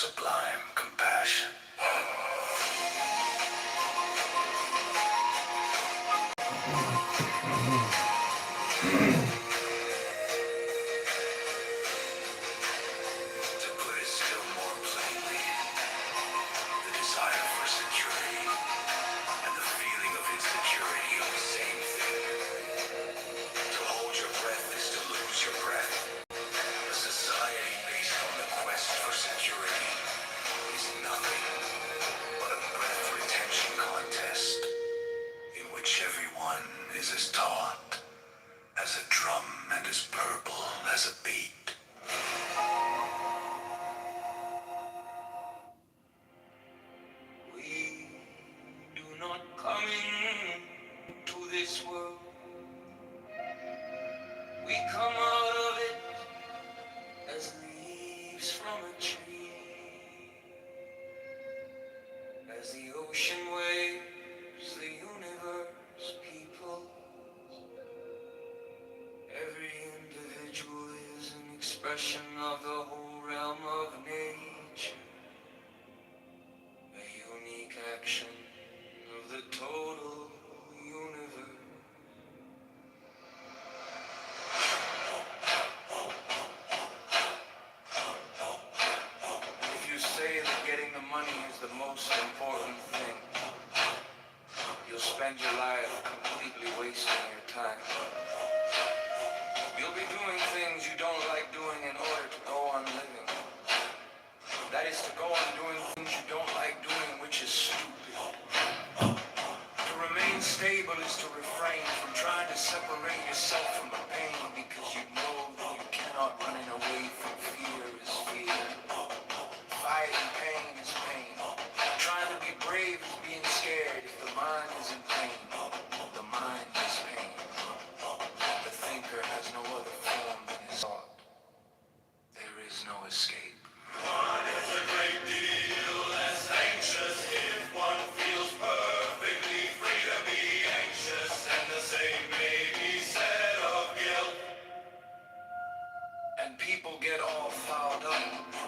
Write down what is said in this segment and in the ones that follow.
sublime compassion. To put it still more plainly, the desire for security and the feeling of insecurity are the same thing. To hold your breath is to lose your breath. A society based on the quest for security is nothing but a breath retention contest in which everyone is as taut as a drum and as purple as a beat. We do not come into this world. We come out of it as leaves from a tree. As the ocean waves, the universe peoples. Every individual is an expression of the whole realm of nature. A unique action of the total universe. If you say that getting the money is the most important thing, you'll spend your life completely wasting your time. You'll be doing things you don't like doing in order to go on living. That is to go on doing things you don't like doing, which is stupid. To remain stable is to refrain from trying to separate yourself from the pain because you know that you cannot run away from fear is fear. Fighting pain is pain. Trying to be brave is being scared. If the mind is in pain, the mind is pain. The thinker has no other form than his thought. There is no escape. One is a great deal less anxious if one feels perfectly free to be anxious, and the same may be said of guilt. And people get all fouled up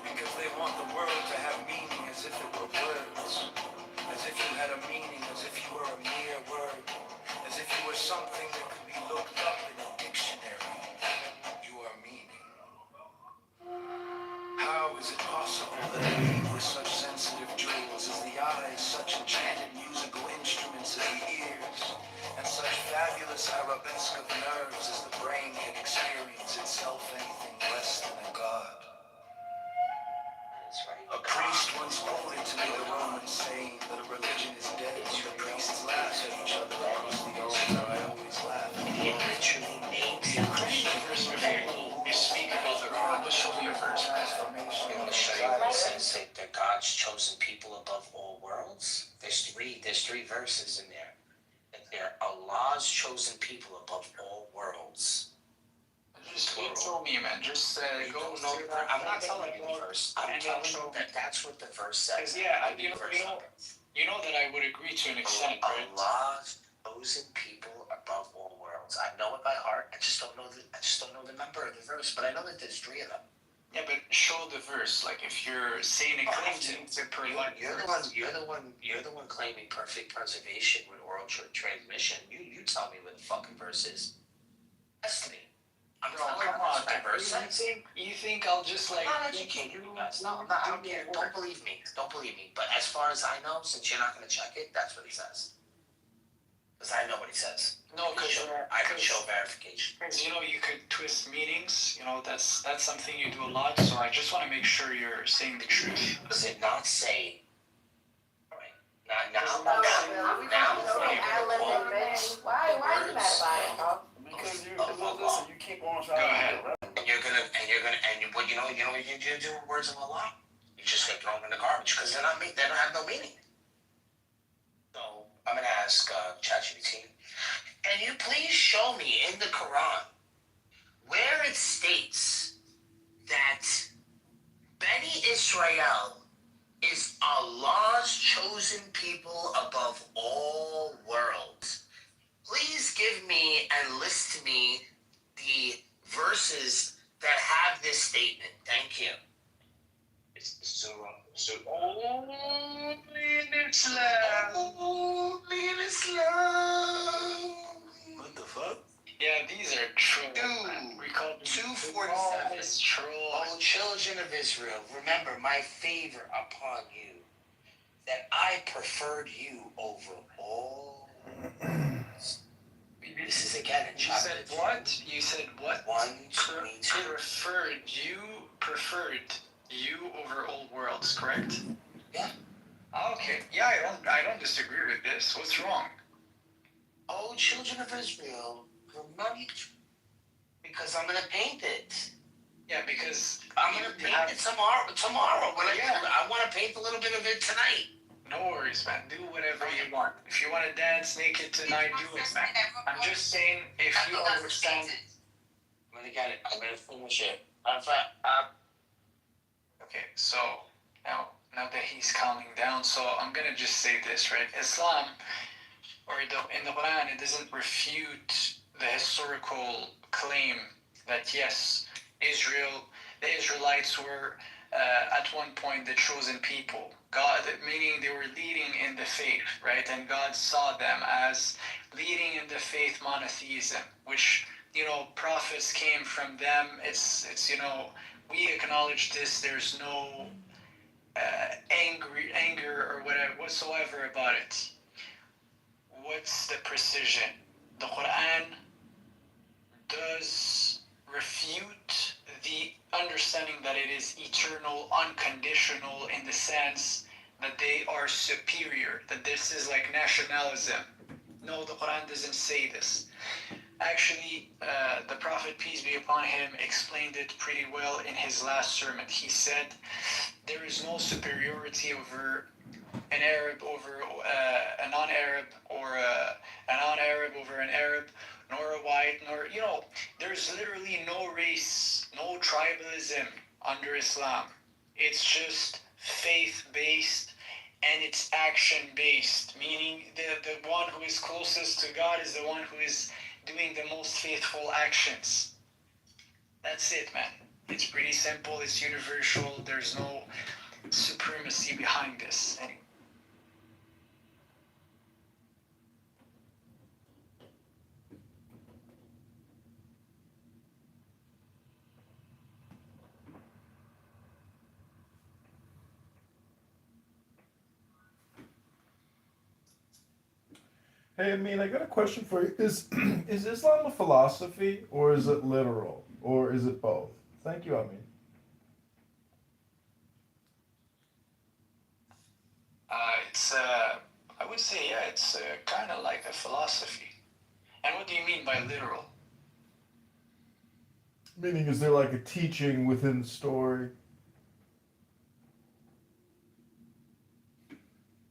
because they want the world to have meaning as if it were words, as if you had a meaning, as if you were a mere word, as if you were something that could be looked up in a dictionary. You are meaning. How is it possible that a being with such sensitive jewels as the eyes, such enchanted musical instruments as the ears, and such fabulous arabesque of nerves as the brain can experience itself anything less than a god? A priest once quoted to me the Roman saying that a religion is dead when the priests laugh at each other across the altar. I always laugh. It literally names the Christian verse you speak about the universe. It will show you what it says that they're God's chosen people above all worlds. There's three verses in there. That they're Allah's chosen people above all worlds. Just you told me, man. Just go. No, I'm not telling you the verse. I'm telling you that that's what the verse says. Yeah, you know that I would agree to an extent, right? Allah's chosen people above all worlds. I know it by heart. I just don't know the number of the verse, but I know that there's three of them. Yeah, but show the verse. Like if you're saying it claims to per line. You're the one claiming perfect preservation with oral transmission. You tell me what the fucking verse is. That's me. Bro, come on, you think I'll just like... I'm not educating you guys. No, I don't care. Don't believe me. But as far as I know, since you're not going to check it, that's what he says. Because I know what he says. No, because I can show verification. You know, you could twist meanings. You know, that's something you do a lot. So I just want to make sure you're saying the truth. Does it not say... All right. Now. Why are you mad about it, bro? Because listen, you keep on trying. Go ahead. And you know what you do with words of Allah? You just get thrown in the garbage because they don't have no meaning. So I'm gonna ask ChatGPT, can you please show me in the Quran where it states that Beni Israel is Allah's chosen people above all worlds? Please give me and list to me the verses that have this statement. Thank you. So Only in Islam. Only in Islam. What the fuck? Yeah, these are trolls. Dude, We call them 247. trolls. O children of Israel, remember my favor upon you, that I preferred you over all. This is again in You chapter said 2. what? You said what? 1:22. Preferred you over all worlds, correct? Yeah. Okay. Yeah, I don't disagree with this. What's wrong? Oh, children of Israel, remember, because I'm gonna paint it. Yeah, because I'm gonna paint it tomorrow. When I want to paint a little bit of it tonight. no worries, man. Do whatever you want. If you want to dance naked tonight, do it, man. I'm just saying, if you understand. I'm gonna get it. I'm gonna finish it. Okay, so now that he's calming down, so I'm gonna just say this, right? Islam, or in the Quran, it doesn't refute the historical claim that yes, the Israelites were at one point the chosen people. God, meaning they were leading in the faith, right? And God saw them as leading in the faith monotheism, which, prophets came from them. It's we acknowledge this. There's no anger or whatever whatsoever about it. What's the precision? The Quran does refute the understanding that it is eternal, unconditional, in the sense that they are superior, that this is like nationalism. No, the Quran doesn't say this. Actually, the Prophet, peace be upon him, explained it pretty well in his last sermon. He said, there is no superiority over an Arab over a non-Arab, or a non-Arab over an Arab, nor a white, nor, there's literally no race, no tribalism under Islam. It's just faith-based and it's action-based, meaning the one who is closest to God is the one who is doing the most faithful actions. That's it, man. It's pretty simple, it's universal, there's no supremacy behind this. Anyway. Hey, Amin, I got a question for you. Is Islam a philosophy, or is it literal, or is it both? Thank you, Amin. I would say, yeah, it's kind of like a philosophy. And what do you mean by literal? Meaning, is there like a teaching within the story?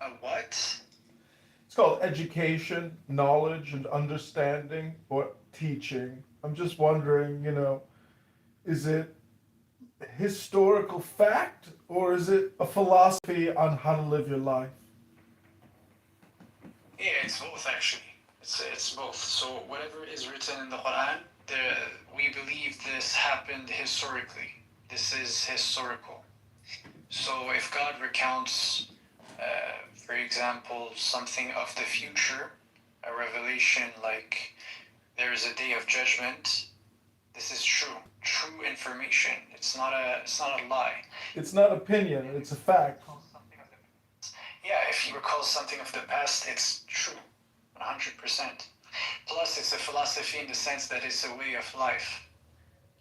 A what? It's called education, knowledge, and understanding, or teaching. I'm just wondering, is it historical fact, or is it a philosophy on how to live your life? Yeah, it's both actually. It's both. So whatever is written in the Quran, we believe this happened historically. This is historical. So if God recounts, for example, something of the future, a revelation like there is a day of judgment, this is true information. It's not a lie. It's not opinion, it's a fact. Yeah, if you recall something of the past, it's true, 100%. Plus, it's a philosophy in the sense that it's a way of life.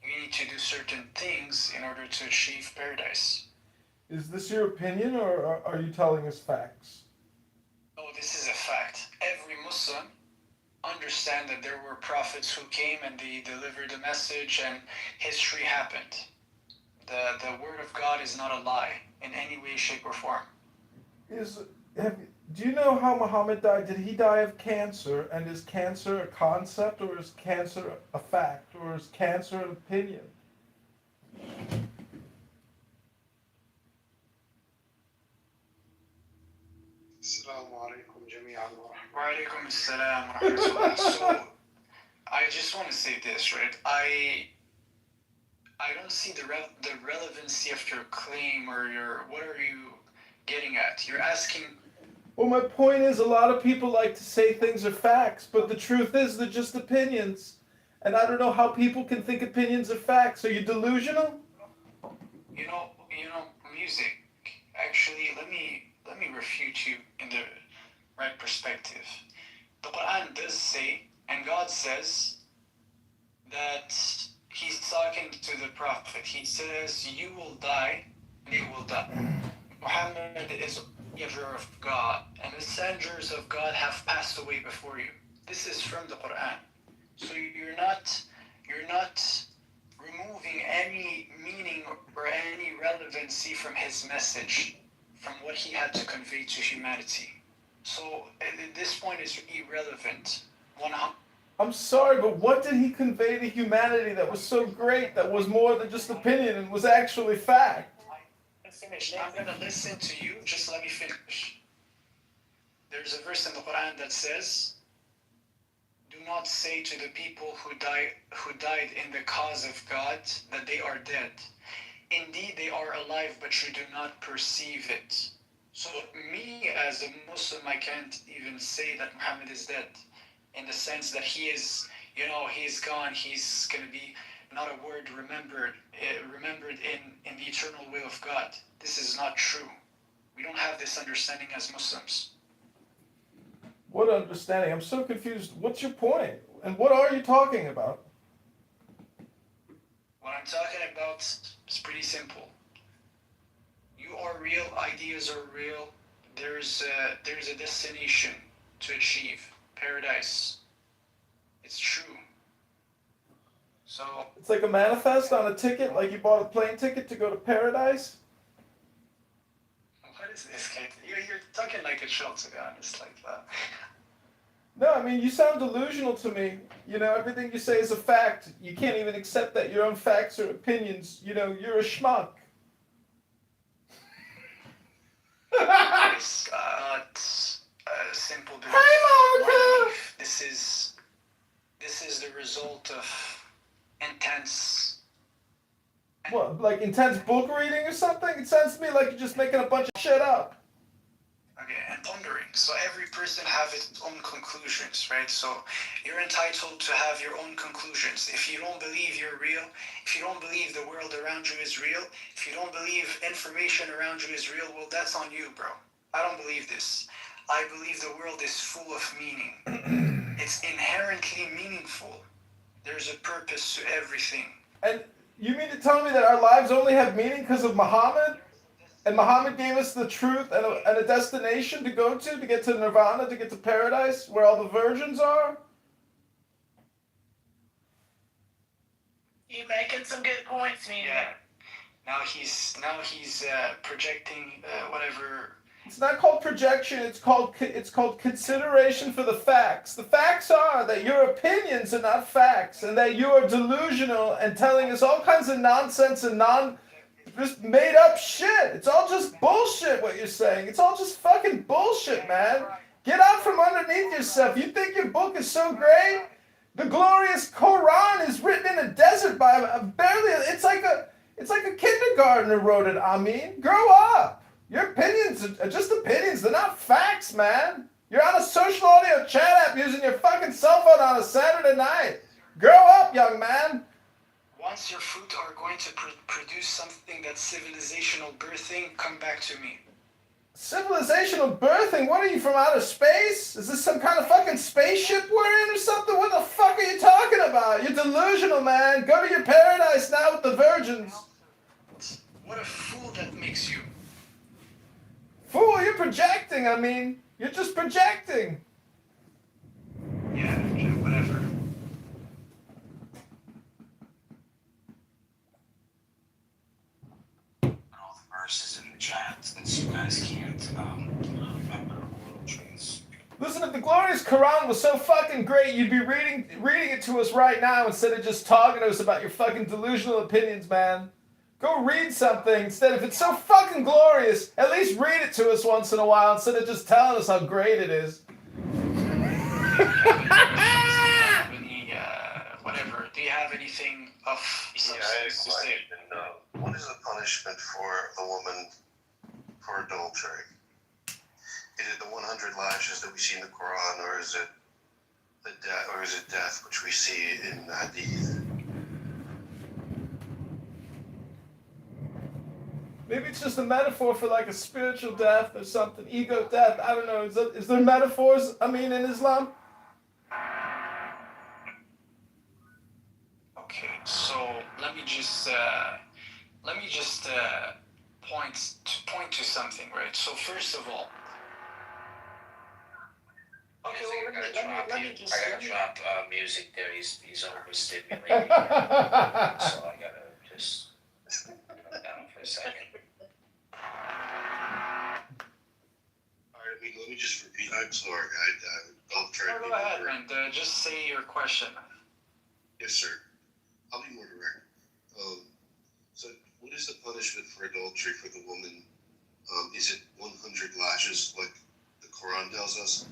You need to do certain things in order to achieve paradise. Is this your opinion, or are you telling us facts? No, this is a fact. Every Muslim understand that there were prophets who came and they delivered a message and history happened. The word of God is not a lie in any way, shape, or form. Do you know how Muhammad died? Did he die of cancer? And is cancer a concept, or is cancer a fact, or is cancer an opinion? Assalamu alaikum jami'an wa rahmatullah. Wa alaikum assalam wa rahmatullah. So, I just want to say this, right? I don't see the relevancy of your claim or what are you getting at? You're asking. Well, my point is, a lot of people like to say things are facts, but the truth is they're just opinions. And I don't know how people can think opinions are facts. Are you delusional? You know, music. Actually, let me refute you in the right perspective. The Quran does say, and God says, that He's talking to the Prophet. He says, "You will die, and you will die." Muhammad is a messenger of God, and messengers of God have passed away before you. This is from the Quran. So you're not removing any meaning or any relevancy from his message, from what he had to convey to humanity. So at this point is irrelevant. I'm sorry, but what did he convey to humanity that was so great, that was more than just opinion and was actually fact? I'm going to listen to you. Just let me finish. There's a verse in the Quran that says, "Do not say to the people who died in the cause of God that they are dead. Indeed, they are alive, but you do not perceive it." So me as a Muslim, I can't even say that Muhammad is dead, in the sense that he is, he's gone. He's going to be not a word remembered in the eternal will of God. This is not true. We don't have this understanding as Muslims. What understanding? I'm so confused. What's your point? And what are you talking about? What I'm talking about is pretty simple. You are real, ideas are real. There's a destination to achieve, paradise. It's true. So It's like a manifest on a ticket, like you bought a plane ticket to go to paradise? what is this? You're talking like a child, to be honest, like that. No, I mean, you sound delusional to me. Everything you say is a fact. You can't even accept that your own facts are opinions. You're a schmuck. It's not a simple belief. Hi, Monica! This is the result of intense. What, like intense book reading or something? It sounds to me like you're just making a bunch of shit up. Okay, and pondering. So every person have its own conclusions, right? So you're entitled to have your own conclusions. If you don't believe you're real, if you don't believe the world around you is real, if you don't believe information around you is real, well, that's on you, bro. I don't believe this. I believe the world is full of meaning. It's inherently meaningful. There's a purpose to everything. And you mean to tell me that our lives only have meaning because of Muhammad? And Muhammad gave us the truth and a destination to go to get to Nirvana, to get to paradise, where all the virgins are? You making some good points, man. Yeah. Now he's projecting whatever. It's not called projection. It's called consideration for the facts. The facts are that your opinions are not facts, and that you are delusional and telling us all kinds of nonsense and just made up shit. It's all just bullshit what you're saying. It's all just fucking bullshit, man. Get out from underneath yourself. You think your book is so great? The glorious Quran is written in a desert by it's like a kindergartner wrote it, I mean. Grow up. Your opinions are just opinions. They're not facts, man. You're on a social audio chat app using your fucking cell phone on a Saturday night. Grow up, young man. Once your fruit are going to produce something that's civilizational birthing, come back to me. Civilizational birthing? What are you, from outer space? Is this some kind of fucking spaceship we're in or something? What the fuck are you talking about? You're delusional, man. Go to your paradise now with the virgins. What a fool that makes you. Fool, you're projecting, I mean. You're just projecting. Yeah, whatever. All the verses in the chat, since you guys can't remember trees. Listen, if the glorious Quran was so fucking great, you'd be reading it to us right now instead of just talking to us about your fucking delusional opinions, man. Go read something instead. If it's so fucking glorious, at least read it to us once in a while instead of just telling us how great it is. Whatever. do you have anything of substance to say? What is the punishment for the woman for adultery? Is it the 100 lashes that we see in the Quran, or is it death, which we see in the Hadith? Maybe it's just a metaphor for like a spiritual death or something, ego death. I don't know. Is there metaphors? I mean, in Islam. Okay, so let me just point to something, right? So first of all, okay, well, let me just I gotta drop music there. He's overstimulating. So I gotta just calm down for a second. Alright, let me just repeat. I'm sorry. I'll try to go be ahead, more direct. man. Just say your question. Yes, sir. I'll be more direct. So, what is the punishment for adultery for the woman? Is it 100 lashes, like the Quran tells us,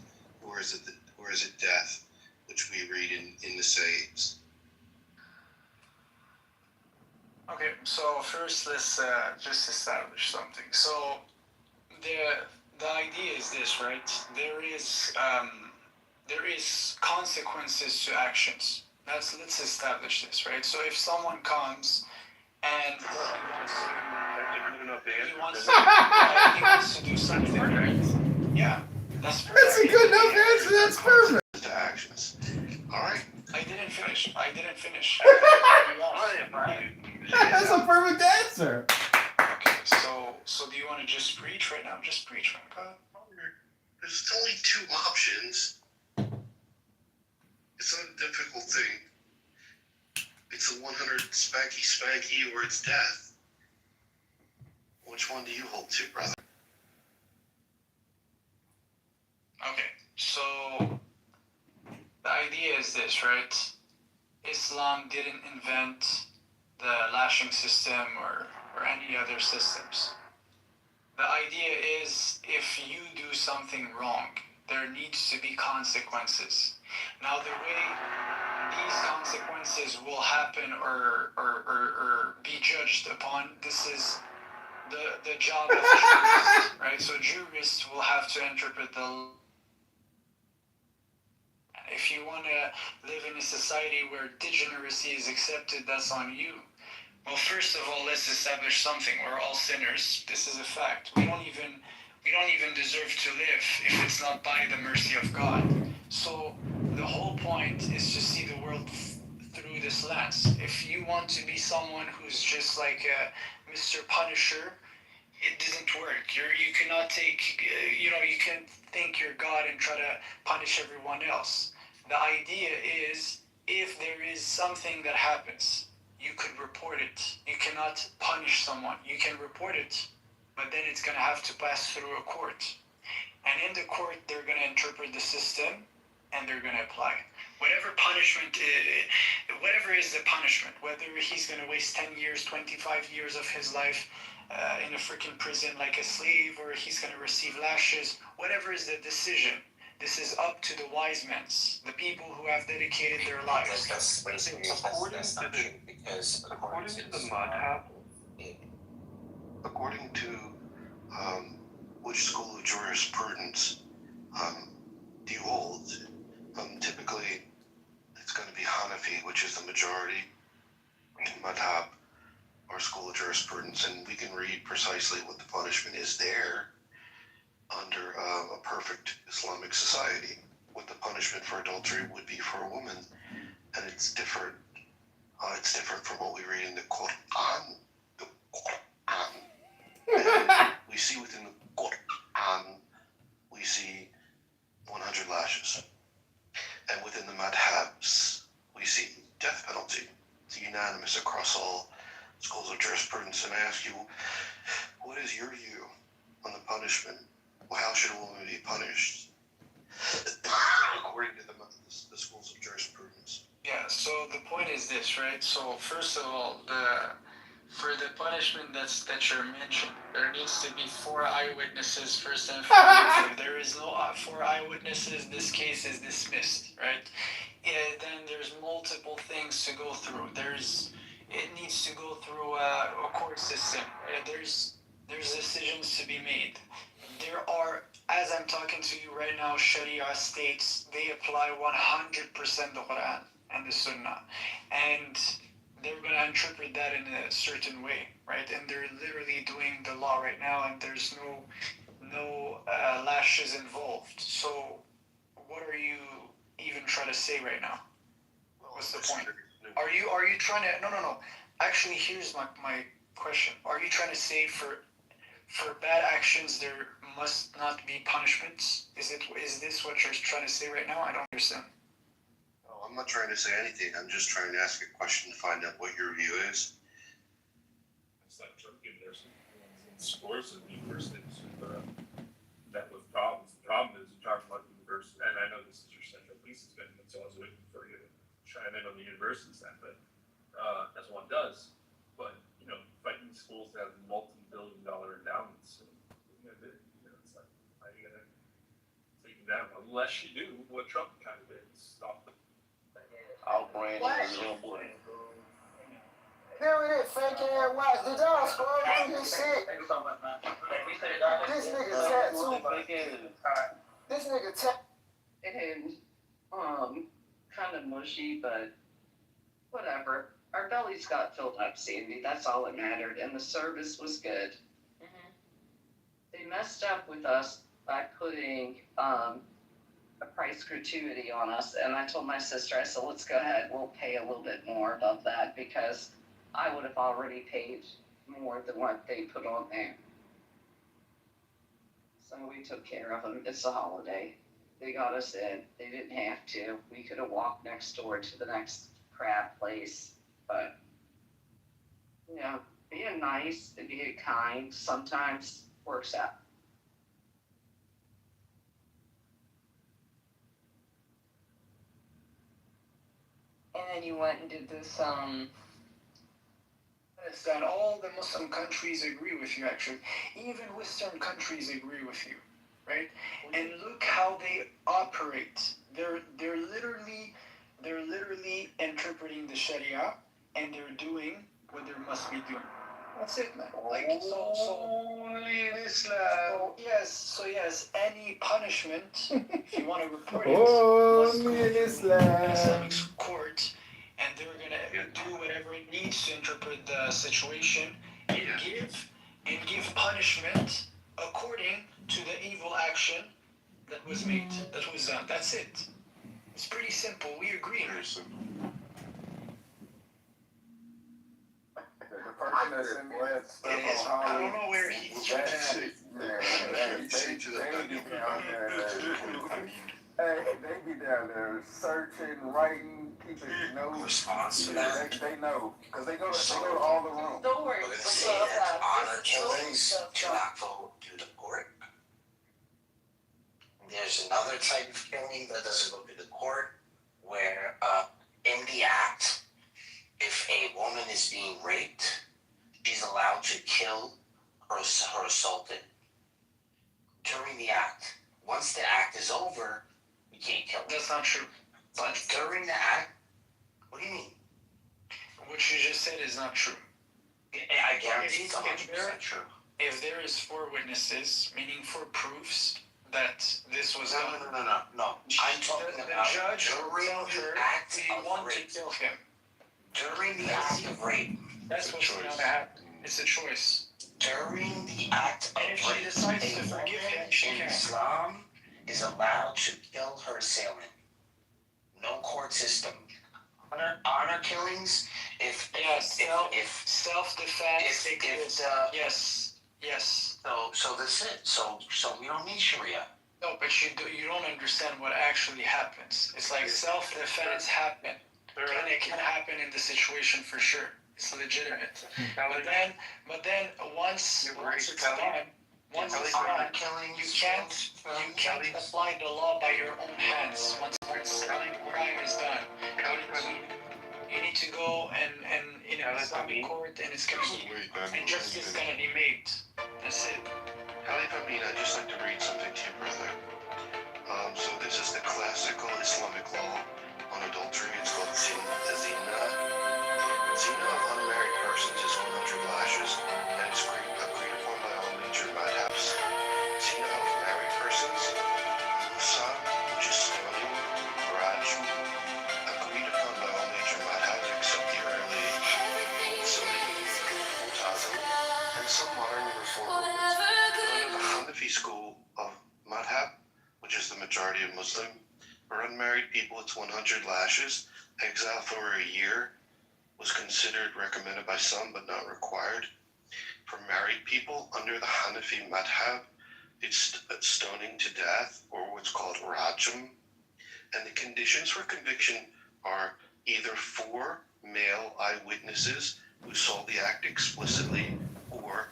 or is it death, which we read in the sayings? Okay, so first let's just establish something. So the idea is this, right? There is consequences to actions. Let's establish this, right? So if someone comes and he wants to do something, right? Yeah, that's perfect. That's a good enough answer. That's perfect. To actions. All right. I didn't finish. That's a perfect answer. Okay, so do you want to just preach right now? Just preach, man. Go ahead. There's only two options. It's not a difficult thing. It's a 100 spanky, or it's death. Which one do you hold to, brother? Okay, so the idea is this, right? Islam didn't invent the lashing system or any other systems. The idea is if you do something wrong, there needs to be consequences. Now, the way these consequences will happen or be judged upon, this is the job of jurists, right? So jurists will have to interpret the. If you want to live in a society where degeneracy is accepted, that's on you. Well, first of all, let's establish something. We're all sinners. This is a fact. We don't even deserve to live if it's not by the mercy of God. So the whole point is to see the world through this lens. If you want to be someone who's just like Mr. Punisher, it doesn't work. You cannot take, you can think you're God and try to punish everyone else. The idea is if there is something that happens, you could report it. You cannot punish someone. You can report it, but then it's going to have to pass through a court. And in the court, they're going to interpret the system and they're going to apply it. Whatever is the punishment, whether he's going to waste 10 years, 25 years of his life in a freaking prison like a slave, or he's going to receive lashes, whatever is the decision, this is up to the wise men, the people who have dedicated their lives. According to which school of jurisprudence do you hold? Typically, it's going to be Hanafi, which is the majority in Madhab, our school of jurisprudence, and we can read precisely what the punishment is there under a perfect Islamic society, what the punishment for adultery would be for a woman, and it's different. It's different from what we read in the Quran. The Quran. And we see within the Quran, we see 100 lashes. And within the madhabs, we see death penalty. It's unanimous across all schools of jurisprudence. And I ask you, what is your view on the punishment? Well, how should a woman be punished according to the schools of jurisprudence? Yeah, so the point is this, right? So first of all, the For the punishment that you're mentioning, there needs to be 4 eyewitnesses first and foremost. If there is no 4 eyewitnesses, this case is dismissed, right? Then there's multiple things to go through. It needs to go through a court system. There's decisions to be made. There are, as I'm talking to you right now, Sharia states they apply 100% the Quran and the Sunnah, and they're going to interpret that in a certain way, right? And they're literally doing the law right now, and there's no lashes involved. So, what are you even trying to say right now? What's the point? Are you trying to? No. Actually, here's my question. Are you trying to say for bad actions there must not be punishments? Is this what you're trying to say right now? I don't understand. No, I'm not trying to say anything. I'm just trying to ask a question to find out what your view is. It's like Turkey. There's in scores of universities that with problems. The problem is you're talking about universities, and I know this is your central thesis, and so I was waiting for you to chime in on the universities then, but as one does. But fighting schools that have multi-billion-dollar endowments, it's like how are you gonna take them down unless you do what Trump kind of did, stop them. Outbrand is a little boy. There it is, fake ass watch. Did y'all scroll through his shit? This nigga tattoo. This nigga tattoo. And kind of mushy, but whatever. Our bellies got filled up, Sandy. That's all that mattered, and the service was good. They messed up with us by putting a price gratuity on us, and I told my sister, I said, let's go ahead, we'll pay a little bit more above that, because I would have already paid more than what they put on there. So we took care of them. It's a holiday. They got us in. They didn't have to. We could have walked next door to the next crab place, but being nice and being kind sometimes works out. And then you went and did this, It's that all the Muslim countries agree with you, actually. Even Western countries agree with you, right? And look how they operate. They're literally interpreting the Sharia, and they're doing what they must be doing. That's it, man. Like Only in Islam. So yes, any punishment, if you want to report it, must Only go in through Islam. an Islamic court, and they're gonna do whatever it needs to interpret the situation and give punishment according to the evil action that was made, that was done. That's it. It's pretty simple. We agree. Very simple. The person that sent me that stuff It is. on I don't know where he's trying to. They be down there searching, writing, keeping notes. Response to that. They know, because they go to all the rooms. Don't worry. We're gonna say that honor killings do not go through the court. There's another type of killing that doesn't go through the court, where in the act, if a woman is being raped, she's allowed to kill her assaulted during the act. Once the act is over, you can't kill her. That's not true. But during the act, what do you mean? What you just said is not true. I guarantee it's 100% true. If there is 4 witnesses, meaning 4 proofs that this was done, No. I'm talking the about judge will during tell the her, act we of want to rape. kill him. During the act of rape. That's what's going to happen. It's a choice. During the act of And if she rape, decides to a forgive woman him, she in can. Islam is allowed to kill her assailant. No court system. Honor killings. If Self-defense. Yes. So that's it. So we don't need Sharia. No, but you don't understand what actually happens. It's like self-defense happen. And it can happen in the situation for sure. It's legitimate. But then once it's done, you can't apply the law by your own hands. Once it's done, crime is done. You need to go and Islamic court, and it's gonna be, and justice is gonna be made. That's it. Khalif Amin, I'd just like to read something to you, brother. So this is the classical Islamic law on adultery. It's called zina. Zina of unmarried persons is 100 lashes, and it's agreed upon by all major madhabs. Zina of married persons, musa, which is stoning, rajm, agreed upon by all major madhabs except the early Sunni, Mu'tazila, and some modern reform movements. Under the Hanafi school of madhab, which is the majority of Muslim, for unmarried people it's 100 lashes. Exile for a year was considered recommended by some but not required. For married people under the Hanafi madhab, it's stoning to death, or what's called rajm. And the conditions for conviction are either 4 male eyewitnesses who saw the act explicitly, or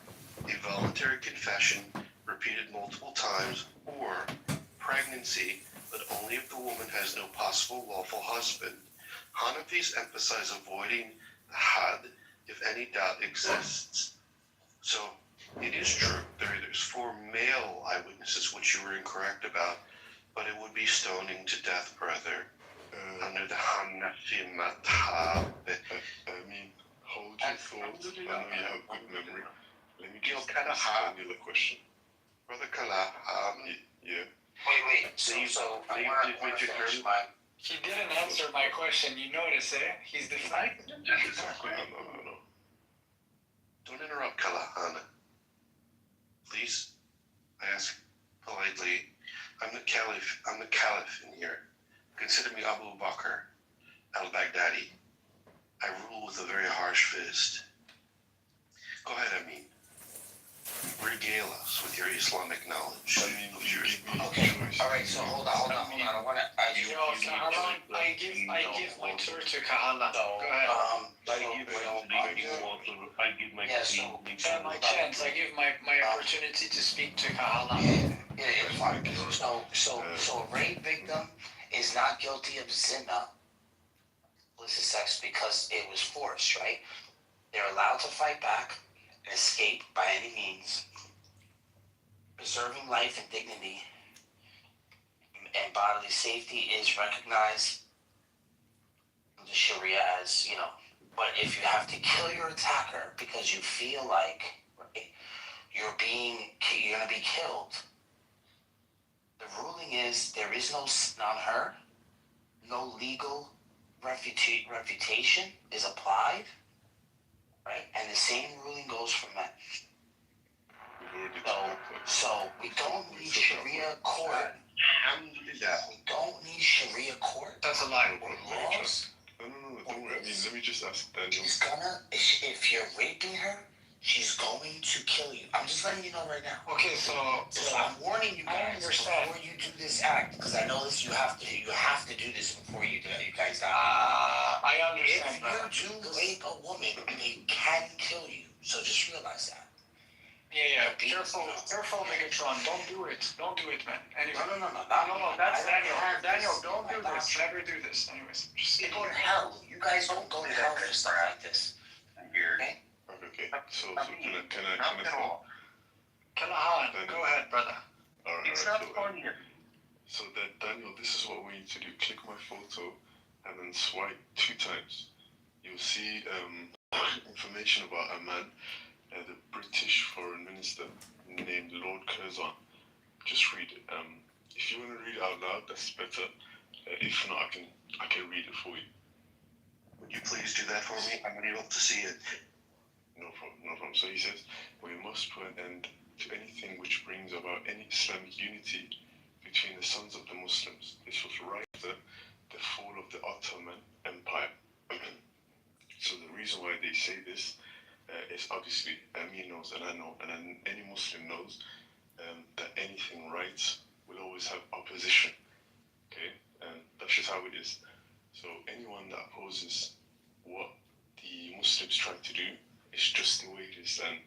a voluntary confession repeated multiple times, or pregnancy, but only if the woman has no possible lawful husband. Hanafis emphasize avoiding the had if any doubt exists. So it is true, there's 4 male eyewitnesses, which you were incorrect about, but it would be stoning to death, brother, under the Hanafi madhab. I mean, hold your thoughts. I know you have good memory. Let me just ask Daniel a question. Brother Kala, Yeah. Wait. So I want to finish my. He didn't answer my question. You notice, eh? He's deflecting. Exactly. No. don't interrupt Kala, please. I ask politely. I'm the caliph in here. Consider me Abu Bakr al-Baghdadi. I rule with a very harsh fist. Go ahead, Amin. Regale us with your Islamic knowledge. Okay, alright, so hold on. I give my tour to Kahala. Go ahead. And my chance. I give my opportunity to speak to Kahala. Yeah, it's fine. So a rape victim is not guilty of zina, illicit sex, because it was forced, right? They're allowed to fight back and escape by any means. Preserving life and dignity and bodily safety is recognized in the Sharia as, but if you have to kill your attacker because you feel like you're going to be killed, the ruling is there is no sin on her, no legal refutation is applied, right? And the same ruling goes for men. So we don't need Sharia court. We don't need Sharia court. That's a lie. Laws. No, don't worry. I mean, let me just ask Daniel. If you're raping her, she's going to kill you. I'm just letting you know right now. Okay, so I'm warning you guys before you do this act, because I know this. You have to do this before you do it. You guys got. I understand. If you do rape a woman, they can kill you. So just realize that. Yeah. Careful, Megatron. Don't do it, man. Anyway. No. That's Daniel. Daniel, don't do this. Never do this. Anyways, just go to hell. You guys don't go to hell for stuff like this. Okay. Okay. So can I talk? Kalahan, go ahead, brother. Alright. So that Daniel, this is what we need to do. Click my photo and then swipe 2 times. You'll see information about a man, the British Foreign Minister named Lord Curzon. Just read it. If you want to read it out loud, that's better. If not, I can read it for you. Would you please do that for me? I'm unable to see it. No problem. So he says, we must put an end to anything which brings about any Islamic unity between the sons of the Muslims. This was right after the fall of the Ottoman Empire. So the reason why they say this is obviously Amir knows, and I know, and any Muslim knows that anything right will always have opposition. Okay, and that's just how it is. So anyone that opposes what the Muslims try to do, it's just the way it is. And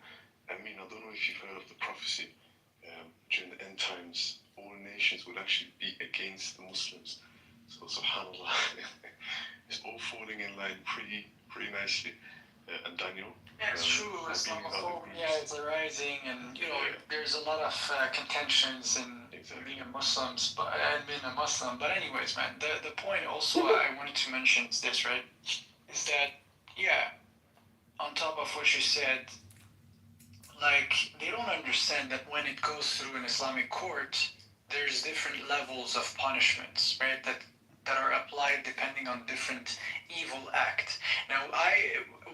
I mean, I don't know if you've heard of the prophecy during the end times, all nations will actually be against the Muslims. So subhanAllah, it's all falling in line pretty nicely. and Daniel. Yeah, it's true. and being in other Islamophobia groups. is arising, and there's a lot of contentions in being a Muslims, and being a Muslim. But anyways, man, the point also I wanted to mention is this, right? Is that on top of what you said, like they don't understand that when it goes through an Islamic court, there's different levels of punishments, right? That are applied depending on different evil act. Now,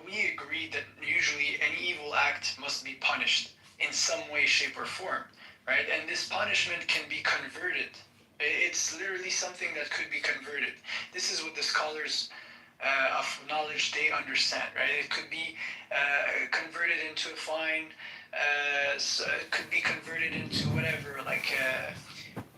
we agree that usually any evil act must be punished in some way, shape, or form, right? And this punishment can be converted. It's literally something that could be converted. This is what the scholars of knowledge, they understand, right? It could be converted into a fine, so it could be converted into whatever, like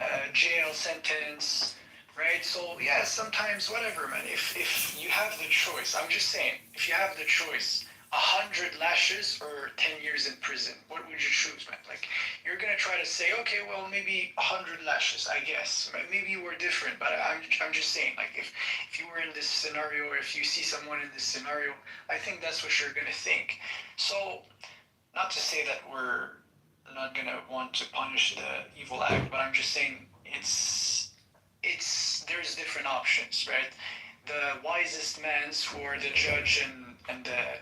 a jail sentence, right? So yeah, sometimes whatever, man. If you have the choice, I'm just saying, if you have the choice, 100 lashes or 10 years in prison, what would you choose, man? Like, you're gonna try to say, okay, well, maybe 100 lashes, I guess. Maybe you were different, but I'm just saying, like, if you were in this scenario, or if you see someone in this scenario, I think that's what you're gonna think. So, not to say that we're not gonna want to punish the evil act, but I'm just saying there's different options, right? The wisest man's for the judge and the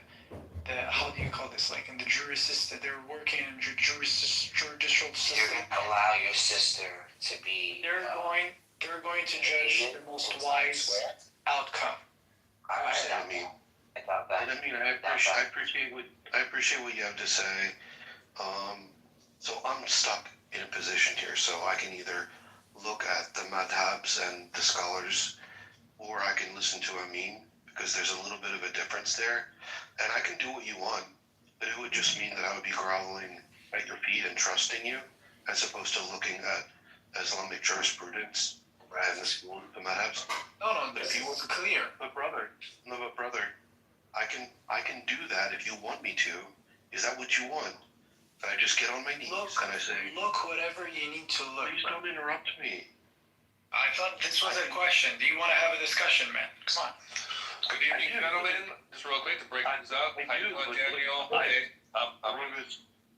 how do you call this, like in the jury system, they're working in judicial system. You're gonna allow your sister to be. They're going to judge the most wise outcome. I mean, I appreciate what you have to say. So I'm stuck in a position here, so I can either look at the madhabs and the scholars, or I can listen to Amin, because there's a little bit of a difference there. And I can do what you want, but it would just mean that I would be groveling at your feet and trusting you, as opposed to looking at Islamic jurisprudence and the school, the madhabs. No, this is clear. But brother, I can do that if you want me to. Is that what you want? I just get on my knees and I say, look whatever you need to look. Please don't interrupt me. I thought this was a question. Do you want to have a discussion, man? Come on. Good evening, gentlemen. Just real quick to break things up. How you doing, Daniel? Hey, I'm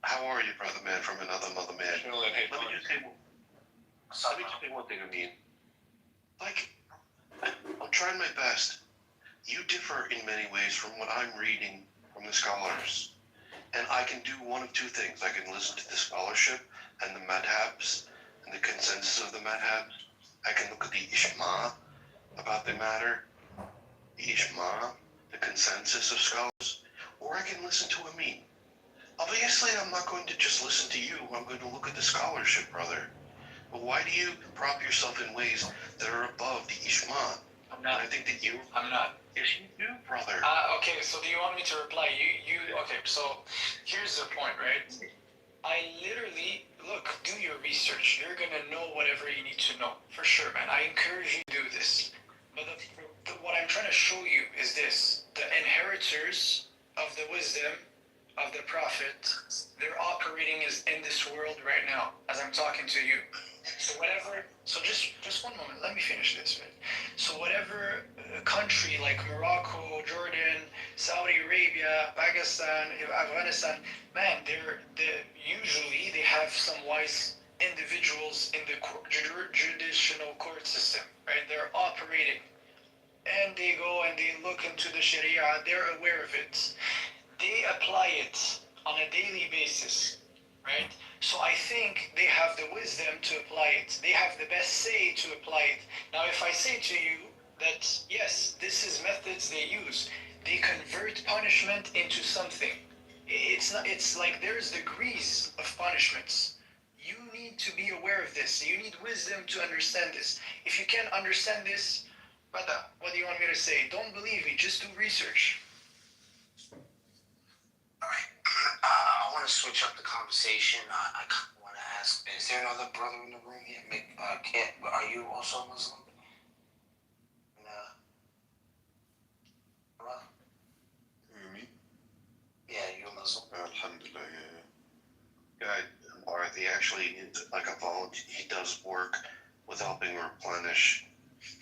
How are you, brother man from another mother man? chilling. Hey, Let me just say one thing, Amin. Like, I'm trying my best. You differ in many ways from what I'm reading from the scholars. And I can do one of two things. I can listen to the scholarship and the madhabs and the consensus of the madhabs. I can look at the Ishma about the matter, the Ishma, the consensus of scholars, or I can listen to Amin. Obviously, I'm not going to just listen to you. I'm going to look at the scholarship, brother. But why do you prop yourself in ways that are above the Ishma? I'm not. And I think that you... I'm not. Yes, you do, brother. Okay, so do you want me to reply? Okay, so here's the point, right? I literally, look, do your research. You're gonna know whatever you need to know, for sure, man. I encourage you to do this. But what I'm trying to show you is this. The inheritors of the wisdom of the Prophet, they're operating in this world right now, as I'm talking to you. So just one moment, let me finish this, right? So whatever country like Morocco, Jordan, Saudi Arabia, Pakistan, Afghanistan, man, usually they have some wise individuals in the judicial court system, right? They're operating, and they go and they look into the Sharia, they're aware of it. They apply it on a daily basis, right? So I think they have the wisdom to apply it. They have the best say to apply it. Now, if I say to you that, yes, this is methods they use, they convert punishment into something. It's like there's degrees of punishments. You need to be aware of this. You need wisdom to understand this. If you can't understand this, brother, what do you want me to say? Don't believe me, just do research. Alright, I want to switch up the conversation. I kind of want to ask, is there another brother in the room here? Are you also Muslim? Brother? Me? Yeah, you're Muslim. Alhamdulillah, Guy, Marthy actually is like a volunteer. He does work with helping replenish.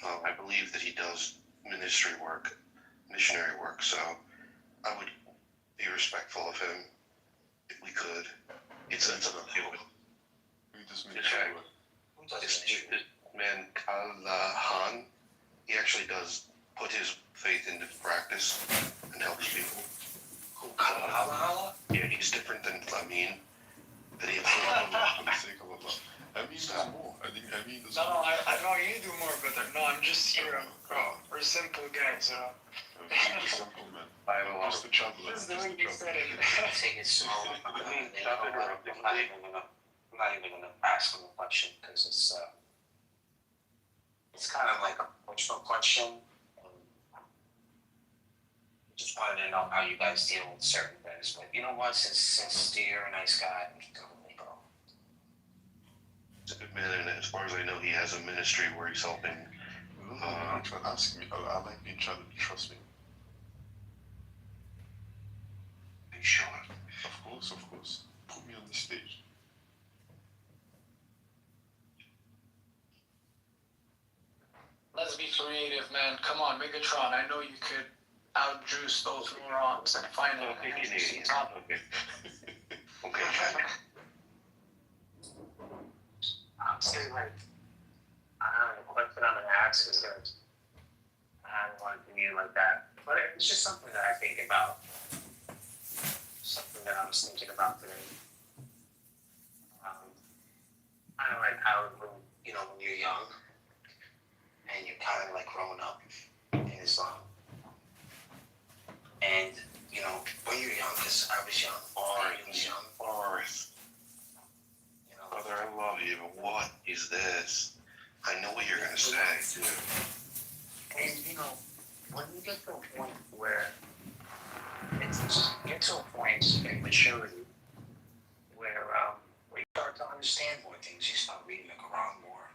I believe that he does missionary work. So I would be respectful of him if we could. It's an appeal. Who does me Okay. favor? Who does This this? man, Han, he actually does put his faith into practice and helps people. Who? Hala? Yeah, he's different than Amin. That he For the sake of Allah. I mean, there's more. I think does No, more. I know you do more, brother. No, I'm just here. We're simple guys. I'm just a simple man. I'm just a traveler. This is the way you said it. Take it slow. I'm not even gonna ask him a question because it's kind of like a personal question. Just wanted to know how you guys deal with certain things, but you know what? Since you're a nice guy, I'm just gonna let it go. He's a good man, and as far as I know, he has a ministry where he's helping. I'm trying to ask me. I like being trying to trust me. Are you sure? Of course, of course. Put me on the stage. Let's be creative, man. Come on, Megatron. I know you could outjuice those morons and find an interesting topic. Okay. I'm saying like, I don't know, the question I'm gonna ask is that I don't want to do you like that, but it's just something that I think about. Something that I was thinking about today. I don't like how when you're young and you're kind of like growing up in Islam, and when you're young, because I was young, Brother, I love you, but what is this? I know what you're gonna say. And when you get to a point where get to a point in maturity where you start to understand more things, you start reading the Quran more,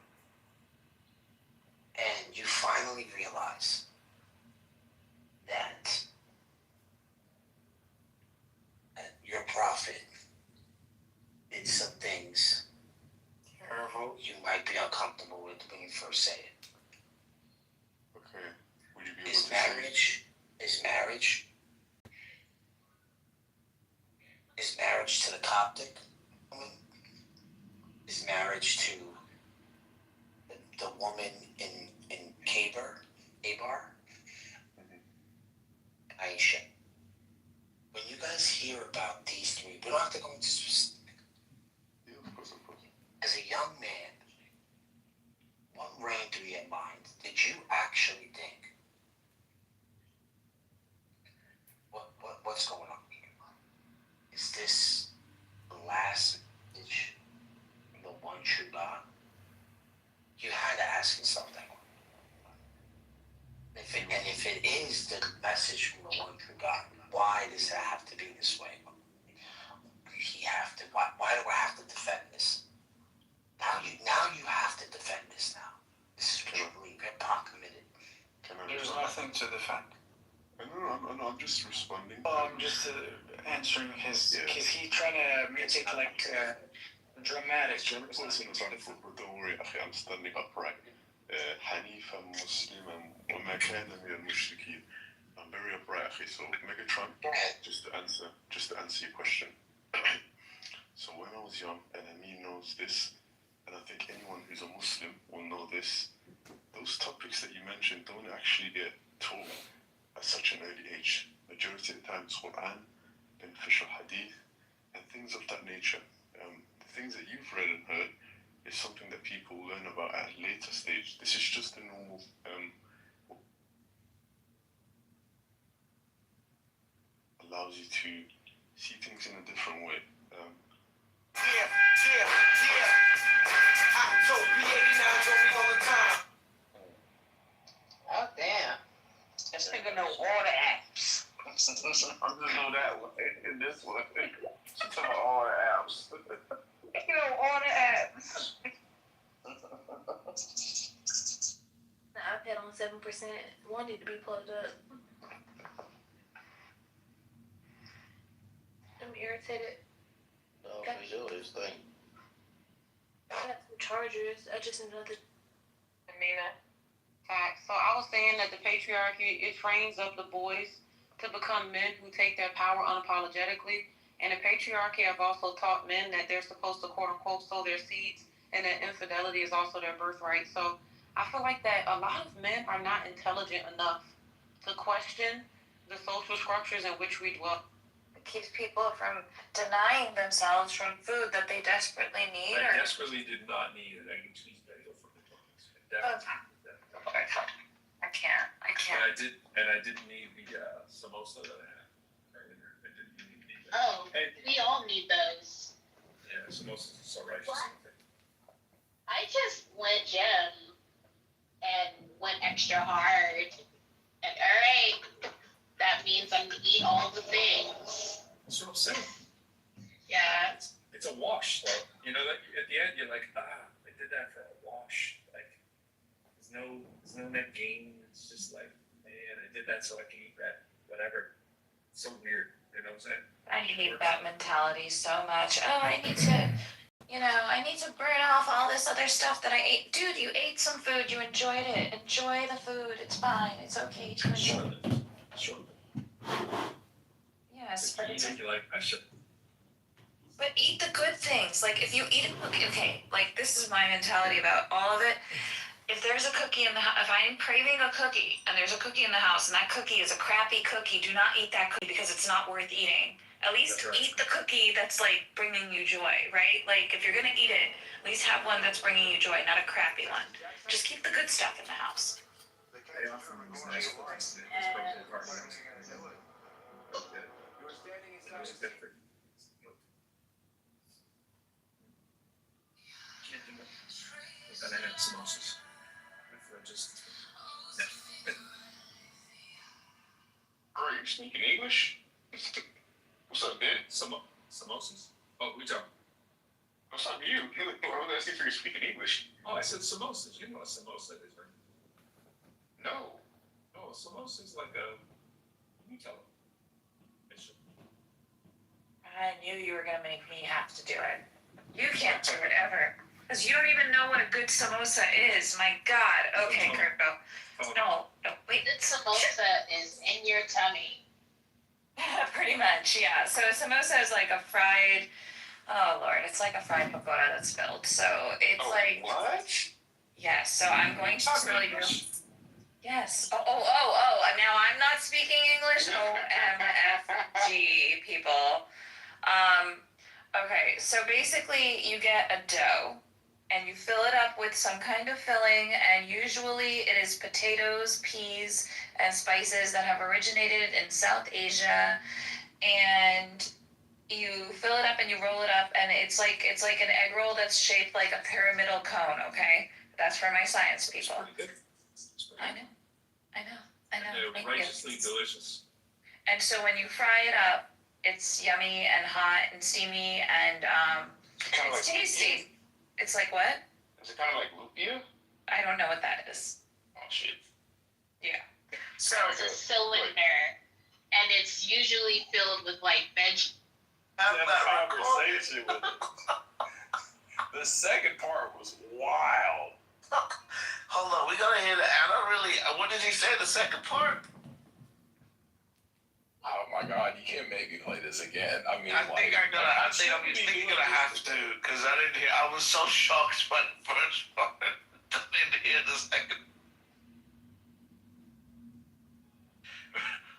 and you finally realize that your prophet did some things you might be uncomfortable with when you first say it. Okay. Would you be able Is to say? marriage to the Coptic woman? Is marriage to the woman in Kitover, Aisha? When you guys hear about these three, we don't have to go into specific. Yeah, of course, of course. As a young man, what ran through your mind? Did you actually think, what's going on here? Is this the last message from the one true God? You had to ask yourself that one. If it is the message from the one true God, why does it have to be this way? Why do I have to defend this? Now you have to defend this now. This is what you believe. Hip-hop committed. There's nothing to defend. No, I'm just responding. I'm just answering his, because he trying to make it like dramatic. Don't worry, أخي, I'm standing upright. حنيفا مسلما وما كان من المشركين. I'm very upright, أخي. So Megatron, just to answer your question. So when I was young, and Amin knows this, and I think anyone who's a Muslim will know this, those topics that you mentioned don't actually get taught at such an early age. Majority of the time it's Quran, beneficial hadith, and things of that nature. The things that you've read and heard is something that people learn about at a later stage. This is just a normal allows you to see things in a different way. Oh, damn. This nigga know all the apps. I just know that one. And this one. She talking about all the apps. You know all the apps. The iPad on 7% wanted to be plugged up. I'm irritated. No, for you, this thing. I got some chargers. I just another. Amina. So I was saying that the patriarchy, it trains up the boys to become men who take their power unapologetically. And in patriarchy, I've also taught men that they're supposed to quote unquote sow their seeds and that infidelity is also their birthright. So I feel like that a lot of men are not intelligent enough to question the social structures in which we dwell. It keeps people from denying themselves from food that they desperately need. I desperately did not need an egg and cheese bagel from McDonald's. I can't. And I didn't need the samosa that I had earlier. I didn't even need that. Oh, Hey, we all need those. yeah, samosas are so righteous. What? I just went gym and went extra hard. And alright, that means I'm gonna eat all the things. That's what I'm saying. Yeah. It's a wash, though. You know, that at the end, you're like, I did that for a wash. Like, there's no net gain. It's just like, man, I did that so I can eat that, whatever. It's so weird. You know what I'm saying? I hate that mentality so much. Oh, I need to burn off all this other stuff that I ate. Dude, you ate some food. You enjoyed it. Enjoy the food. It's fine. It's okay to enjoy. Sure. Yes, but it's You're like, I should. But eat the good things. Like if you eat a cookie, okay, like this is my mentality about all of it. If there's a cookie in the house, if I'm craving a cookie and there's a cookie in the house and that cookie is a crappy cookie, do not eat that cookie because it's not worth eating. At least eat the cookie that's like bringing you joy, right? Like if you're gonna eat it, at least have one that's bringing you joy, not a crappy one. Just keep the good stuff in the house. I often was nice with this. It was probably part of it. It was different. Can't do it. But then I had samosas. Bro, you speaking English? What's up, dude? Samosas? Oh, we talking? What's up, you? I was asking if you're speaking English. Oh, I said samosas. You know what a samosa is, right? No. Oh, a samosa is like a. You tell them. I knew you were gonna make me have to do it. You can't do it ever. Because you don't even know what a good samosa is. My God. Okay, Kirko. No, wait. The samosa is in your tummy. Pretty much, yeah. So a samosa is like a fried, oh Lord, it's like a fried pakora that's filled. So it's What? Yes, so I'm going to tell you. Yes. Now I'm not speaking English. OMFG, people. Okay, so basically you get a dough and you fill it up with some kind of filling, and usually it is potatoes, peas, and spices that have originated in South Asia, and you fill it up and you roll it up, and it's like an egg roll that's shaped like a pyramidal cone, okay? That's for my science people. I know. They're righteously delicious. And so when you fry it up, it's yummy and hot and steamy and it's tasty. It's like what? Is it kind of like lumpia? I don't know what that is. Oh, shit. Yeah. So it's a cylinder, and it's usually filled with like veg. Have that conversation with it. The second part was wild. Hold on, we gotta hear that. I don't really. What did he say? The second part? Oh my God, you can't make me play this again. I mean, I think I'm gonna have to, because I didn't hear. I was so shocked by the first part. I didn't hear the second.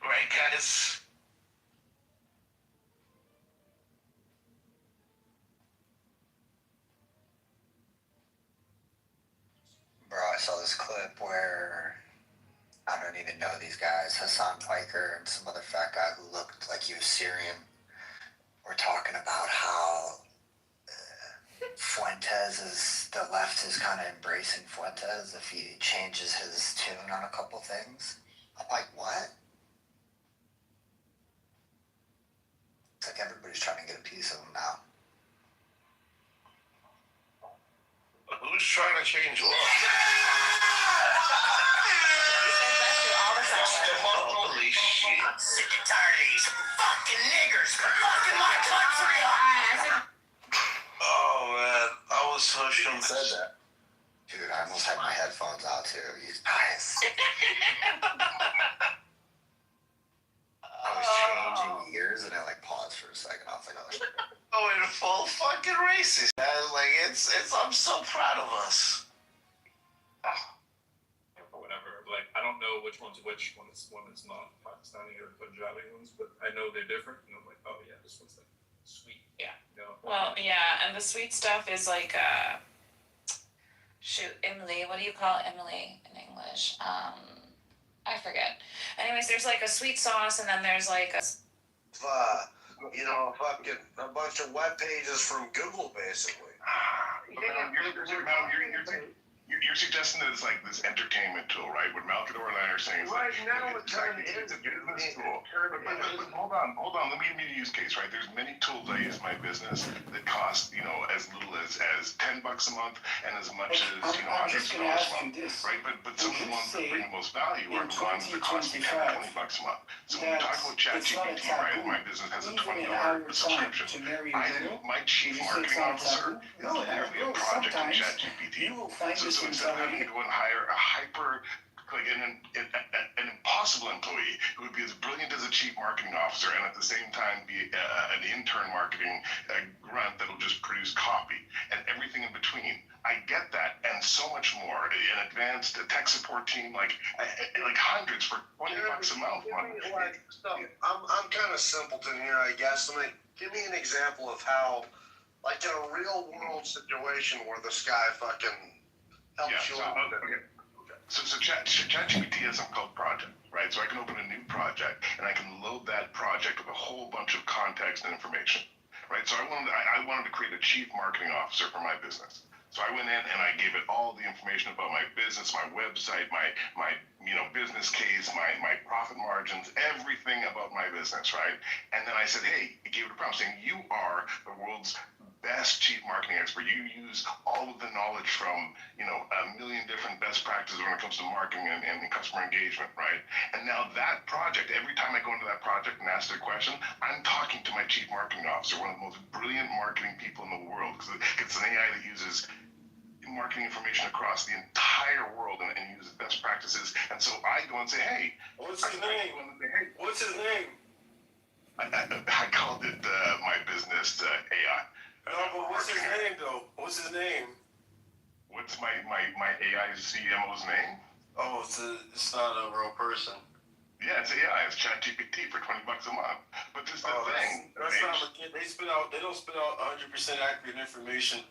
Right, guys? Bro, I saw this clip where I don't even know these guys, Hassan Piker and some other fat guy who looked like he was Syrian, were talking about how the left is kind of embracing Fuentes if he changes his tune on a couple things. I'm like, what? It's like everybody's trying to get a piece of him now. Who's trying to change law? Holy shit. I'm sick and tired of these fucking niggers fucking my country. Oh man, I was so shocked. Said that. Dude, I almost had my headphones out too. You guys. and I like paused for a second. I was like, oh shit. Oh, in full fucking racist. Like it's. I'm so proud of us. Or whatever. Like I don't know which one's which. One is not Pakistani or Punjabi ones, but I know they're different. And I'm like, oh yeah, this one's like sweet. Yeah. You know? Well, yeah, and the sweet stuff is like shoot, Emily. What do you call Emily in English? I forget. Anyways, there's like a sweet sauce, and then there's like a. Fucking a bunch of web pages from Google, basically. You're suggesting that it's like this entertainment tool, right? What Malkador and I are saying is Right, like, now it's a business tool. But hold on. Let me give you a use case, right? There's many tools I use in my business that cost, as little as $10 a month and as much as, I'm just $100 gonna a ask you month, this. right? But some of the ones that bring the most value are in the ones that cost me 10 or 20 bucks a month. So when we talk about ChatGPT, right? My business has a $20 subscription. My chief marketing officer is literally a project in ChatGPT. So instead of having to go and hire a an impossible employee who would be as brilliant as a chief marketing officer and at the same time be an intern marketing grunt that'll just produce copy and everything in between. I get that and so much more. An advanced tech support team, like hundreds for $20 a month. I'm kind of simpleton here, I guess. Give me an example of how, like in a real world situation where this guy fucking helps you out. So ChatGPT has something called project, right? So I can open a new project and I can load that project with a whole bunch of context and information, right? So I wanted to create a chief marketing officer for my business. So I went in and I gave it all the information about my business, my website, my business case, my profit margins, everything about my business, right? And then I said, hey, I gave it a prompt saying, you are the world's best chief marketing expert. You use all of the knowledge from, a million different best practices when it comes to marketing and customer engagement, right? And now that project, every time I go into that project and ask their question, I'm talking to my chief marketing officer, one of the most brilliant marketing people in the world, because it's an AI that uses marketing information across the entire world and uses best practices. And so I go and say, hey, What's his name? What's his name? I called it my business AI. No, but what's his name though? What's his name? What's my AI CMO's name? Oh, it's not a real person. Yeah, it's AI. It's ChatGPT for $20 a month. But this is the thing. That's not legit. They don't spit out 100% accurate information.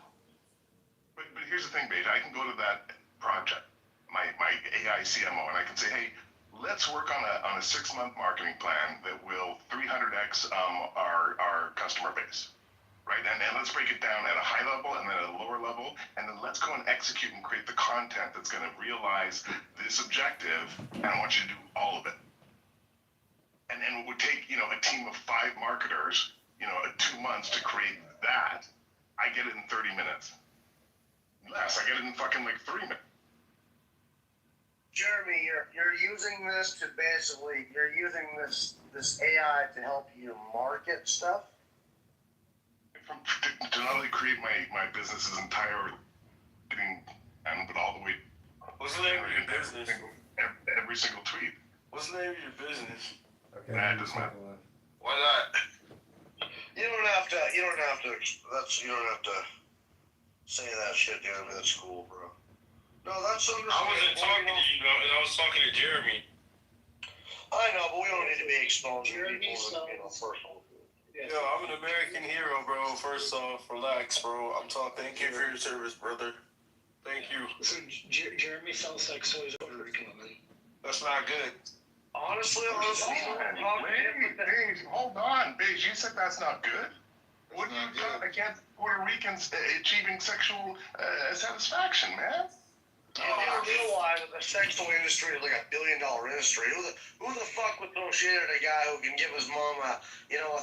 But here's the thing, Paige. I can go to that project, my AI CMO, and I can say, hey, let's work on a 6-month marketing plan that will 300x our customer base. Right, and then let's break it down at a high level and then at a lower level, and then let's go and execute and create the content that's going to realize this objective, and I want you to do all of it. And then it would take, a team of 5 marketers, 2 months to create that. I get it in 30 minutes. Less, I get it in fucking 3 minutes. Jeremy, you're using this to basically, this AI to help you market stuff? To not only create my business's entire but all the way. What's the name of your business? Every single tweet. What's the name of your business? Okay. That doesn't matter. Why not? You don't have to say that shit, Jeremy. That's cool, bro. No, that's understandable. I wasn't talking to you, I was talking to Jeremy. I know, but we don't need to be exposed to people, personal. Yo, I'm an American hero, bro. First off, relax, bro. Thank you for your service, brother. Thank you. So Jeremy sells sex toys over Cleveland. That's not good. Honestly, Paige, hold on, Paige. You said that's not good. What do you got against Puerto Ricans achieving sexual satisfaction, man? You never realize that the sex toy industry is like $1 billion industry. Who the fuck would throw shit at a guy who can give his mom a $3,000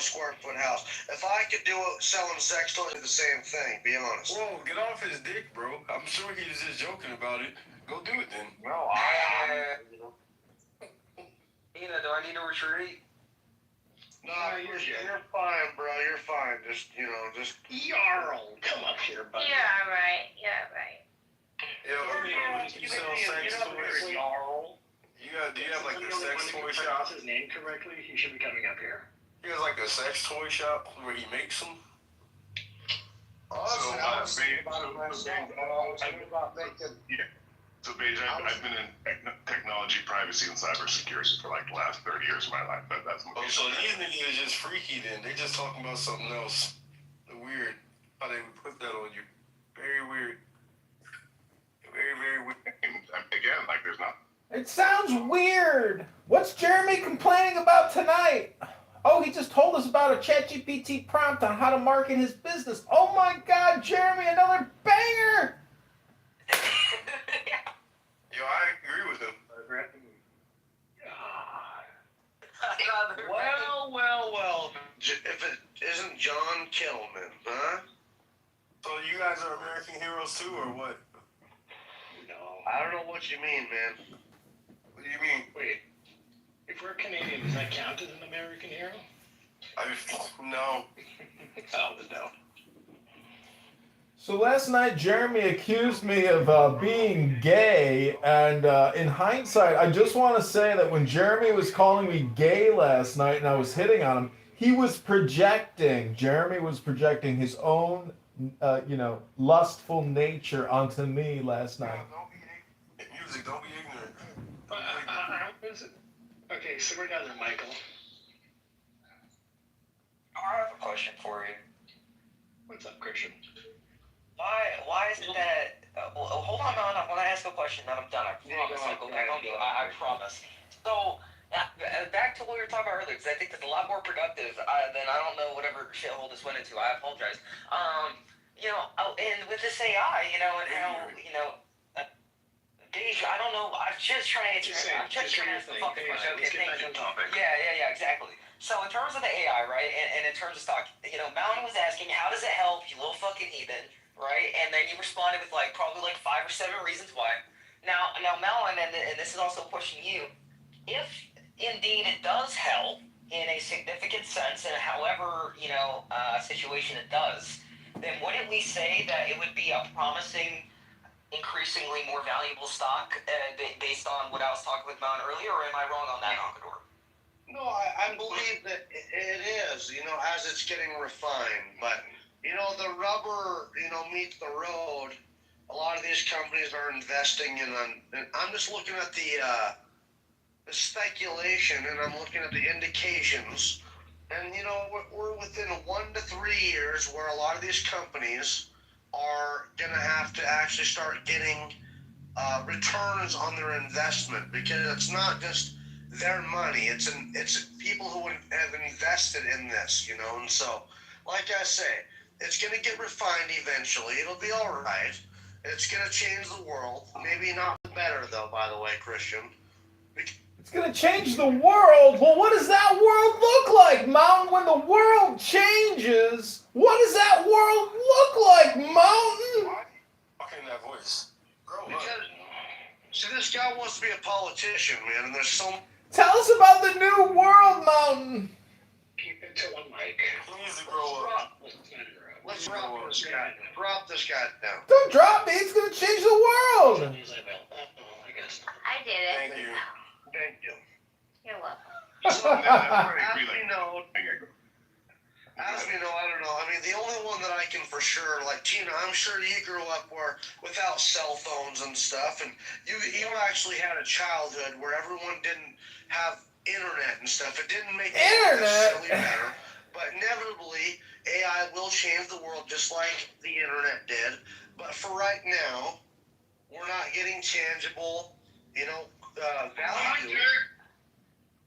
square foot house? If I could do it selling sex toys, the same thing. Be honest. Whoa, get off his dick, bro. I'm sure he was just joking about it. Go do it then. No, Ina, do I need to retreat? No, you're fine, bro. You're fine. Just Jarl, come up here, buddy. Yeah, right. Yeah, right. Yo, you sell sex toys. Jarl. You Do you have like a sex toy shop? His name correctly, he should be coming up here. He has like a sex toy shop where he makes them. Honestly, I was thinking about it myself. So, Paige, I've been in technology, privacy, and cybersecurity for like the last 30 years of my life. That's my so these niggas are just freaky then. They just talking about something else. Weird how they would put that on you. Very weird. Very, very weird. Again, like there's not. It sounds weird. What's Jeremy complaining about tonight? Oh, he just told us about a ChatGPT prompt on how to market his business. Oh my God, Jeremy, another banger! Yo, I agree with him. Well. If it isn't John Kilman, huh? So you guys are American heroes too, or what? No. I don't know what you mean, man. What do you mean? Wait, if we're Canadian, does that count as an American hero? No. Oh, no. So last night, Jeremy accused me of being gay, and in hindsight, I just want to say that when Jeremy was calling me gay last night and I was hitting on him, he was projecting. Jeremy was projecting his own, lustful nature onto me last night. Music, don't be ignorant. Okay, so we're down there, Michael. I have a question for you. What's up, Christian? Why is it that? Hold on, man. I want to ask a question, then I'm done. I promise. I'll go back on you. I promise. So, back to what we were talking about earlier, because I think that's a lot more productive than I don't know whatever shithole this went into. I apologize. And with this AI, and how, Dave, I don't know. I'm just trying to answer. I'm just trying to answer the fucking question. Okay, thank you. Yeah, exactly. So in terms of the AI, right, and in terms of stock, Mountain was asking, how does it help, you little fucking heathen, right? And then you responded with probably 5 or 7 reasons why. Now, Mountain, and this is also pushing you, if indeed it does help in a significant sense, and however situation it does, then wouldn't we say that it would be a promising, increasingly more valuable stock based on what I was talking with Mountain earlier, or am I wrong on that, Onkador? No, I believe that it is, as it's getting refined. But, the rubber, meets the road. A lot of these companies are investing in, and I'm just looking at the speculation, and I'm looking at the indications. And, we're within 1 to 3 years where a lot of these companies are going to have to actually start getting returns on their investment, because it's not just their money. It's people who have invested in this, and so, like I say, it's going to get refined eventually. It'll be all right. It's going to change the world. Maybe not the better, though, by the way, Christian. It's going to change the world? Well, what does that world look like, Mountain? When the world changes, what does that world look like, Mountain? Fucking that voice. See, this guy wants to be a politician, man, and there's so... Tell us about the new world, Mountain. Keep it to one mic. He needs to grow up. Let's drop this guy. Drop this guy down. Don't drop me. It's going to change the world. I did it. Thank you. Thank you. You're welcome. As we know, I don't know. I mean, the only one that I can for sure, Tina, I'm sure you grew up without cell phones and stuff, and you actually had a childhood where everyone didn't have internet and stuff. It didn't make it necessarily better, but inevitably, AI will change the world just like the internet did. But for right now, we're not getting tangible, value.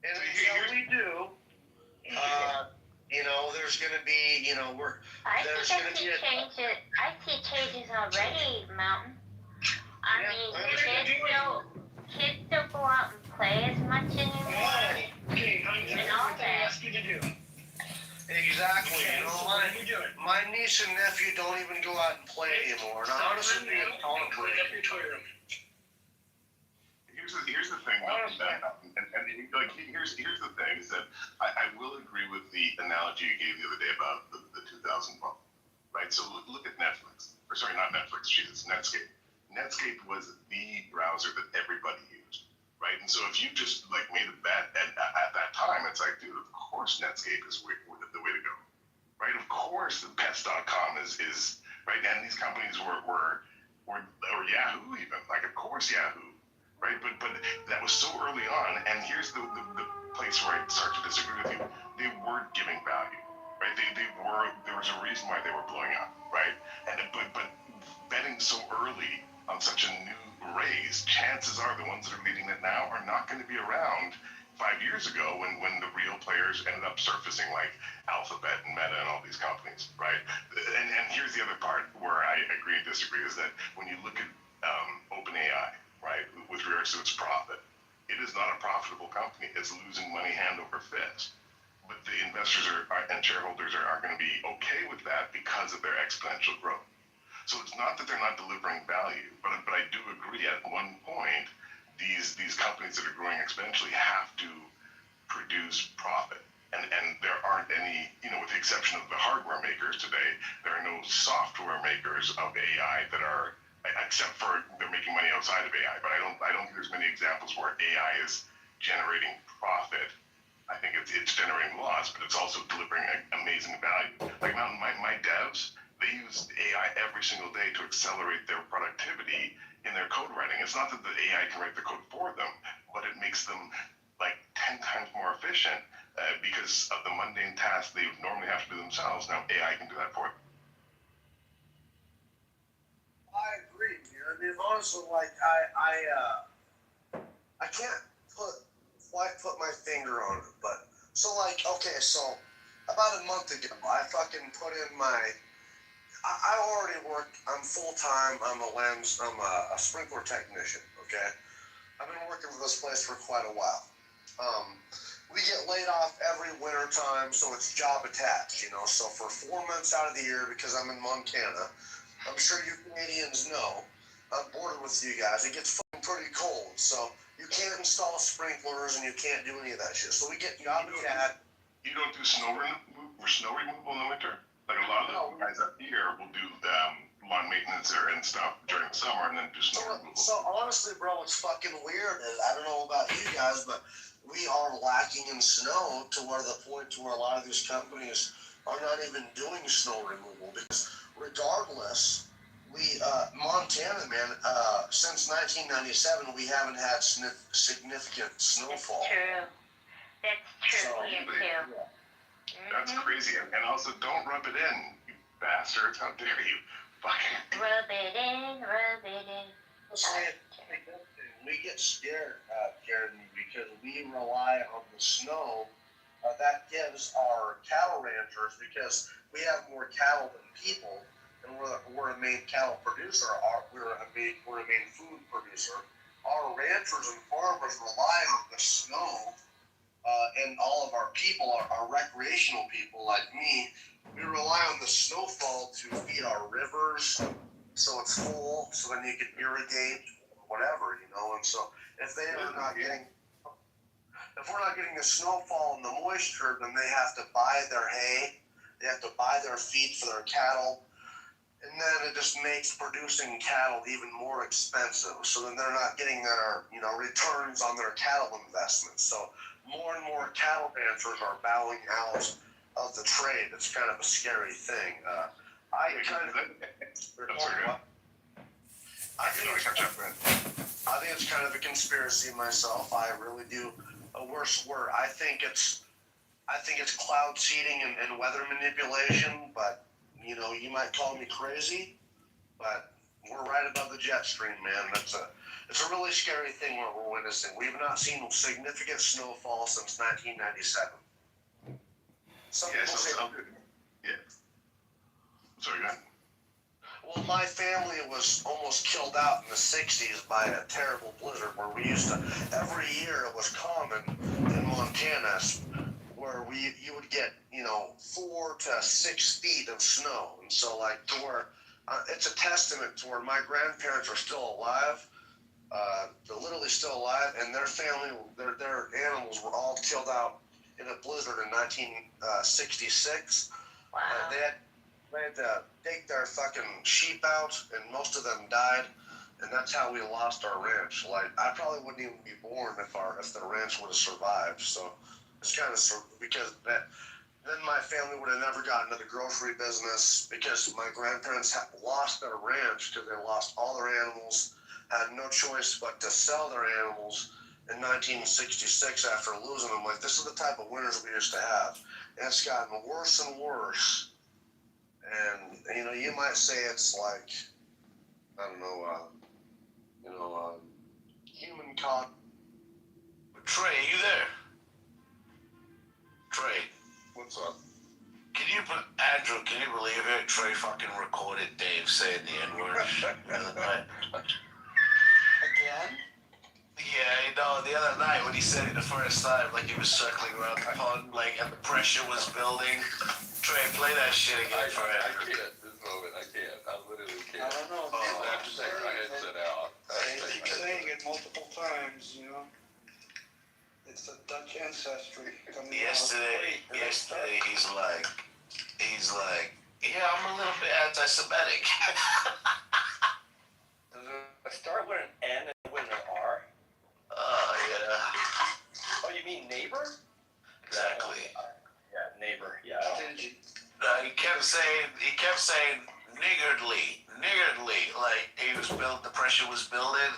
And until we do, there's going to be, I see changes already, Mountain. Kids don't go out and play as much anymore. Okay, honey, And all that. ask you to do. Exactly. My niece and nephew don't even go out and play anymore. And I honestly think it's all Clean up your Twitter. Here's the thing, here's the thing, is that I will agree with the analogy you gave the other day about the 2000 bubble, right? So look at Netflix, not Netflix, Jesus, Netscape. Netscape was the browser that everybody used. right? And so if you just like made a bet at that time, it's like, dude, of course Netscape is the way to go, right? Of course the Pets.com is right, and these companies were Yahoo even, like of course Yahoo, right? But that was so early on, and here's the place where I start to disagree with you. They weren't giving value, right? They were. There was a reason why they were blowing up, right? And but betting so early on such a new raise, chances are the ones that are leading it now are not going to be around 5 years ago when the real players ended up surfacing like Alphabet and Meta and all these companies, right? And here's the other part where I agree and disagree is that when you look at OpenAI, right, with regards to its profit, it is not a profitable company. It's losing money hand over fist. But the investors and shareholders are going to be okay with that because of their exponential growth. So it's not that they're not delivering value, but I do agree at one point these companies that are growing exponentially have to produce profit. And there aren't any, with the exception of the hardware makers today, there are no software makers of AI that are, except for they're making money outside of AI. But I don't think there's many examples where AI is generating profit. I think it's generating loss, but it's also delivering amazing value. Like my devs, they use AI every single day to accelerate their productivity in their code writing. It's not that the AI can write the code for them, but it makes them like 10 times more efficient because of the mundane tasks they would normally have to do themselves. Now AI can do that for them. I agree, dude. I mean, honestly, like I can't quite put my finger on it, but so like, okay, so about a month ago, I fucking put in I already work. I'm full time. I'm a sprinkler technician. Okay, I've been working for this place for quite a while. We get laid off every winter time, so it's job attached. So for 4 months out of the year, because I'm in Montana, I'm sure you Canadians know. I'm bordered with you guys. It gets fucking pretty cold, so you can't install sprinklers and you can't do any of that shit. So we get job attached. You don't do snow removal in the winter? Like a lot of the guys up here will do lawn maintenance and stuff during the summer and then do snow removal. So honestly, bro, what's fucking weird is, I don't know about you guys, but we are lacking in snow to the point to where a lot of these companies are not even doing snow removal because regardless, Montana, man, since 1997, we haven't had significant snowfall. That's true here too. That's crazy. And also, don't rub it in, you bastards. How dare you? Fucking. Rub it in. We get scared, Jeremy, because we rely on the snow that gives our cattle ranchers, because we have more cattle than people, and we're a main cattle producer. We're a main food producer. Our ranchers and farmers rely on the snow. And all of our people, our recreational people like me, we rely on the snowfall to feed our rivers, so it's full, so then you can irrigate, whatever, And so if we're not getting the snowfall and the moisture, then they have to buy their hay, they have to buy their feed for their cattle, and then it just makes producing cattle even more expensive. So then they're not getting their, returns on their cattle investments. So more and more cattle ranchers are bowing out of the trade. It's kind of a scary thing. I think it's kind of a conspiracy myself. I really do. A worse word. I think it's cloud seeding and weather manipulation. But you might call me crazy, but we're right above the jet stream, man. It's a really scary thing what we're witnessing. We've not seen significant snowfall since 1997. Yeah. Sorry, go ahead. Well, my family was almost killed out in the 60s by a terrible blizzard where we used to, every year it was common in Montana where you would get, 4 to 6 feet of snow. And so to where, it's a testament to where my grandparents are still alive. They're literally still alive, and their family, their animals were all killed out in a blizzard in 1966. Wow. They had to take their fucking sheep out, and most of them died. and that's how we lost our ranch. Like, I probably wouldn't even be born if the ranch would have survived. So it's kind of because then my family would have never gotten into the grocery business because my grandparents lost their ranch because they lost all their animals, had no choice but to sell their animals in 1966 after losing them. Like, this is the type of winters we used to have. And it's gotten worse and worse. And, you might say it's like, I don't know, human con. Trey, are you there? Trey. What's up? Andrew, can you believe it? Trey fucking recorded Dave saying the N-word the other night. Again? Yeah, the other night when he said it the first time, like he was circling around the pond, like, and the pressure was building. Trey, play that shit again for I Andrew. can't. This moment, I can't. I literally I can't. don't know. I have to take my headset out. They keep saying it multiple times, It's a Dutch ancestry coming Yesterday, he's like, yeah, I'm a little bit anti-Semitic. Does it start with an N and with an R? Yeah. Oh, you mean neighbor? Exactly. Yeah, neighbor. Yeah. He kept saying niggardly, like the pressure was building,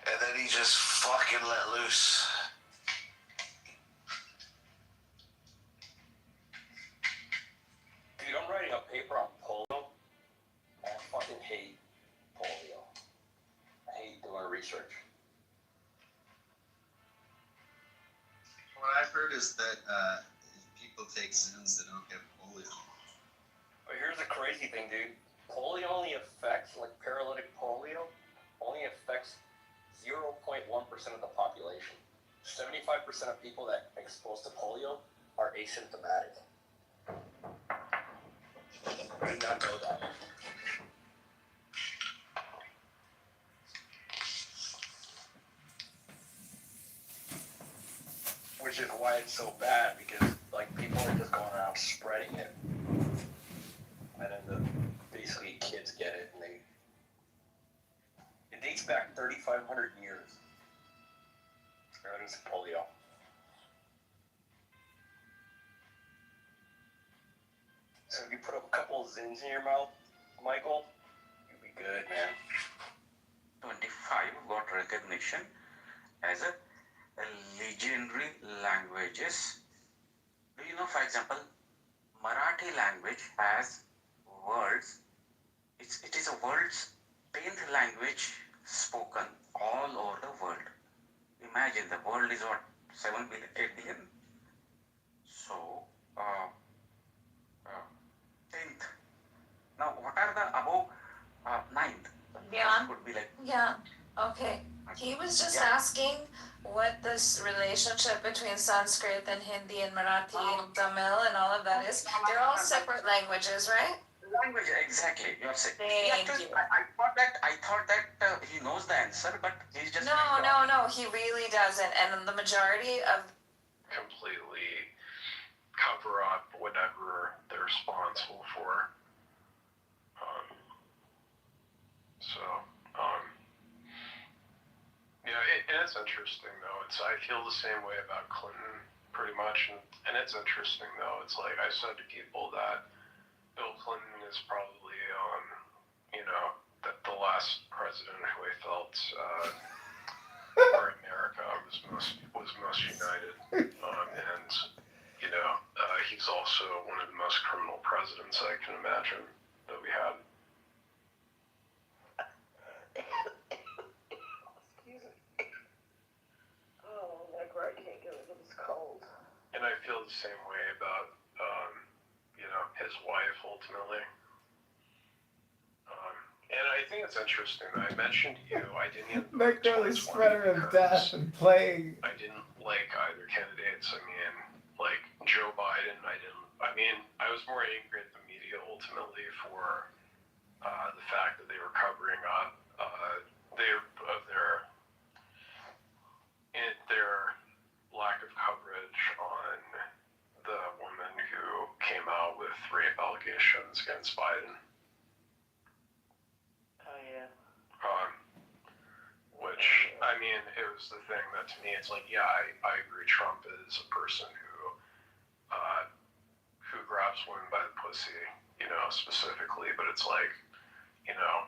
and then he just fucking let loose. Dude, I'm writing a paper on polio. I fucking hate polio. I hate doing research. What I've heard is that if people take Zins, they don't get polio. But here's the crazy thing, dude. Polio only affects, like paralytic polio, only affects 0.1% of the population. 75% of people that are exposed to polio are asymptomatic. I did not know that. Which is why it's so bad, because like people are just going around spreading it. And then basically kids get it, and it dates back 3,500 years. It's polio. So if you put a couple of Zins in your mouth, Michael, you'll be good, man. 25 got recognition as a legendary languages. Do you know, for example, Marathi language has words. It is a world's 10th language spoken all over the world. Imagine the world is what, 7 billion, 8 billion? So, 10th. Now, what are the above 9th? Yeah. Would be like, Yeah. Okay. He was just asking what this relationship between Sanskrit and Hindi and Marathi and Tamil and all of that is. They're all separate languages, right? Language, exactly. You're saying. Thank you. I thought that he knows the answer, but he's just. No. He really doesn't. And the majority of completely cover up whatever they're responsible for. And it's interesting though. I feel the same way about Clinton pretty much, and it's interesting though. It's like I said to people that Bill Clinton is probably the last president who I felt where America was most united, and he's also one of the most criminal presidents I can imagine that we had. And I feel the same way about, his wife ultimately. And I think it's interesting that I mentioned you. I didn't even That girl is spreading his death and playing. I didn't like either candidates. I mean, like Joe Biden, I was more angry at the media ultimately for the fact that they were covering up their lack of coverage on the woman who came out with rape allegations against Biden. Oh yeah. is the thing that to me it's like, yeah, I agree. Trump is a person who grabs women by the pussy, you know, specifically. But it's like, you know,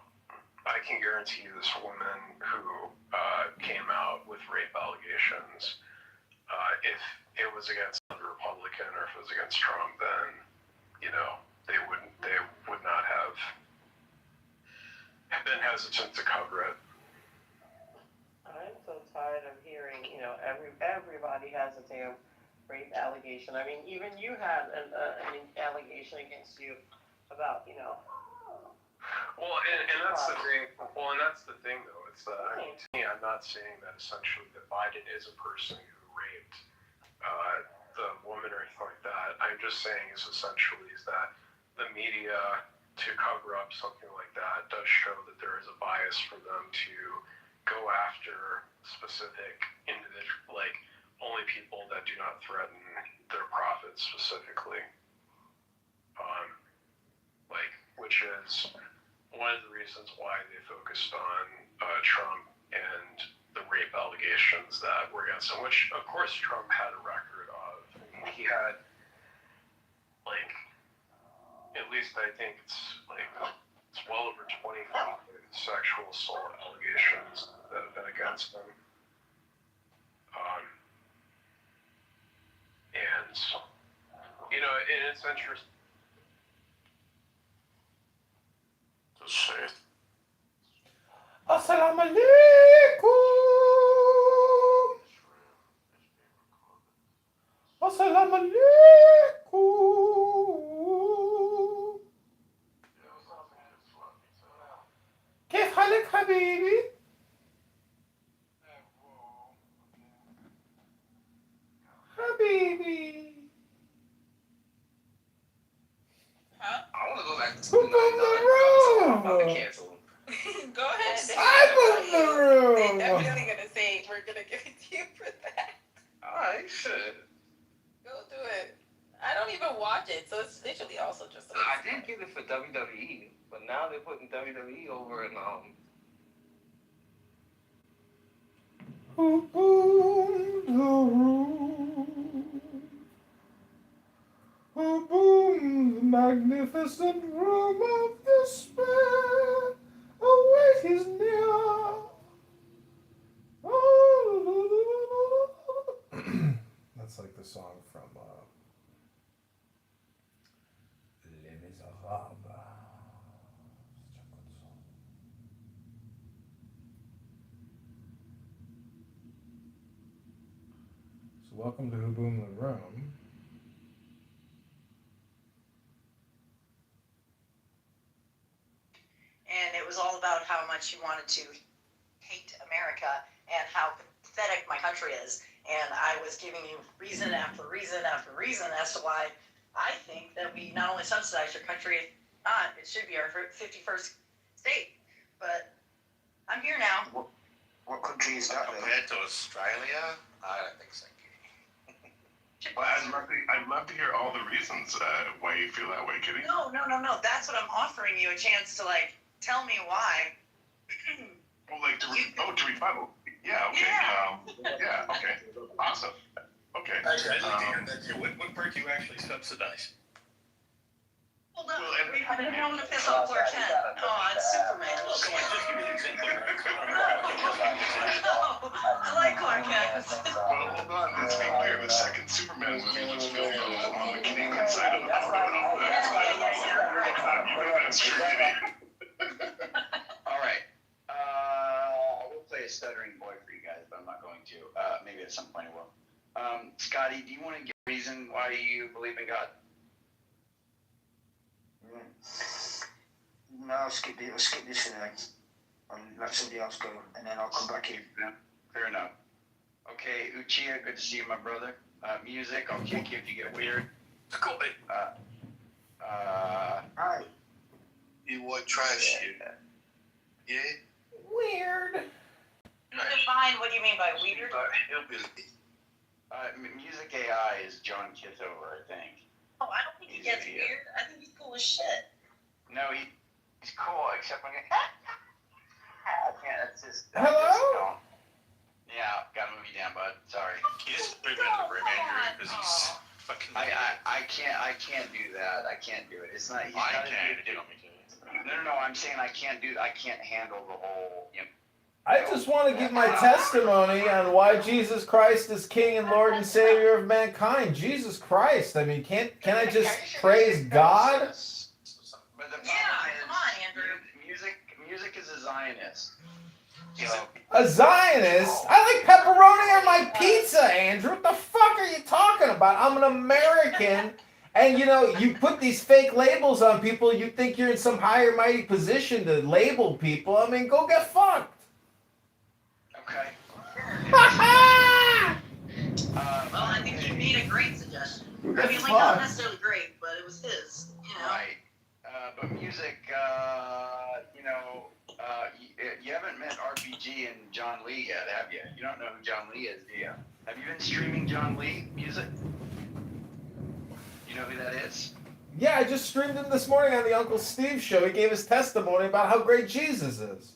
I can guarantee you this woman who came out with rape allegations, if it was against a Republican or if it was against Trump, then, you know, they would not have been hesitant to cover it. I'm so tired of hearing, you know, everybody has a damn rape allegation. I mean, even you had an allegation against you about, you know. Well, and that's the thing. Well, and that's the thing, though. It's I mean, to me, I'm not saying that essentially that Biden is a person who raped the woman or anything like that. I'm just saying is essentially is that the media, to cover up something like that, does show that there is a bias for them to go after specific individual, like only people that do not threaten their profits specifically. Like, which is one of the reasons why they focused on Trump and the rape allegations that were against him, which of course Trump had a record of. I mean, he had, like, at least I think it's well over 25 sexual assault allegations that have been against him. And, you know, and it's interesting. Assalamu alaikum. Assalamu alaikum. كيف حالك حبيبي؟ حبيبي. I want to go back to Who boomed the room? I'm about to cancel. Go ahead. I boomed the room. They're definitely gonna say we're gonna give it to you for that. Alright, shit. Go do it. I don't even watch it, so it's literally also just. I did get it for WWE, but now they're putting WWE over in Who boomed the room? Who boomed the magnificent room of despair? Await his near. That's like the song from Les Miserables. Such a good song. So welcome to Who Boomed the Room. And it was all about how much you wanted to hate America and how pathetic my country is. And I was giving you reason after reason after reason as to why I think that we not only subsidize your country, it should be our 51st state. But I'm here now. What country is that? Compared to Australia, I don't think so. Well, I'd love to hear all the reasons why you feel that way, Kitty. No. That's what I'm offering you, a chance to, like, tell me why. Well, like, to rebuttal. Yeah, okay. Yeah, okay. Awesome. Okay. Actually, I'd like to hear that too. What part do you actually subsidize? Hold on. I don't want to piss off Clark Kent. Oh, it's Superman. Well, come on, just give me an example. No, I like Clark Kent. Well, hold on. Let's be clear. The second Superman movie was filmed on the Canadian side of the border. That's true, Kitty. All right. We'll play a stuttering boy for you guys, but I'm not going to. Maybe at some point I will. Scotty, do you want to give a reason why you believe in God? No, I'll skip this for now. I'll let somebody else go, and then I'll come back in. Yeah, fair enough. Okay, Uchiha, good to see you, my brother. Music, I'll kick you if you get weird. Cool. Hi. You want trash shit? Yeah? Weird. Define what do you mean by weird? Music AI is John Kitover, I think. Oh, I don't think he gets weird. I think he's cool as shit. No, he's cool, except when he... I can't, that's just... Hello? Yeah, Yeah, gotta move you down, bud. Sorry. He just turned into the Rayman Dream because he's fucking. I can't do that. I can't do it. It's not. He's I gotta can. do it. No. I'm saying I can't handle the whole. I just want to give my testimony on why Jesus Christ is King and Lord and Savior of mankind. Jesus Christ. I mean, can I just praise God? But the problem is, music is a Zionist. So, A Zionist? I like pepperoni on my pizza, Andrew. What the fuck are you talking about? I'm an American. And you put these fake labels on people. You think you're in some higher mighty position to label people. I mean, go get fucked. okay. Well, I think you made a great suggestion. I mean, like, Fuck. not necessarily great, but it was his, Right. But music, you haven't met RPG and John Lee yet, have you? You don't know who John Lee is, do you? Have you been streaming John Lee music? You know who that is? Yeah, I just streamed him this morning on the Uncle Steve show. He gave his testimony about how great Jesus is.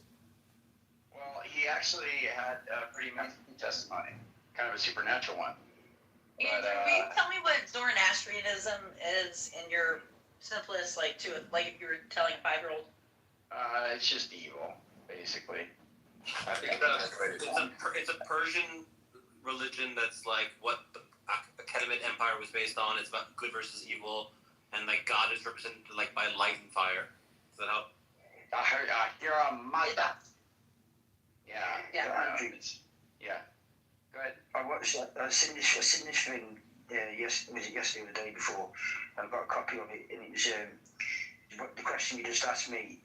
Well, he actually had a pretty amazing testimony, kind of a supernatural one. Andrew, will you tell me what Zoroastrianism is in your simplest, like if you were telling a 5-year-old? It's just evil, basically. I think it's a Persian religion that's like what the Achaemenid Empire was based on. It's about good versus evil, and like God is represented like by light and fire. Does that help? I heard you're a mother. Yeah. Yeah. Go ahead. I watched. I seen this thing. Was it yesterday or the day before? I've got a copy of it, and it was the question you just asked me.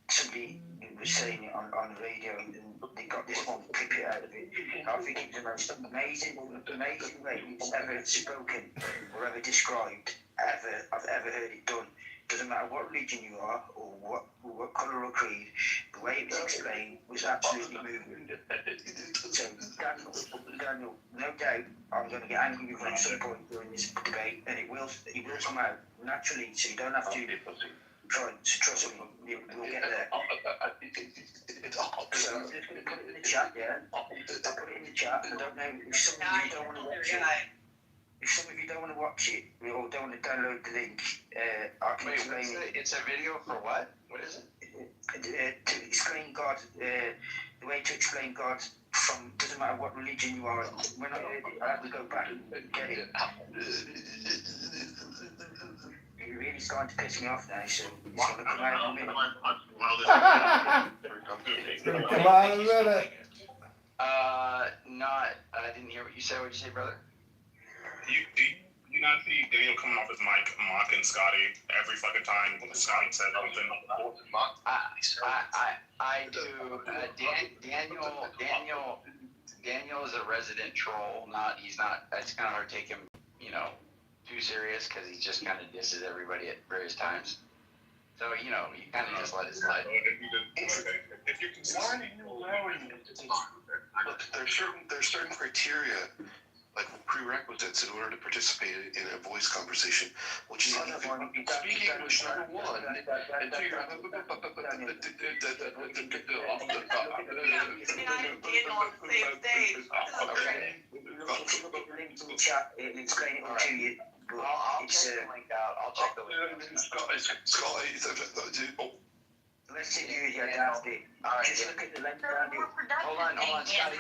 Somebody was saying it on the radio, and they got this one clip out of it. I think it's the most amazing way it's ever spoken or ever described. I've ever heard it done. Doesn't matter what religion you are or what colour or creed, the way it was explained was absolutely moving. So Daniel, no doubt I'm going to get angry with you at some point during this debate, and it will come out naturally, so you don't have to try to trust me. We'll get there. So I'm just going to put it in the chat, yeah? I'll put it in the chat. I don't know if some of you don't want to watch it. If some of you don't want to watch it or don't want to download the link, I can explain it. It's a video for what? What is it? To explain God, the way to explain God from, doesn't matter what religion you are. When I heard it, I had to go back and get it. You're really starting to piss me off now, so it's going to come out in a minute. It's going to come out in a minute. I didn't hear what you said. What did you say, brother? Do you not see Daniel coming off his mic mocking Scotty every fucking time when Scotty said something? I do. Daniel is a resident troll. He's not. It's kind of hard to take him, too serious because he just kind of disses everybody at various times. So you kind of just let it slide. If you're consistent, there's certain criteria, like prerequisites, in order to participate in a voice conversation, which is speak English, number one, and two, Explain it all to you. I'll check the link out. I'll check the link out. Let's see you fantastic. Just look at the length around you. Hold on, Scotty.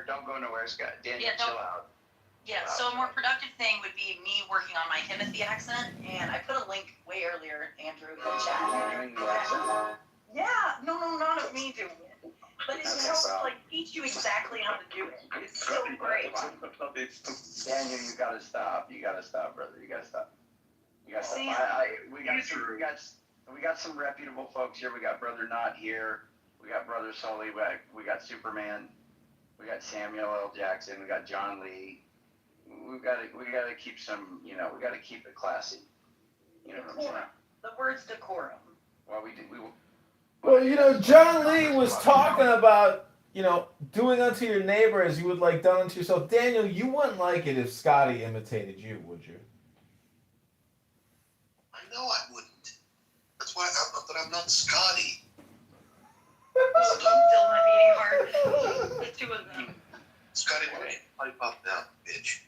Don't go nowhere, Scott. Daniel, chill out. Yeah, so a more productive thing would be me working on my Timothy accent, and I put a link way earlier, Andrew, in the chat. Yeah, no, not of me doing it. But it helps, teach you exactly how to do it. It's so great. Daniel, you gotta stop, brother. You gotta stop. See, We got some reputable folks here. We got Brother Knott here. We got Brother Sully. We got Superman. We got Samuel L. Jackson. We got John Lee. We gotta keep some. We gotta keep it classy. You know what I'm saying? The word's decorum. Well, John Lee was talking about, doing unto your neighbor as you would like done unto yourself. Daniel, you wouldn't like it if Scotty imitated you, would you? I know I wouldn't. That's why I'm not Scotty. Still might be hard. The two of them. Scotty, why don't you pipe up now, bitch?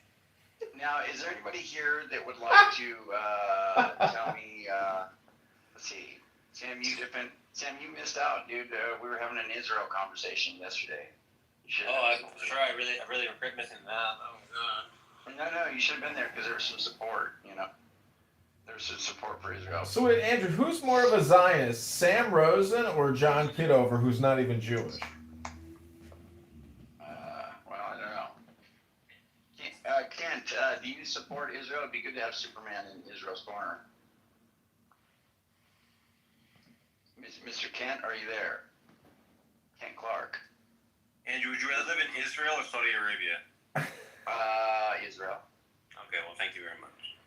Now, is there anybody here that would like to tell me? Let's see, Sam, you missed out, dude. We were having an Israel conversation yesterday. I'm sure. I really regret missing that. Oh god. No, you should have been there because there was some support. You know, there was some support for Israel. So wait, Andrew, who's more of a Zionist, Sam Rosen or John Kitover, who's not even Jewish? Well, I don't know. Kent, do you support Israel? It'd be good to have Superman in Israel's corner. Mr. Kent, are you there? Kent Clark. Andrew, would you rather live in Israel or Saudi Arabia? Israel. Okay, well, thank you very much.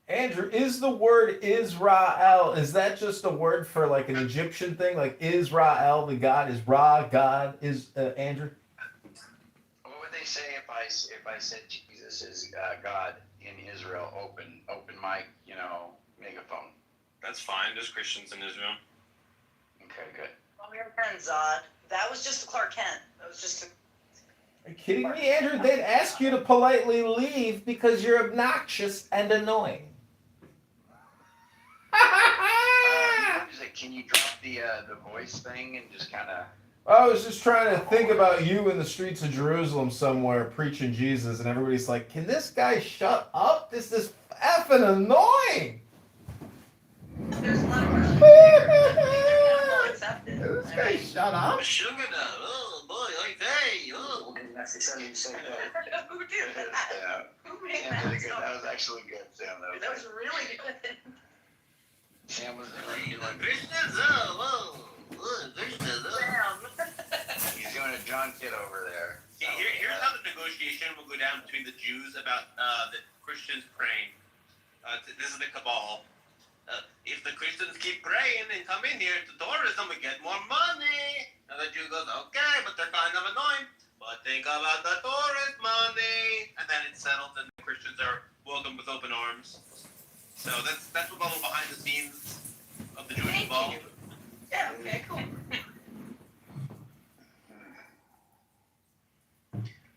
Andrew, is the word Israel, is that just a word for like an Egyptian thing? Like Israel, the God, is Ra, God, is Andrew? What would they say if I said Jesus is God in Israel? Open mic, megaphone. That's fine. There's Christians in Israel. Okay, good. Well, we were friends, Zod. That was just a Clark Kent. That was just a... Are you kidding me, Andrew? They'd ask you to politely leave because you're obnoxious and annoying. Can you drop the voice thing and just kind of... I was just trying to think about you in the streets of Jerusalem somewhere preaching Jesus, and everybody's like, can this guy shut up? This is effing annoying. There's a lot of questions that accepted. This guy shut up. Sugar, oh boy, like hey, oh. That's the selling so Who did that? Yeah. Who made Sam that? did good. That was actually good, Sam. That was really good. Sam was Like Krishna's, oh, Krishna's, He's doing a John Kitover there. Here's how the negotiation will go down between the Jews about the Christians praying. This is the cabal. If the Christians keep praying and come in here to tourism, we get more money. And the Jew goes, okay, but they're kind of annoying. But think about the tourist money. And then it's settled, and the Christians are welcomed with open arms. So that's what's all behind the scenes of the Jewish cabal. Yeah, okay, cool.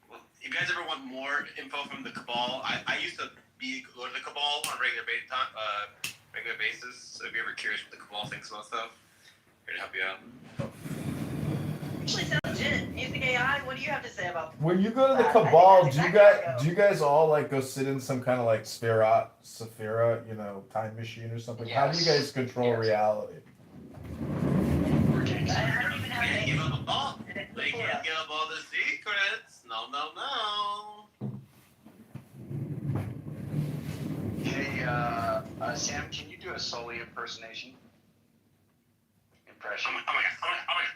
Well, if you guys ever want more info from the cabal, I used to go to the cabal on a regular basis. So if you're ever curious what the cabal thinks about stuff, here to help you out. Actually, sounds legit. Music AI, what do you have to say about When you go to the cabal, do you guys all like go sit in some kind of like Sephira, time machine or something? Yes. How do you guys control reality? They can't give up a ball. They can't give up all the secrets. No. Hey, Sam, can you do a Sully impersonation? Impression. Oh my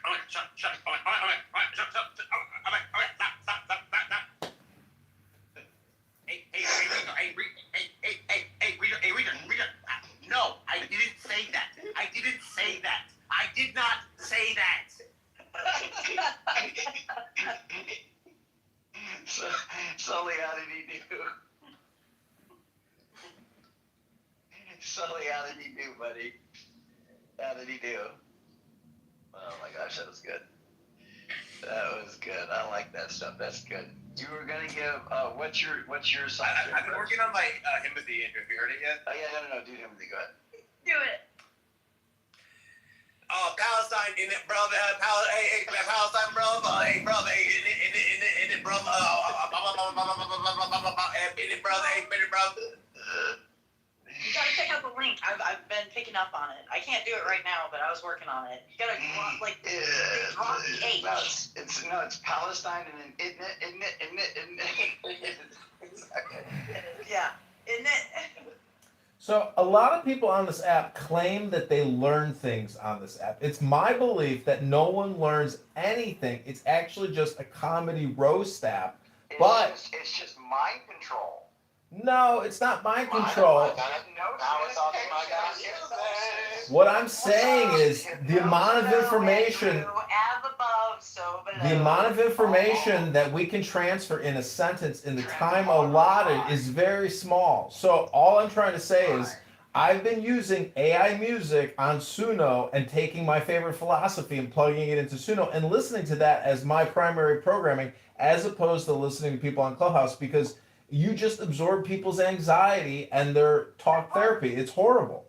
god, shut. Hey, reader. No, I didn't say that. I did not say that. Sully, how did he do? Sully, how did he do, buddy? How did he do? Oh my gosh, that was good. That was good. I like that stuff. That's good. You were gonna give. What's your song? I've been working on my Hymnody, Andrew. Have you heard it yet? Oh yeah, no. Do Hymnody. Go ahead. Do it. Oh, Palestine in it, brother. Palestine, brother. Hey, brother. In it, brother. In it, brother. You gotta check out the link. I've been picking up on it. I can't do it right now, but I was working on it. You gotta drop the H. No, it's Palestine and then isn't it? Yeah, isn't it? So a lot of people on this app claim that they learn things on this app. It's my belief that no one learns anything. It's actually just a comedy roast app. It's just mind control. No, it's not mind control. What I'm saying is the amount of information that we can transfer in a sentence in the time allotted is very small. So all I'm trying to say is I've been using AI music on Suno and taking my favorite philosophy and plugging it into Suno and listening to that as my primary programming, as opposed to listening to people on Clubhouse, because you just absorb people's anxiety and their talk therapy. It's horrible.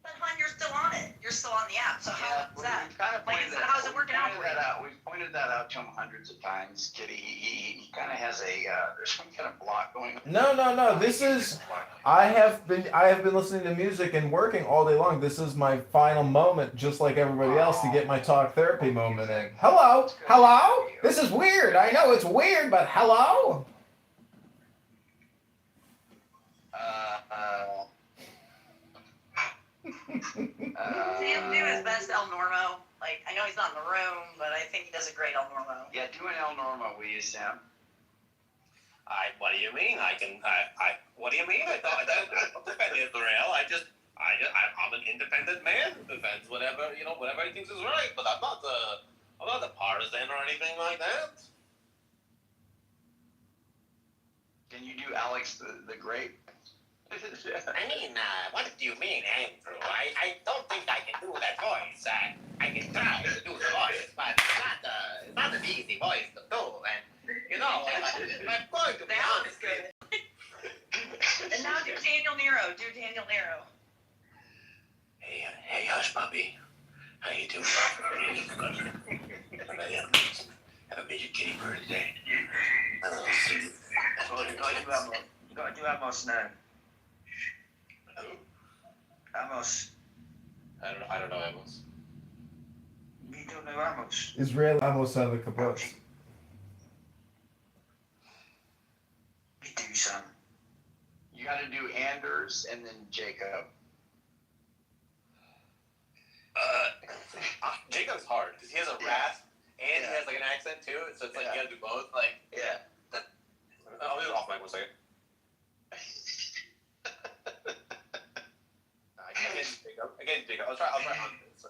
But hon, you're still on it. You're still on the app. So how is that? We've kind of Like, pointed how's it working out for you? We've pointed that out to him hundreds of times, Kitty. He kind of has there's some kind of block going on. No. This is I have been listening to music and working all day long. This is my final moment, just like everybody else, to get my talk therapy moment in. Hello? This is weird. I know it's weird, but hello? See him do his best El Normo. Like, I know he's not in the room, but I think he does a great El Normo. Yeah, do an El Normo, will you, Sam? What do you mean? What do you mean? I don't defend Israel. I'm an independent man who defends whatever he thinks is right. But I'm not a partisan or anything like that. Can you do Alex the Great? I mean, what do you mean, Andrew? I don't think I can do that voice. I can try to do the voice, but it's not an easy voice to do. And I'm going to be honest with you. And now do Daniel Nero. Hey, hush, puppy. How you doing? Have a major kitty bird today. A little suit. You got to do Amos now. Who? Amos. I don't know Amos. You don't know Amos? Israel Amos out of the kibbutz. You do, Sam. You got to do Anders and then Jacob. Jacob's hard because he has a rasp and he has like an accent too. So it's like you gotta do both. Like I'll do it off mic 1 second. I can't Jacob. I'll try Anders.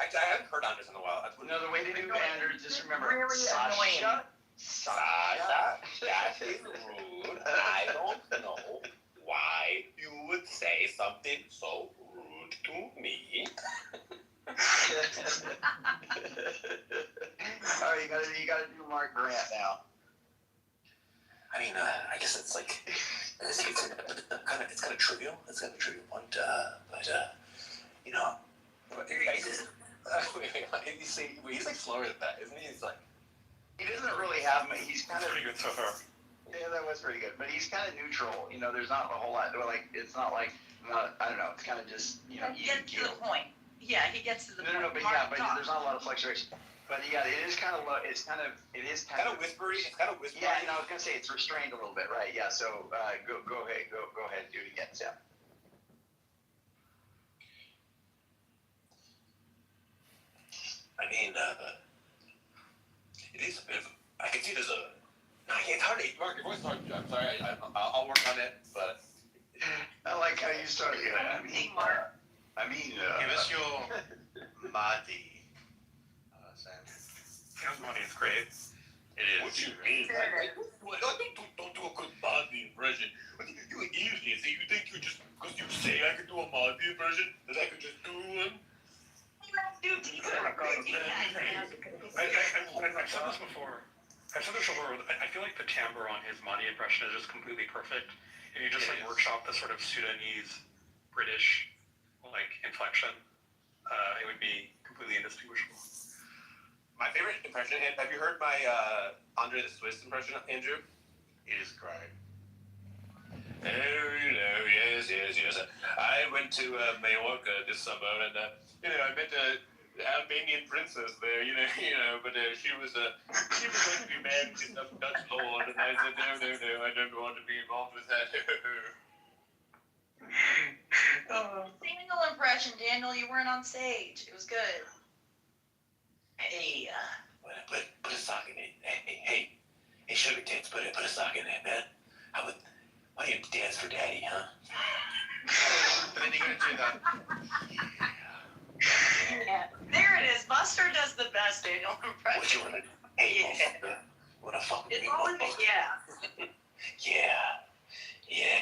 Actually, I haven't heard Anders in a while. No, the way to do Anders, just remember really annoying. Sasha, that is rude. I don't know why you would say something so rude to me. All right, you gotta do Mark Grant now. I mean, I guess it's like it's kind of trivial. It's kind of a trivial point, but you know, he's like slower than that, isn't he? He's like he doesn't really have. He's kind of pretty good so far. Yeah, that was pretty good, but he's kind of neutral. You know, there's not a whole lot. Like it's not like I don't know. It's kind of just He gets to the point. Yeah, he gets to the point. No, but there's not a lot of fluctuation. But yeah, it is kind of low. It is kind of whispery. It's kind of whispery. Yeah, I was gonna say it's restrained a little bit, right? Yeah. So go ahead, and do it again, Sam. I mean, it is a bit of. I can see there's a. It's hard to Mark. Your voice is hard. I'm sorry. I'll work on it, but. I like how you started. Mark. Give us your Mahdi, Sam. His money is great. It is. What do you mean? Don't do a good Mahdi impression. You idiots. You think you just because you say I could do a Mahdi impression that I could just do one? I've said this before. I feel like the timbre on his Mahdi impression is just completely perfect. And you just workshop the sort of Sudanese British inflection, it would be completely indistinguishable. My favorite impression. Have you heard my Andre the Swiss impression, Andrew? It is great. Yes. I went to Mallorca this summer, and I met an Albanian princess there. But she was going to be married to some Dutch lord, and I said no, I don't want to be involved with that. Single impression, Daniel. You weren't on stage. It was good. Hey. Put a sock in it. Hey, sugar tits. Put a sock in it, man. Why don't you dance for daddy, huh? And then you're gonna do that. Yeah. There it is. Buster does the best Daniel impression. What you wanna? Hey, yeah. Wanna fuck with me? It's always a yeah. Yeah.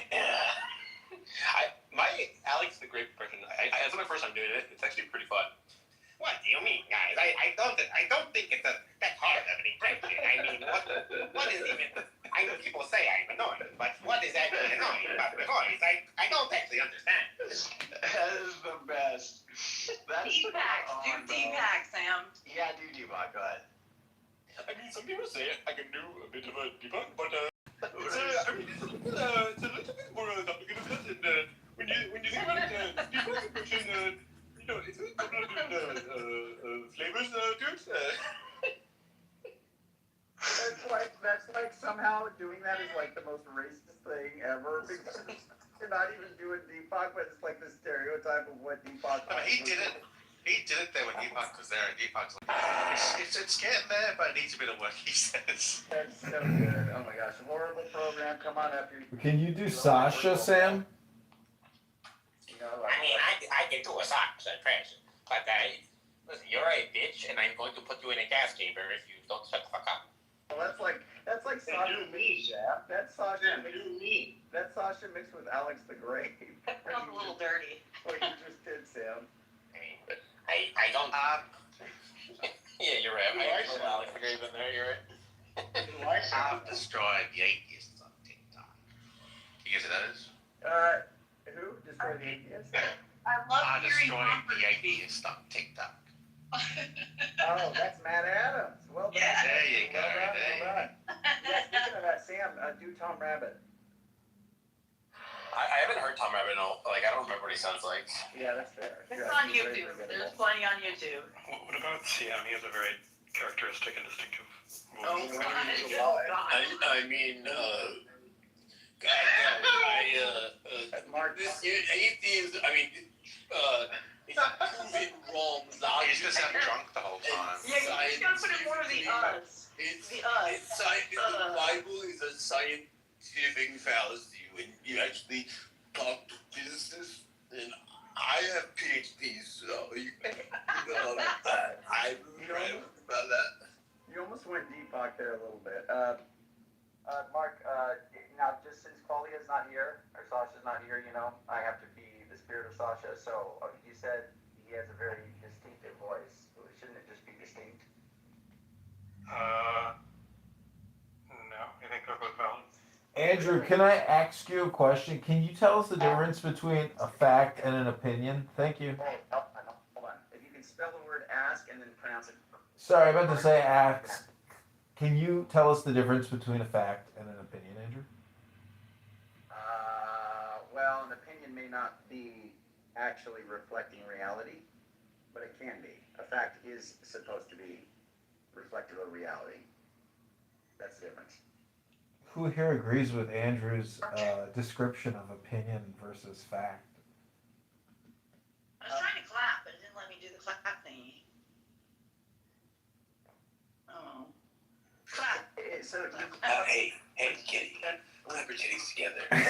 noise. I don't actually understand. That is the best. That's D-Pax, do D-Pax, Sam. Yeah, do D-Pax, go ahead. I mean, some people say I can do a bit of a debug, but it's a little bit more complicated than that. And when you think about it, debug equation, it's a couple of different flavors to it. That's like somehow doing that is like the most racist thing ever because you're not even doing Deepak, but it's like the stereotype of what Deepak. I mean, he did it there when Deepak was there, and Deepak's like, it's getting there, but it needs a bit of work, he says. That's so good. Oh my gosh, horrible program. Come on up here. Can you do Sasha, Sam? I mean, I can do a Sasha impression, but listen, you're a bitch, and I'm going to put you in a gas chamber if you don't shut the fuck up. Well, that's like Sasha mixed. That's Sasha mixed. That's Sasha mixed with Alex the Great. That sounds a little dirty. What you just did, Sam. I don't. Yeah, you're right. I put Alex the Great in there. You're right. I've destroyed the atheists on TikTok. You guess who that is? Who destroyed the atheists? I love I'm hearing destroying the atheists on TikTok. Oh, that's Matt Adams. Well done. Yeah. There you go. Well done. Yeah, speaking of that, Sam, do Tom Rabbit. I haven't heard Tom Rabbit in I don't remember what he sounds like. Yeah, that's fair. It's on YouTube. There's plenty on YouTube. What about Sam? He has a very characteristic and distinctive voice. Oh, God. I mean, Mark. this atheist, I mean, it's proven wrong. He's just having drunk the whole time. Yeah, you just gotta put in more of the us. The us. The Bible is a scientific fallacy when you actually talk to physicists, and I have PhDs, so you know that. I read about that. You almost went Deepak there a little bit. Mark, now just since Claudia's not here, or Sasha's not here, I have to be the spirit of Sasha, so you said he has a very distinctive voice. Shouldn't it just be distinct? No, I think they're both valid. Andrew, can I ask you a question? Can you tell us the difference between a fact and an opinion? Thank you. Hold on. If you can spell the word ask and then pronounce it. Sorry, I meant to say ask. Can you tell us the difference between a fact and an opinion, Andrew? Well, an opinion may not be actually reflecting reality, but it can be. A fact is supposed to be reflective of reality. That's the difference. Who here agrees with Andrew's description of opinion versus fact? I was trying to clap, but it didn't let me do the clap thingy. Oh. Clap. So, hey, kitty, clap your titties together. Get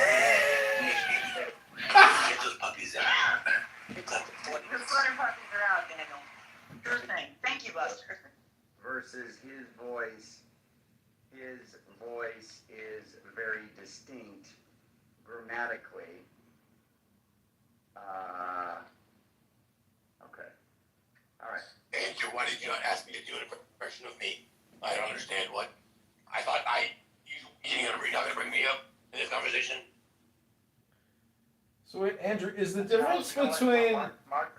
those puppies out. Clap them. The flutter puppies are out, Daniel. Sure thing. Thank you, Buster. versus his voice is very distinct grammatically. Okay. All right. Andrew, why did you not ask me to do an impression of me? I don't understand what. I thought you're not gonna bring me up in this conversation. So wait, Andrew, is the difference between... Mark,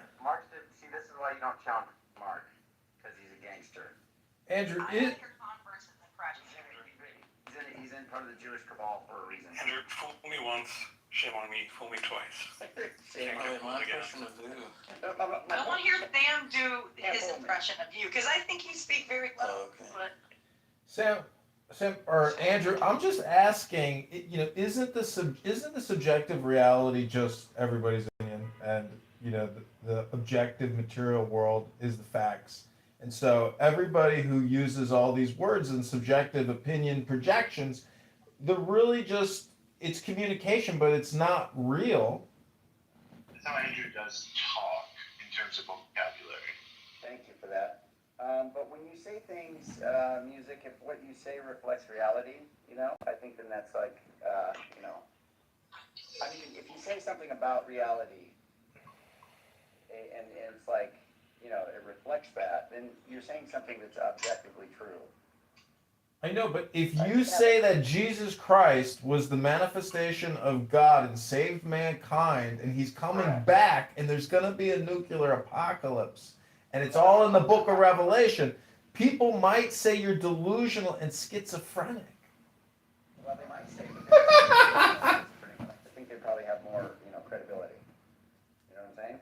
see, this is why you don't challenge Mark, because he's a gangster. Andrew, He's in part of the Jewish cabal for a reason. Andrew, fool me once, shame on me, fool me twice. I want to hear Sam do his impression of you, because I think you speak very well. But Sam, or Andrew, I'm just asking, isn't the subjective reality just everybody's opinion, and the objective material world is the facts, and so everybody who uses all these words and subjective opinion projections, they're really just, it's communication, but it's not real. That's how Andrew does talk in terms of vocabulary. Thank you for that. But when you say things, music, if what you say reflects reality, I think then that's like, I mean, if you say something about reality, and it's like, it reflects that, then you're saying something that's objectively true. I know, but if you say that Jesus Christ was the manifestation of God and saved mankind, and he's coming back, and there's going to be a nuclear apocalypse, and it's all in the book of Revelation, people might say you're delusional and schizophrenic. Well, they might say that. I think they probably have more, credibility. You know what I'm saying?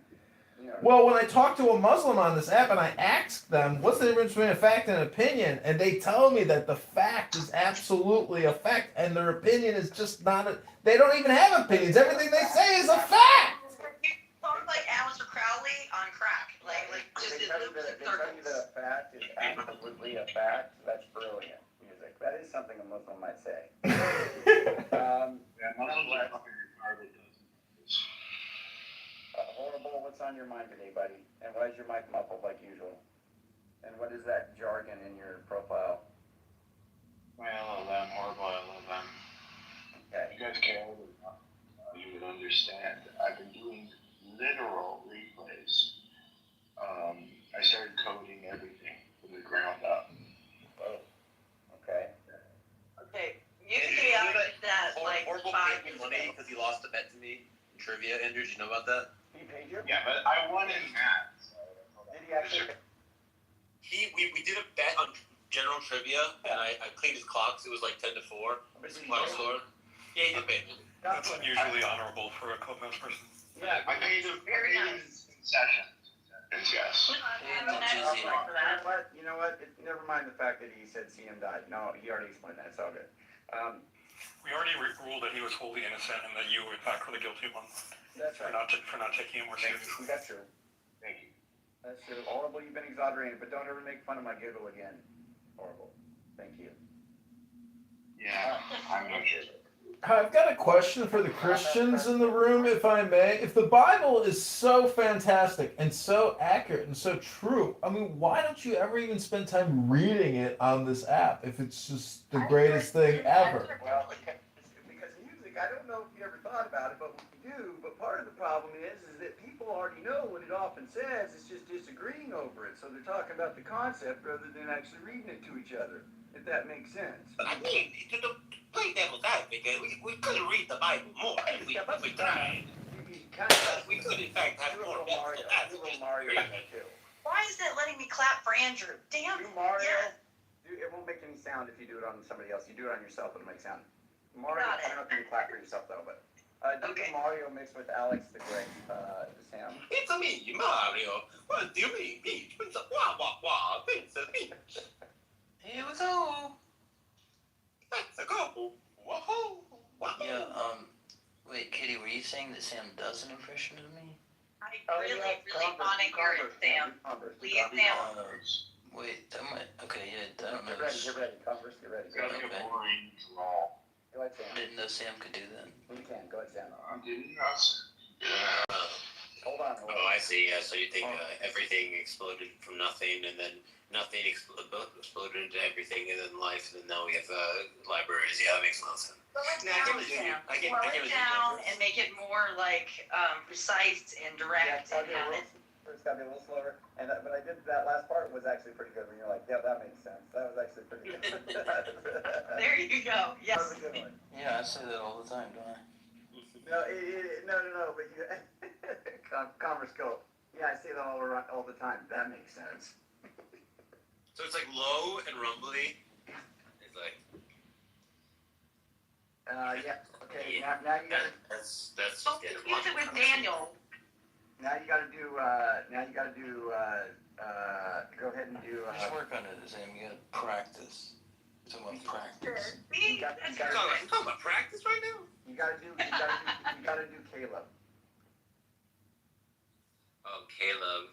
Well, when I talk to a Muslim on this app and I ask them, what's the difference between a fact and an opinion? And they tell me that the fact is absolutely a fact and their opinion is just not they don't even have opinions. Everything they say is a fact. You talk like Aleister Crowley on crack. Like just They tell you that a fact is absolutely a fact. That's brilliant music. That is something a Muslim might say. Horrible, what's on your mind today, buddy? And why is your mic muffled like usual? And what is that jargon in your profile? Well, I love them, horrible, I love them. Okay. You guys care, you would understand. I've been doing literal replays. I started coding everything from the ground up. Oh, okay. Okay, you can be out with that like Horrible 5 paid me years money ago. because he lost a bet to me in trivia. Andrew, did you know about that? He paid you? Yeah, but I won in math. Did he actually? We did a bet on general trivia, and I cleaned his clocks. It was like 10 to 4. His clock score. Yeah, he did pay me. That's unusually honorable for a clubhouse person. Yeah, I paid him concessions. Yes. You know what? Never mind the fact that he said CM died. No, he already explained that. It's all good. We already ruled that he was wholly innocent and that you were in fact the guilty one. That's right. For not taking him more seriously. That's true. Thank you. That's true. Horrible, you've been exonerated, but don't ever make fun of my giggle again. Horrible. Thank you. Yeah, I'm not sure. I've got a question for the Christians in the room, if I may. If the Bible is so fantastic and so accurate and so true, I mean, why don't you ever even spend time reading it on this app if it's just the greatest thing ever? Well, because music, I don't know if you ever thought about it, but we do. But part of the problem is that people already know what it often says. It's just disagreeing over it. So they're talking about the concept rather than actually reading it to each other, if that makes sense. But I mean, to play devil's advocate, we could read the Bible more if we tried. We could, in fact, have more biblical Mario too. Why is that letting me clap for Andrew? Damn it. Mario. Yeah. Dude, it won't make any sound if you do it on somebody else. You do it on yourself, it'll make sound. Mario, Got it. I don't know if you can clap for yourself though, but Okay. Mario mixed with Alex the Great, Sam. It's a me, Mario. What do you mean, Peach? It's a wah wah wah. It's a Peach. Here we go. Let's go. Whoa. Yeah, wait, Kitty, were you saying that Sam does an impression of me? I really want to hear it, Sam. Please, Sam. Wait, that might, okay, yeah, I don't know. Get ready, Converse, get ready. Okay. Go ahead, Sam. I didn't know Sam could do that. You can, go ahead, Sam. Hold on. Oh, I see. Yeah, so you think everything exploded from nothing, and then nothing exploded into everything, and then life, and then now we have libraries. Yeah, that makes a lot of sense. Slow it down and make it more like precise and direct. Yeah, it's got to be a little slower. And but I did that last part was actually pretty good. When you're like, yeah, that makes sense. That was actually pretty good. There you go. Yes. That was a good one. Yeah, I say that all the time, don't I? No. But you, Converse go. Yeah, I say that all the time. That makes sense. So it's like low and rumbly. It's like. Yeah. Okay. Now you got. That's Oh, use it with Daniel. Now you got to do. Go ahead and do. Just work on it, Sam. You gotta practice. It's about practice. You got you talking about practice right now? You gotta do Caleb. Oh, Caleb.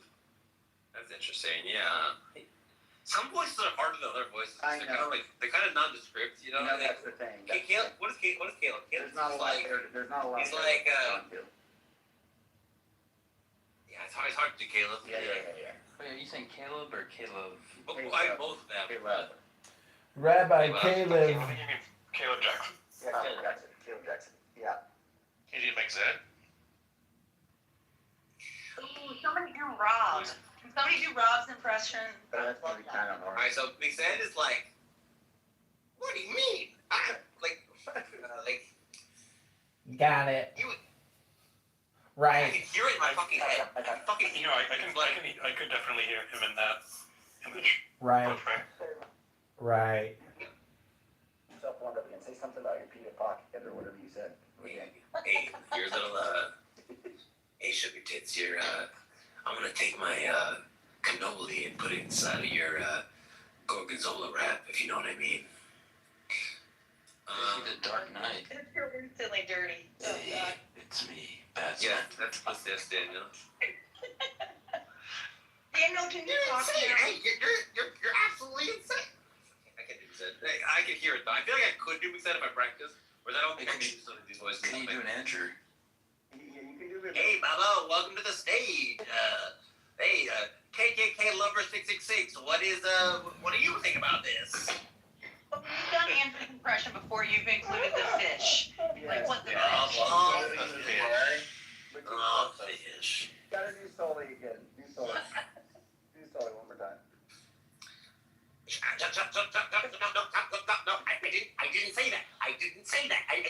That's interesting. Yeah. Some voices are harder than other voices. I know. They're kind of nondescript, you know. That's the thing. Caleb. What is Caleb? There's not a lot. There's not a lot. He's like. Yeah, it's hard to do Caleb. Yeah. Wait, are you saying Caleb or Caleb? I both of them. Rabbi Caleb. Caleb Jackson. Yeah, Caleb Jackson. Yeah. He didn't make that. Ooh, somebody do Rob's. Can somebody do Rob's impression? That's pretty kind of hard. Alright, so Big Zed is like What do you mean? Got it. I Right. can hear it in my fucking head. I can fucking You know, I could definitely hear him in that image. Right. Portrait. Right. Yourself warmed up again. Say something about your Peter pocket or whatever you said. Hey, your little hey sugar tits, I'm gonna take my cannoli and put it inside of your gorgonzola wrap, if you know what I mean. The Dark Knight. You're instantly dirty. Oh, God. It's me, Batman. Yeah, that's Daniel. Daniel, can you talk to Insane. me? Hey, you're absolutely insane. I can't do Mixed. I can hear it though. I feel like I could do Mixed if I practice, but I don't think I can do some of these voices. Can you do an Andrew? Hey, Baba, welcome to the stage. Hey, KKK Lover 666. What do you think about this? Well, you've done Andrew's impression before you've included the fish. Like, what the fish? Fish. Gotta do Sully again. Do Sully. Do Sully one more time. No, I didn't say that. I didn't say that. I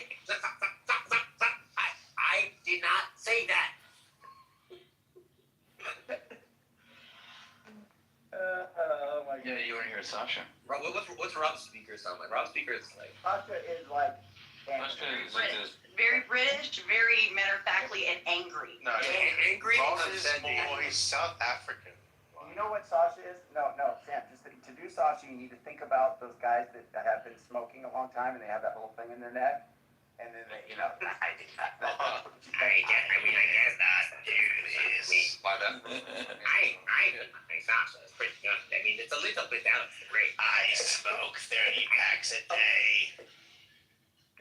did not say that. Oh my God. Yeah, you want to hear Sasha? What's Rob's speaker sound like? Rob's speaker is like. Sasha is like. Sasha is like this. Very British, very matter-of-factly, and angry. No, angry. He's South African. You know what Sasha is? No, Sam. Just to do Sasha, you need to think about those guys that have been smoking a long time and they have that little thing in their neck, and then they, I guess not. My Sasha is pretty good. I mean, it's a little bit out of the great. I smoke 30 packs a day.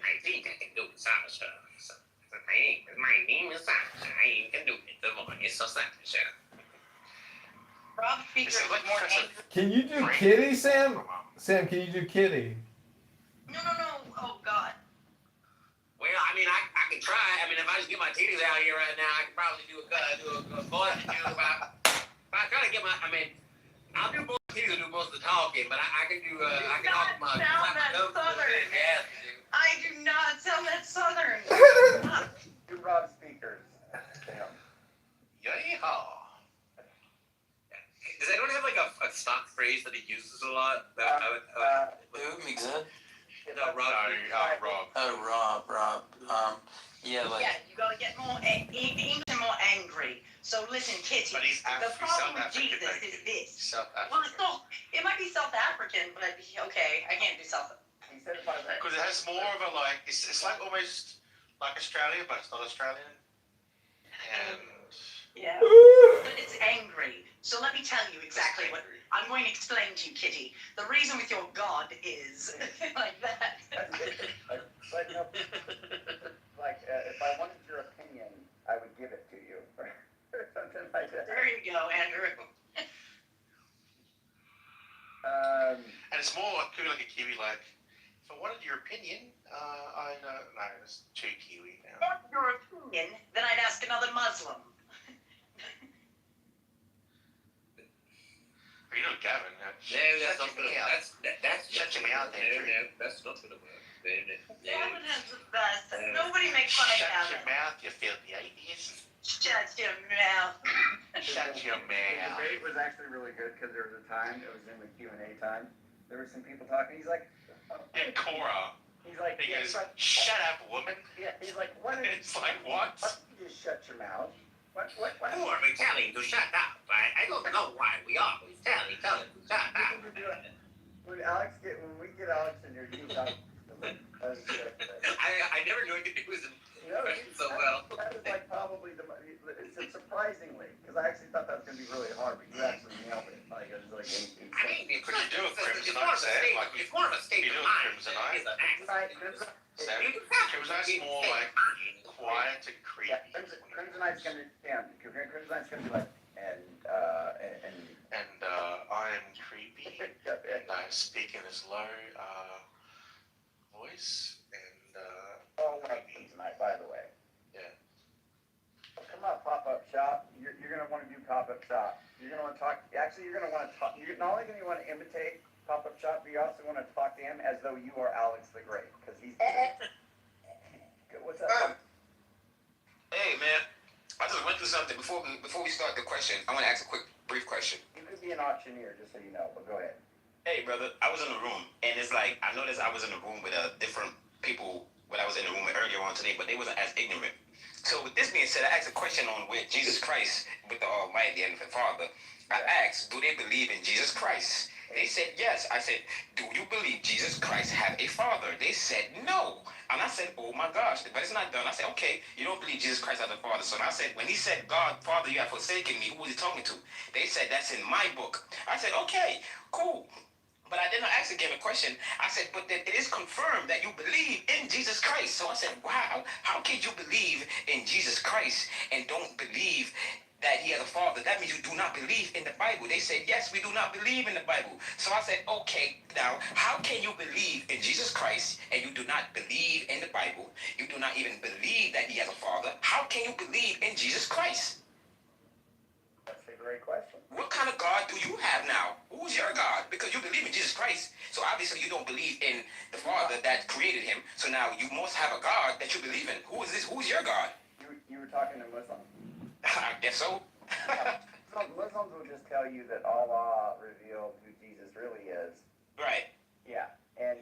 I think I can do Sasha. My name is Sasha. I can do it. The voice of Sasha. Rob speaker is more angry. Can you do Kitty, Sam? Sam, can you do Kitty? No. Oh, God. Well, I mean, I can try. I mean, if I just get my titties out here right now, I can probably do a voice. If I try to get I'll do both titties and do most of the talking, but I can do. I can talk my. Sound that southern. I do not sound that southern. do Rob speakers. Damn. Yeehaw. Does anyone have like a stock phrase that he uses a lot? Mixed. No, Rob. Rob. Yeah, like. Yeah, you gotta get more, even more angry. So listen, Kitty, But he's the problem with South Jesus African, is this. South Well, African. it's not, it might be South African, but okay, I can't do South African. Because it has more of a it's like almost like Australia, but it's not Australian. And Yeah. But it's angry. So let me tell you exactly what I'm going to explain to you, Kitty. The reason with your God is like that. But no, if I wanted your opinion, I would give it to you, or something like that. There you go, Andrew. and it's more like a Kiwi, like, if I wanted your opinion, I know. No, it's too Kiwi now. Want your opinion? Then I'd ask another Muslim. You know, Gavin. That's not gonna work. That's shutting me out there. No, that's not gonna work. Gavin has the best. Nobody makes fun of Shut Gavin. your mouth, you filthy atheist. Shut your mouth. Shut your The mouth. debate was actually really good because there was a time, it was in the Q&A time, there were some people talking, he's like, And Cora. He's like, He goes, but, shut up, woman. yeah, he's like, what is It's like, what? You just shut your mouth. What? Who are we telling to shut up? I don't know why we always tell each other to shut up. When we get Alex in here, you talk. I never knew he could do his so well. That was like probably it's surprisingly, because I actually thought that was going to be really hard, but you actually nailed it. Like, it was like I mean, But you do a Crimson Eye, Sam. Like, it's more of a state you of do a mind. Crimson Eye. Sam, Crimson Eye's more like quiet and creepy. Yeah, Crimson Eye's going to be like, and I am creepy, and I speak in this low voice, and all like Crimson Eye, by the way. yeah. Come on, pop-up shop. You're going to want to do pop-up shop. You're going to want to talk. Actually, you're going to want to talk. You're not only going to want to imitate pop-up Shop, do you also want to talk to him as though you are Alex the Great? Because he's. What's up? Hey man, I just went through something before we start the question. I want to ask a brief question. You could be an auctioneer, just so you know, but go ahead. Hey brother, I was in the room, and it's like I noticed I was in the room with different people when I was in the room earlier on today, but they wasn't as ignorant. So with this being said, I asked a question on with Jesus Christ, with the Almighty and the Father. I asked, do they believe in Jesus Christ? They said yes. I said, do you believe Jesus Christ have a father? They said no. And I said, oh my gosh, but it's not done. I said, okay, you don't believe Jesus Christ has a father. So I said, when he said, God, Father, you have forsaken me, who was he talking to? They said, that's in my book. I said, okay, cool. But I didn't ask again a question. I said, but it is confirmed that you believe in Jesus Christ. So I said, wow, how can you believe in Jesus Christ and don't believe that he has a father? That means you do not believe in the Bible. They said, yes, we do not believe in the Bible. So I said, okay, now, how can you believe in Jesus Christ and you do not believe in the Bible? You do not even believe that he has a father. How can you believe in Jesus Christ? That's a great question. What kind of God do you have now? Who's your God? Because you believe in Jesus Christ. So obviously you don't believe in the Father that created him. So now you must have a God that you believe in. Who is this? Who's your God? You were talking to Muslims. I guess so. Muslims will just tell you that Allah revealed who Jesus really is. Right. Yeah. And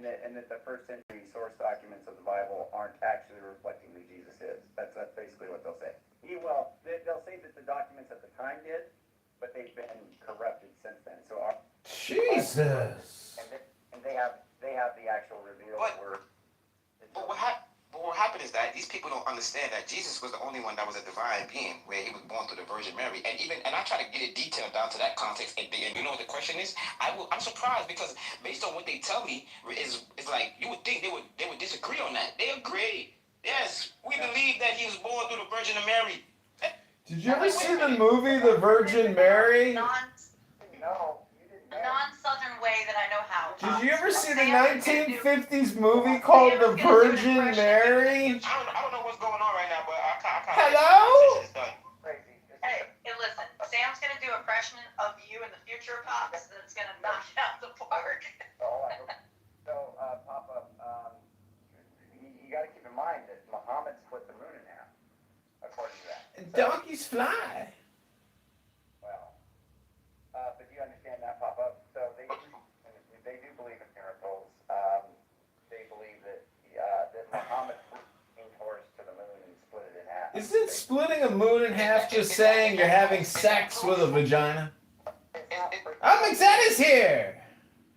that the first century source documents of the Bible aren't actually reflecting who Jesus is. That's basically what they'll say. They'll say that the documents at the time did, but they've been corrupted since then. So Jesus. And they have the actual revealed word. But what happened is that these people don't understand that Jesus was the only one that was a divine being, where he was born through the Virgin Mary. And I try to get it detailed down to that context. And you know what the question is? I'm surprised because based on what they tell me, is like you would think they would disagree on that. They agree. Yes, we believe that he was born through the Virgin Mary. Did you ever see the movie The Virgin Mary? No. Non-Southern way that I know how. Did you ever see the 1950s movie called The Virgin Mary? I don't know what's going on right now, but I can't. Hello? Hey, listen. Sam's gonna do an impression of you in the future, Pops. That's gonna knock it out the park. So, Papa, you got to keep in mind that Muhammad split the moon in half, according to that. And donkeys fly. Well, but you understand that, Papa? So they do believe in miracles. They believe that Muhammad came horse to the moon and split it in half. Isn't splitting a moon in half just saying you're having sex with a vagina? Is here.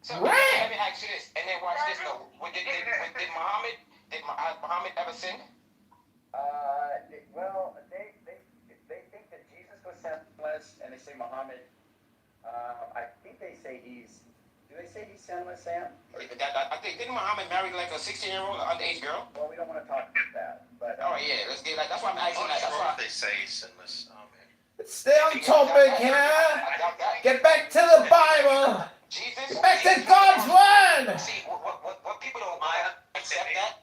So let me ask you this, and then watch this though. Did Muhammad ever sin? Well, they think that Jesus was sinless, and they say Muhammad. I think they say do they say he's sinless, Sam? I think didn't Muhammad marry like a 16-year-old underage girl? Well, we don't want to talk about that, but. Oh yeah, let's get that's why I'm asking that. That's why they say he's sinless. Oh man. Let's stay on topic here. Get back to the Bible. Jesus. Get back to God's word. See, what people don't accept that.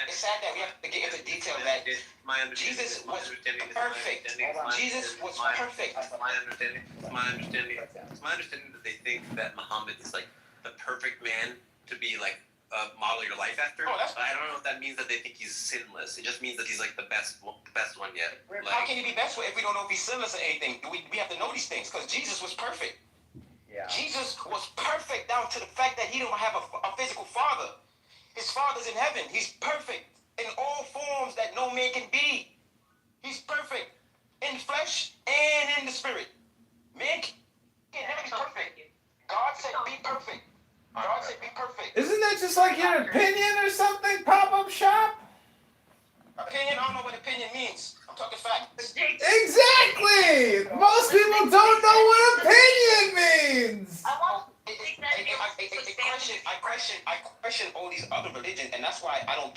It's sad that we have to get into detail that Jesus was perfect. Jesus was perfect. It's my understanding that they think that Muhammad is like the perfect man to be like model your life after. I don't know if that means that they think he's sinless. It just means that he's like the best one yet. How can he be best if we don't know if he's sinless or anything? We have to know these things because Jesus was perfect. Yeah. Jesus was perfect down to the fact that he don't have a physical father. His father's in heaven. He's perfect in all forms that no man can be. He's perfect in flesh and in the spirit. Man can never be perfect. God said be perfect. God said be perfect. Isn't that just like your opinion or something? Pop-up shop? Opinion? I don't know what opinion means. I'm talking facts. Exactly! Most people don't know what opinion means! I question all these other religions, and that's why I have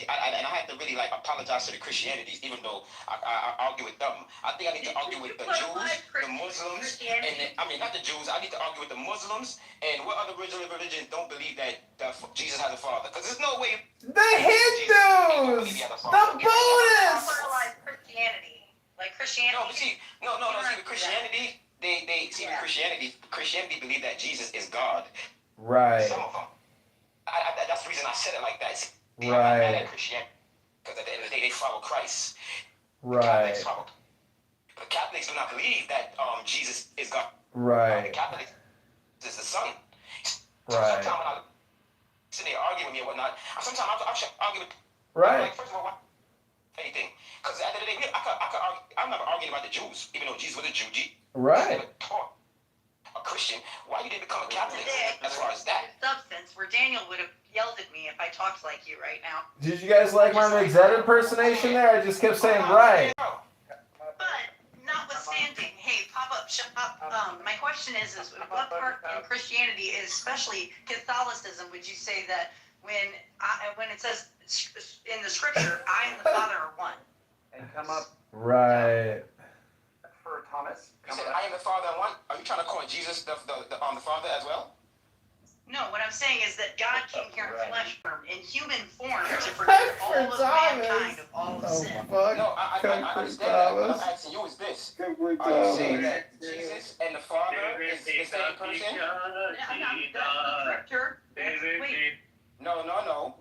to really like apologize to the Christianities, even though I argue with them. I think I need to argue with the Jews, the Muslims, and not the Jews. I need to argue with the Muslims and what other religions don't believe that Jesus has a father. Because there's no way. The Hindus, the Buddhists. Christianity, like Christianity. No, see, Christianity. they see Christianity believe that Jesus is God. Right. Some of them. That's the reason I said it like that. I'm not mad at Christianity because at the end of the day they follow Christ. Right. The Catholics do not believe that Jesus is God. Right. The Catholics is the Son. Right. Sometimes when I sit there argue with me and whatnot, sometimes I'll argue with. Right. Like first of all, anything. Because at the end of the day, I could argue. I'm never arguing about the Jews, even though Jesus was a Jew. Right. A Christian. Why you didn't become a Catholic? As far as that. Substance, where Daniel would have yelled at me if I talked like you right now. Did you guys like my Zed impersonation there? I just kept saying right. But notwithstanding, hey, pop-up shop. My question is what part in Christianity, especially Catholicism, would you say that when it says in the scripture, I and the Father are one? And come up. Right. For Thomas. You said I am the Father and one. Are you trying to call Jesus the Father as well? No, what I'm saying is that God came here in flesh form, in human form, to forgive all of mankind of all of sin. No, I understand that. What I'm asking you is this. Are you saying that Jesus and the Father is the same person? Scripture. Wait. No. No,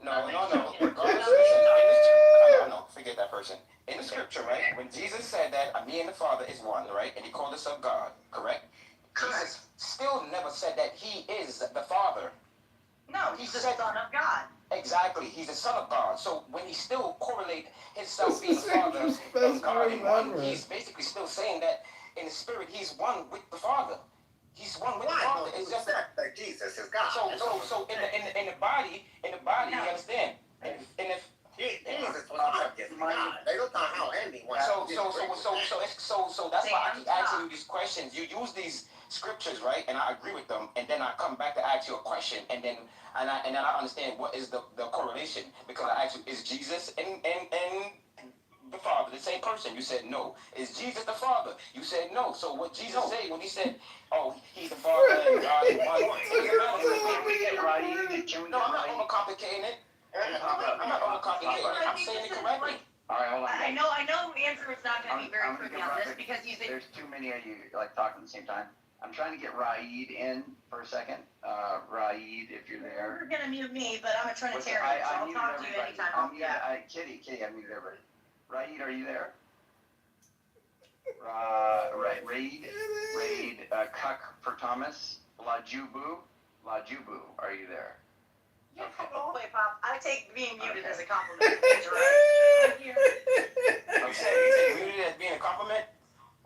forget that person. In the scripture, right, when Jesus said that me and the Father is one, right, and he called himself God, correct? Jesus still never said that he is the Father. No, he's the Son of God. Exactly, he's the Son of God. So when he still correlate himself being the Father and God in one, he's basically still saying that in the spirit he's one with the Father. He's one with the Father. It's just that Jesus is God. So in the body, you understand? And if Jesus was not just God. They don't know how anyone. So that's why I keep asking you these questions. You use these scriptures, right? And I agree with them, and then I come back to ask you a question, and then I understand what is the correlation, because I asked you, is Jesus and the Father the same person? You said no. Is Jesus the Father? You said no. So what Jesus said when he said, oh, he's the Father and God is one? No, I'm not overcomplicating it. I'm not overcomplicating it. I'm saying it correctly. All right, hold on. I know Andrew is not going to be very privy on this because you think there's too many of you like talking at the same time. I'm trying to get Raed in for a second. Raed, if you're there. You're going to mute me, but I'm a Trinitarian, so I'll talk to you anytime. Kitty, I muted everybody. Raed, are you there? Raid, Cuck for Thomas. Lajubu, are you there? Wait, Pop. I take being muted as a compliment. You said muted as being a compliment?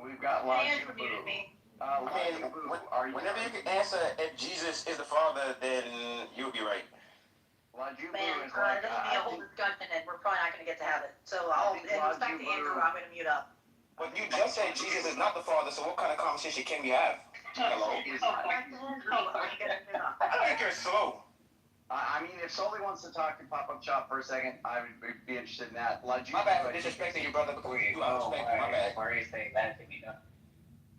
We've got Andrew muted me. Whenever you can answer if Jesus is the Father, then you'll be right. Man, it doesn't be a whole discussion, and we're probably not going to get to have it. So in respect to Andrew, I'm going to mute up. But you just said Jesus is not the Father, so what kind of conversation can we have? Hello? I think you're slow. I mean, if Sully wants to talk to Pop-Up Shop for a second, I would be interested in that. My bad for disrespecting your brother, because you disrespect my bad. Why are you saying that to me, no?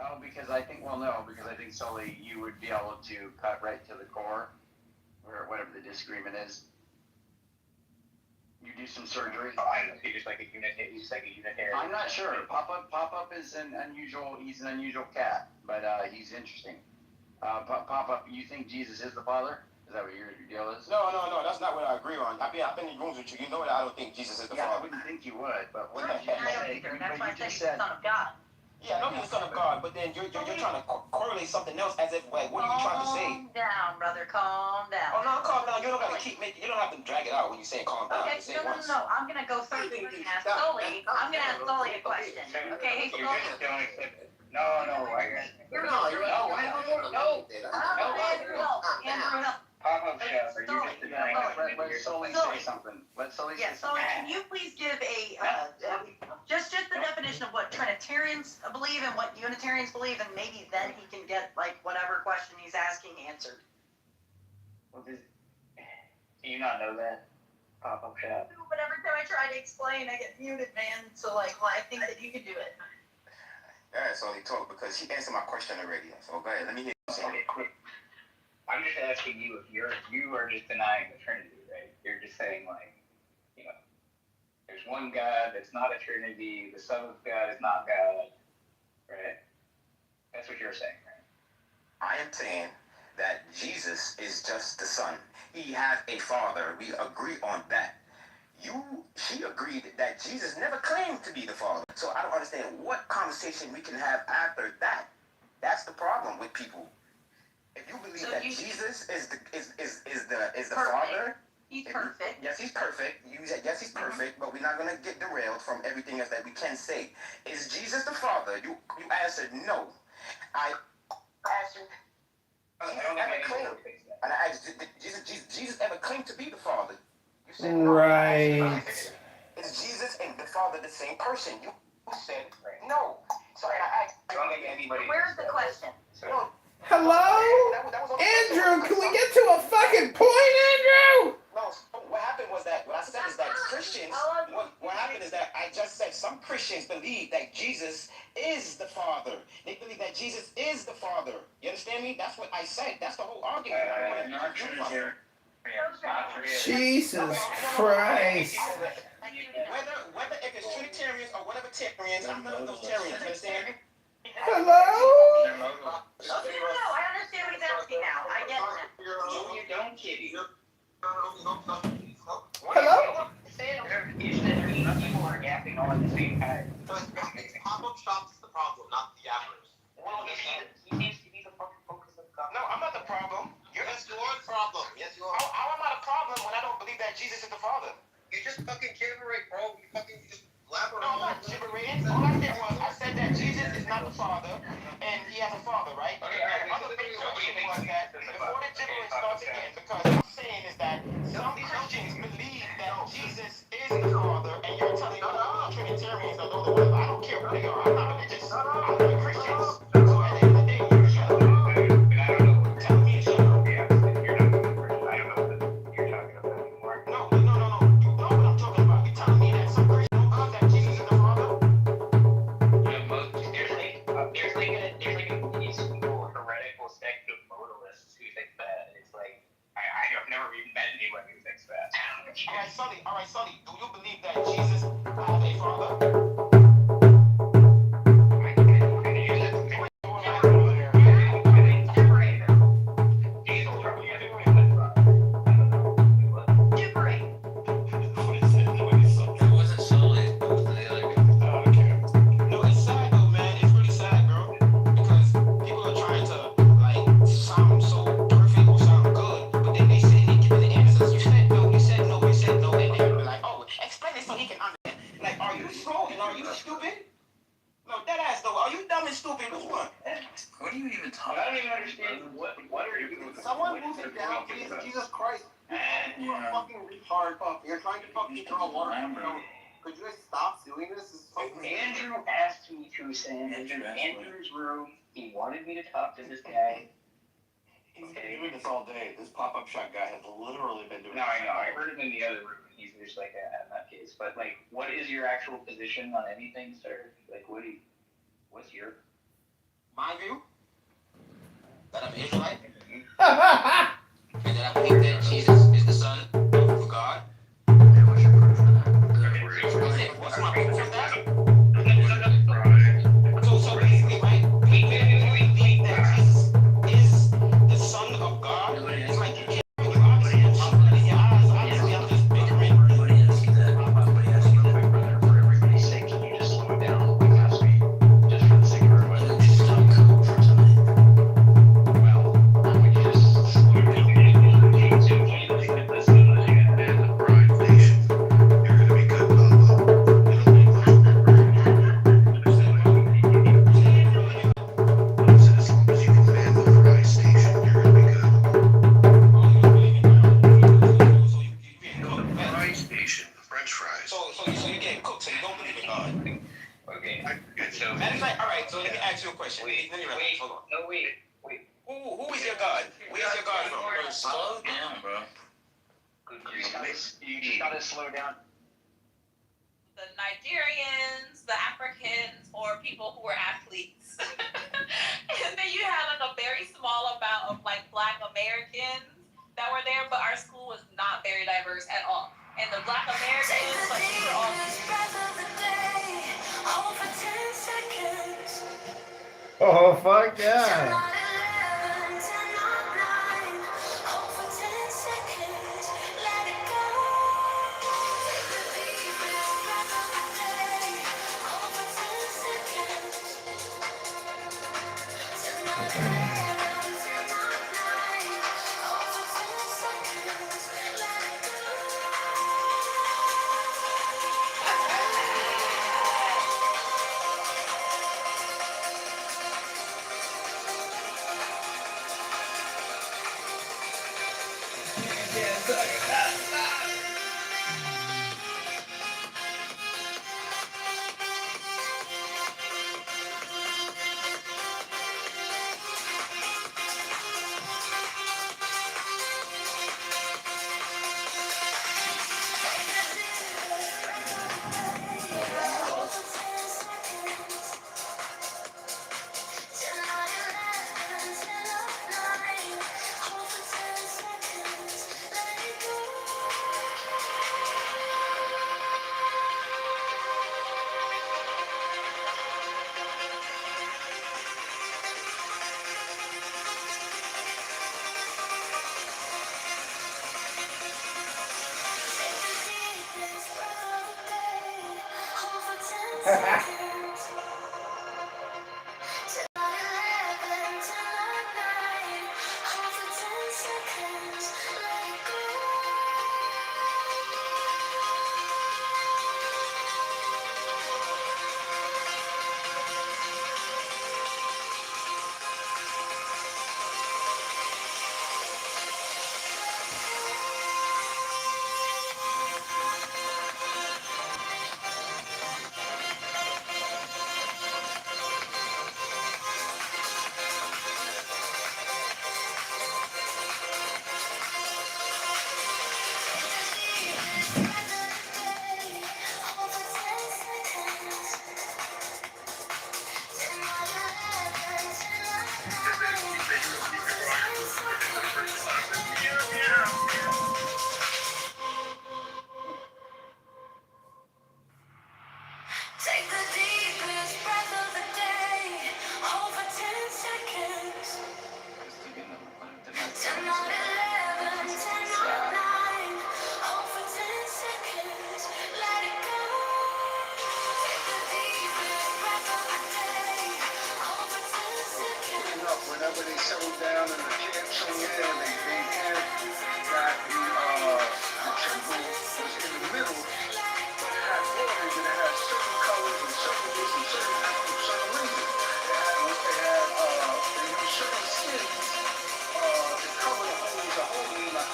Oh, because I think Sully, you would be able to cut right to the core, or whatever the disagreement is. You do some surgery. Oh, I know. He's just like a Unitarian. I'm not sure. Pop-Up is he's an unusual cat, but he's interesting. Pop-Up, you think Jesus is the Father? Is that what your deal is? No, that's not what I agree on. I've been in rooms with you. You know that I don't think Jesus is the Father. I wouldn't think you would, but what I don't either. That's why I said he's the Son of God. Yeah, I know he's the Son of God, but then you're trying to correlate something else as if, like, what are you trying to say? Calm down, brother. Calm down. Oh, no, calm down. You don't have to drag it out when you say calm down. Okay, no. I'm going to go through and ask Sully. I'm going to ask Sully a question. Okay, hey, Sully. No. Andrew, help. Pop-Up Shop, are you just denying it? Let Sully say something. Sully, can you please give just the definition of what Trinitarians believe and what Unitarians believe, and maybe then he can get, like, whatever question he's asking answered. Well, do you not know that? Pop-Up Shop. But every time I try to explain, I get muted, man. So, I think that you could do it. Alright, so he talked because he answered my question already. So go ahead, let me hear you say it. I'm just asking you if you are just denying the Trinity, right? You're just saying, like, there's one God that's not a Trinity, the Son of God is not God, right? That's what you're saying, right? I am saying that Jesus is just the Son. He has a Father. We agree on that. She agreed that Jesus never claimed to be the Father. So I don't understand what conversation we can have after that. That's the problem with people. If you believe that Jesus is the Father, he's perfect. Yes, he's perfect. You said yes, he's perfect, but we're not gonna get derailed from everything else that we can say. Is Jesus the Father? You answered no. I asked you. And I asked, did Jesus ever claim to be the Father? You said no. Right. Is Jesus and the Father the same person? You said no. So I asked. Where's the question? No. Hello? Andrew, can we get to a fucking point, Andrew? No, what happened was that, what I said is that Christians, what happened is that I just said some Christians believe that Jesus is the Father. They believe that Jesus is the Father. You understand me? That's what I said. That's the whole argument. Not Trinitarian. Jesus Christ. Whether if it's Trinitarians or whatever Tarians, I'm none of those Tarians, you understand? Hello? No, I understand what he's asking now. I get it. No, you don't, Kitty. Hello? You said there's nothing more yapping all at the same time. Pop-up shops is the problem, not the yappers. Well, he seems to be the fucking focus of the conversation. No, I'm not the problem. Yes, you are the problem. Yes, you are. How am I the problem when I don't believe that Jesus is the Father? You just fucking gibberish, bro. You just blabber. No, I'm not gibbering. All I said was, I said that Jesus is not the Father, and he has a Father, right? Okay, Other thing was that before the gibbering starts again, because what I'm saying is that some Christians believe that Jesus is the Father, and you're telling me those Trinitarians or those whatever. I don't care who they are. I'm not religious. I'm not Christians. So at the end of the day, you shut up. Tell me to shut up. You're not the person. I don't know what you're talking about anymore. No. You know what I'm talking about. You're telling me that some Christians don't believe that Jesus is the Father? There's like these people, heretical sect of modalists who think that. It's like, I've never even met anyone who thinks that. All right, Sully, do you believe that Jesus has a Father? What are you even talking about? I don't even understand what are you doing? Someone move it down, please. Jesus Christ. You're a fucking retard. You're trying to fucking draw water. Could you guys stop doing this? This is fucking Andrew asked me to send in Andrew's room. He wanted me to talk to this guy. He's been doing this all day. This pop-up shop guy has literally been doing this. No, I know. I heard him in the other room. He's just like in that case. But like, what is your actual position on anything, sir? Like, what's your? My view? That I'm Israelite? And that I believe that Jesus is the Son of God? And what's your proof for that? What's my proof for that? So basically, right? We believe that Jesus is the Son of God. It's like you can't really obviously I'm just bickering. Nobody asked you that. Nobody asked you that, my brother. For everybody's sake, can you just slow down? Like, ask me. Just for the sake of everybody. You just talk cool for tonight. Well, we can just slow down. French fries. So you're getting cooked, so you don't believe in God. Okay. So, alright, so let me ask you a question. Hold on. No, wait. Who is your God? Where's your God from? Slow down, bro. You gotta slow down. The Nigerians, the Africans, or people who were athletes. And then you had like a very small amount of like Black Americans that were there, but our school was not very diverse at all. And the Black Americans, like, we were all Oh, fuck yeah. Take the deepest breath of the day. Hold for 10 seconds. 10 on 11, 10 on 9. Hold for 10 seconds. Let it go. Take the deepest breath of the day. Hold for 10 seconds. Whenever they settle down in the camps somewhere, they had got the temple was in the middle, but it had borders and it had certain colors and certain this and certain that for certain reasons. They used certain skins to cover the holes, the holy, like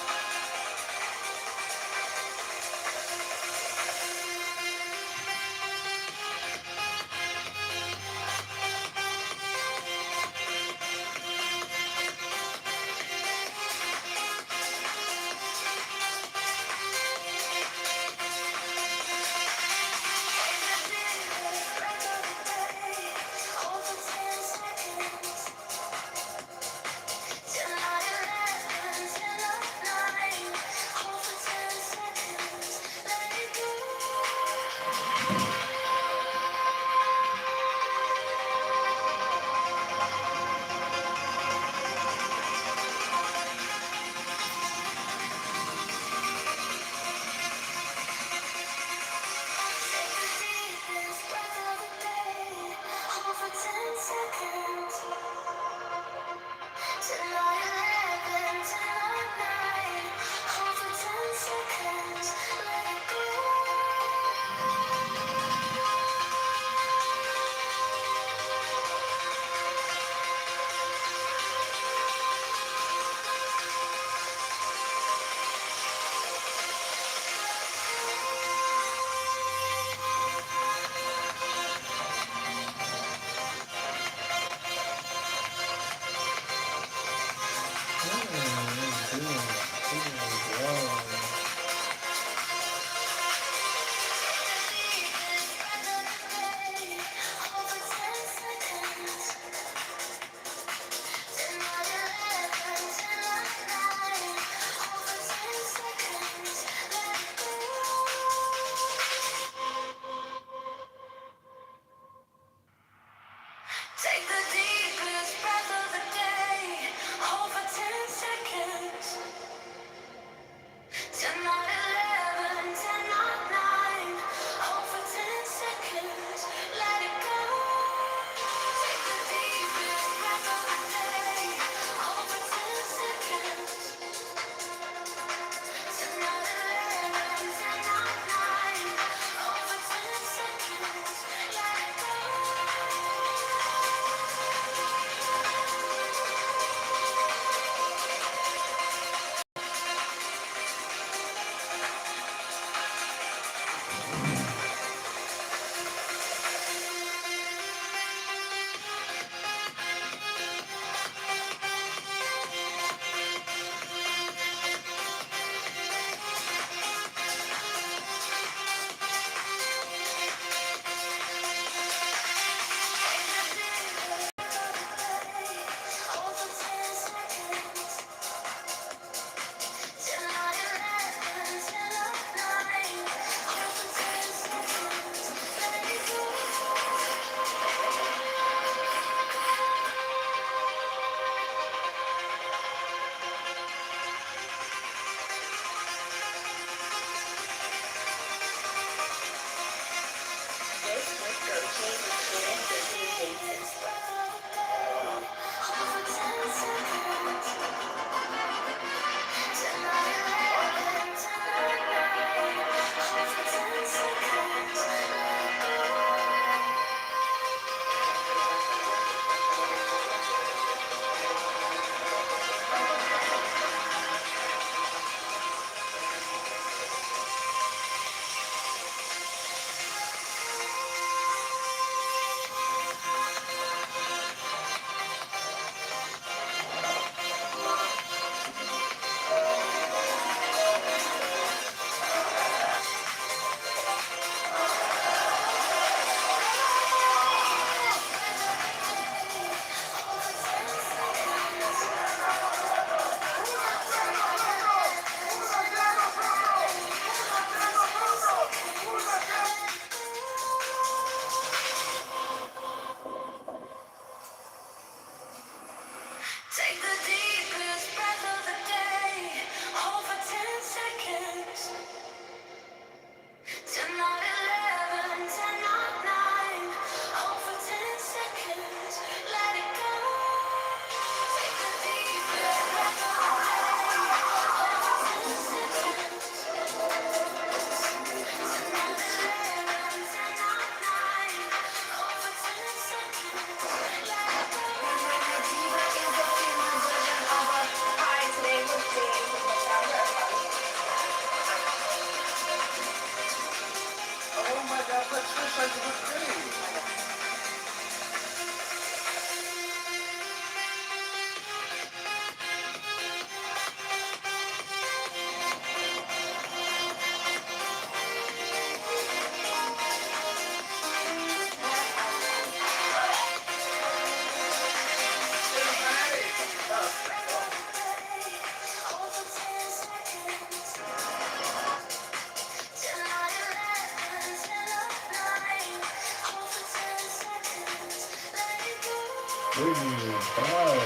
Bring me down.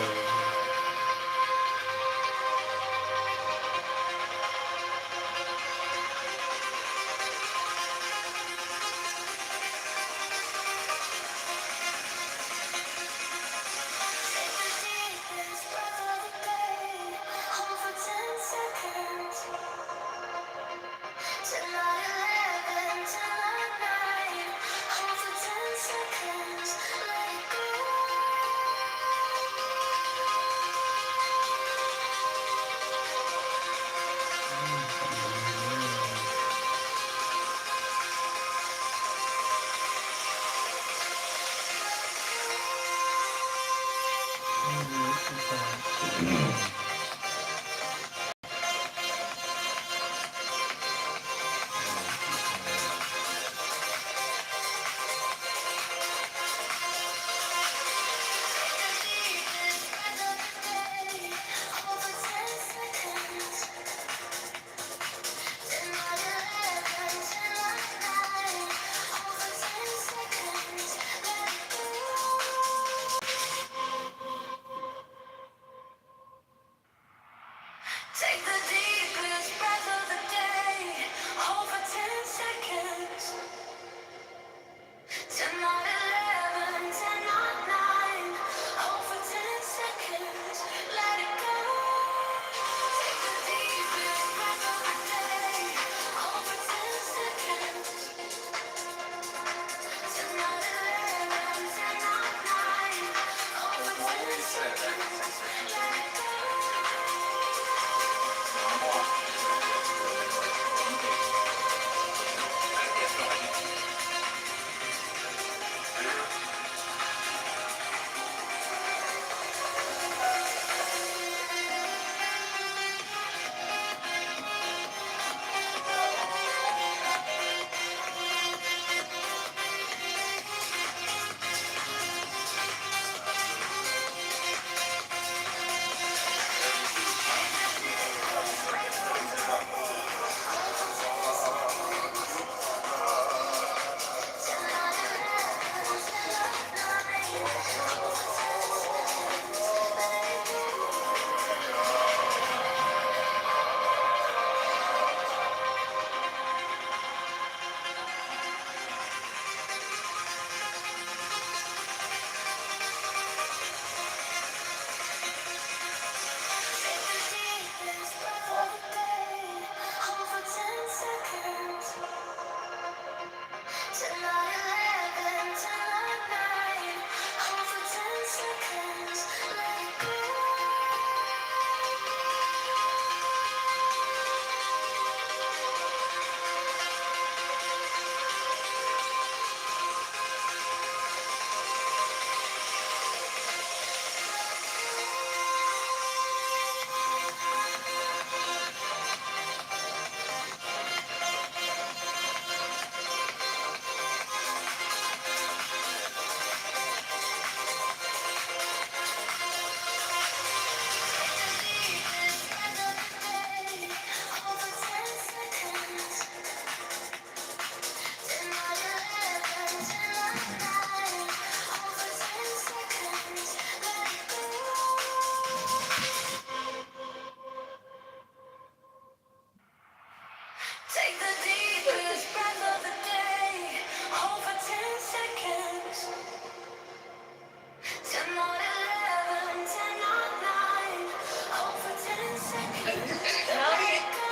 Take the deepest breath of the day. Hold for 10 seconds. 10 not 11, 10 not 9. Hold for 10 seconds. Let it go. Take the deepest breath of the day. Hold for 10 seconds. 10 not 11, 10 not 9. Hold for 10 seconds. Let it go. Take the deepest breath of the day. Hold for 10 seconds. 10 not 11, 10 not 9. Hold for 10 seconds. Let it go. Take the deepest breath of the day. Hold for 10 seconds. 10 not 11, 10 not 9. Hold for 10 seconds. Let it go.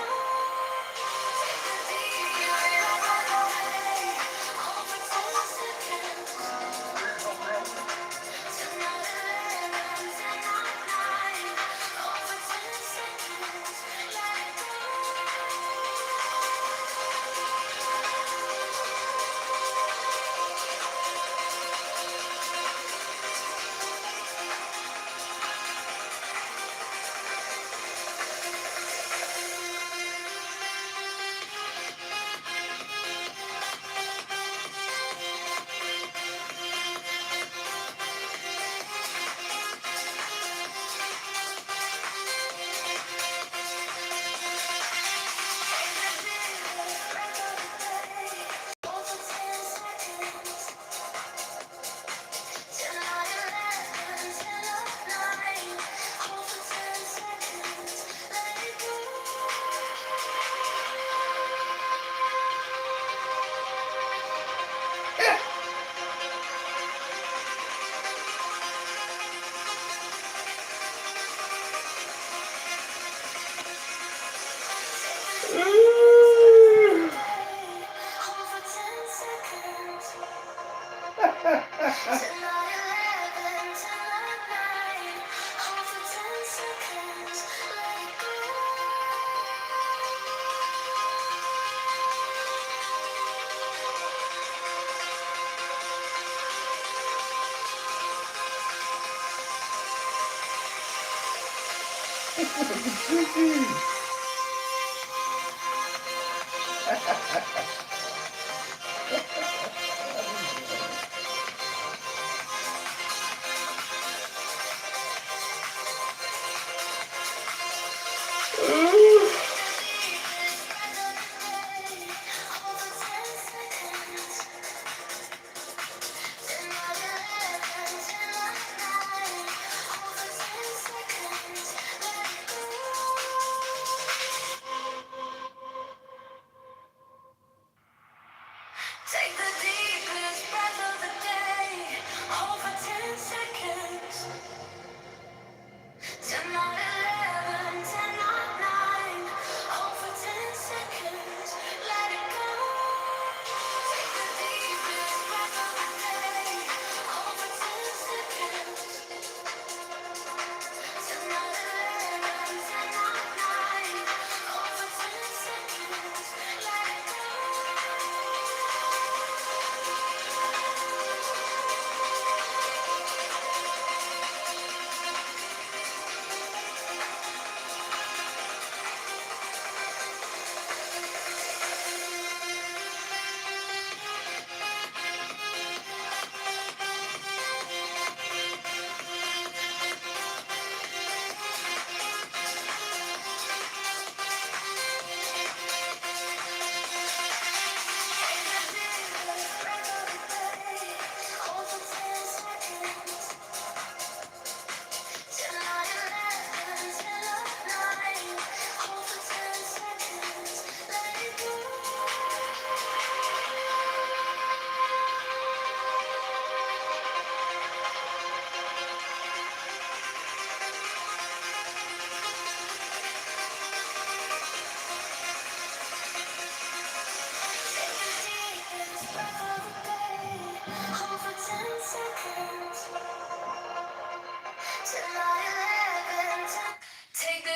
Take the deepest breath of the day. Hold for 10 seconds. 10 on 11, 10 on 9. Hold for 10 seconds. Let it go. Take the deepest breath of the day. Hold for 10 seconds. 10 on 11, 10 on 9. Hold for 10 seconds. Let it go. Take the deepest breath of the day. Hold for 10 seconds. Take the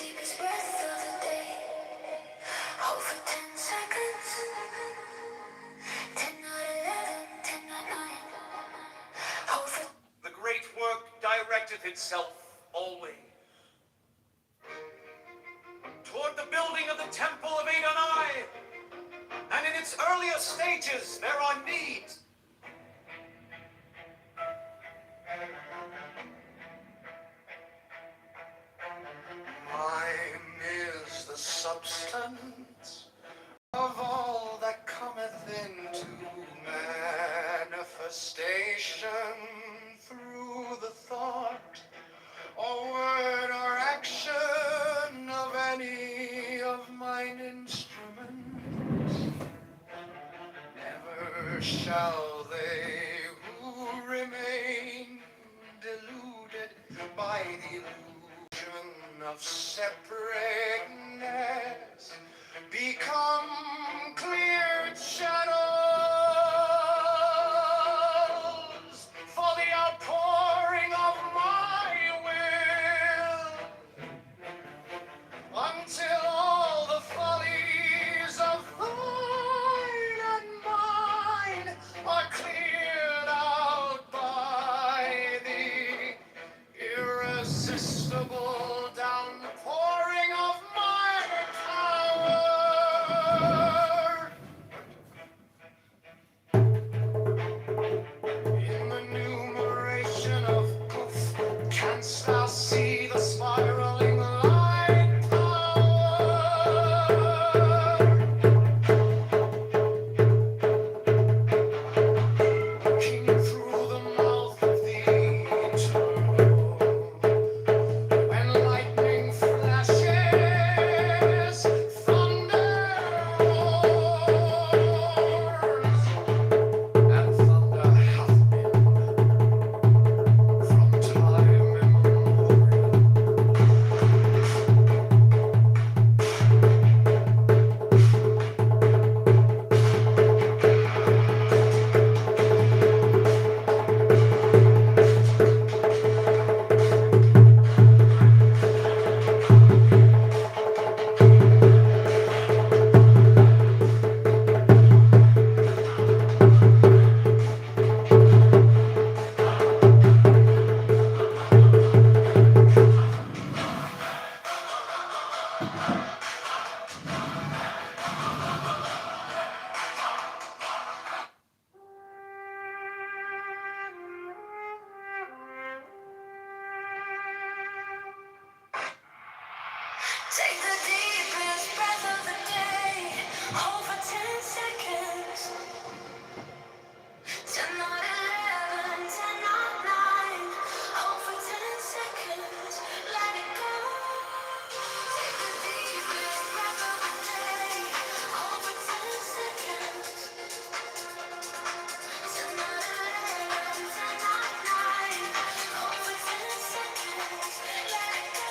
deepest breath of the day. Hold for 10 seconds. 10 out 11, 10 out 9. Hold for The great work directed itself always toward the building of the Temple of Adonai, and in its earlier stages there are needs. Mine is the substance of all that cometh into manifestation through the thought or word or action of any of mine instruments. Never shall they who remain deluded by the illusion of separateness become cleared shadows for the outpouring of my will, until all the follies of thine and mine are cleared out by the irresistible downpouring Take the deepest breath of the day. Hold for 10 seconds. 10 not 11, 10 not 9. Hold for 10 seconds. Let it go. Take the deepest breath of the day. Hold for 10 seconds. 10 not 11, 10 not 9. Hold for 10 seconds. Let it go.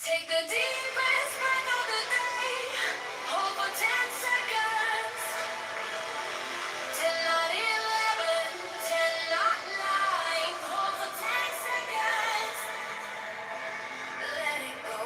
Take the deepest breath of the day. Hold for 10 seconds. 10 not 11, 10 not 9. Hold for 10 seconds. Let it go.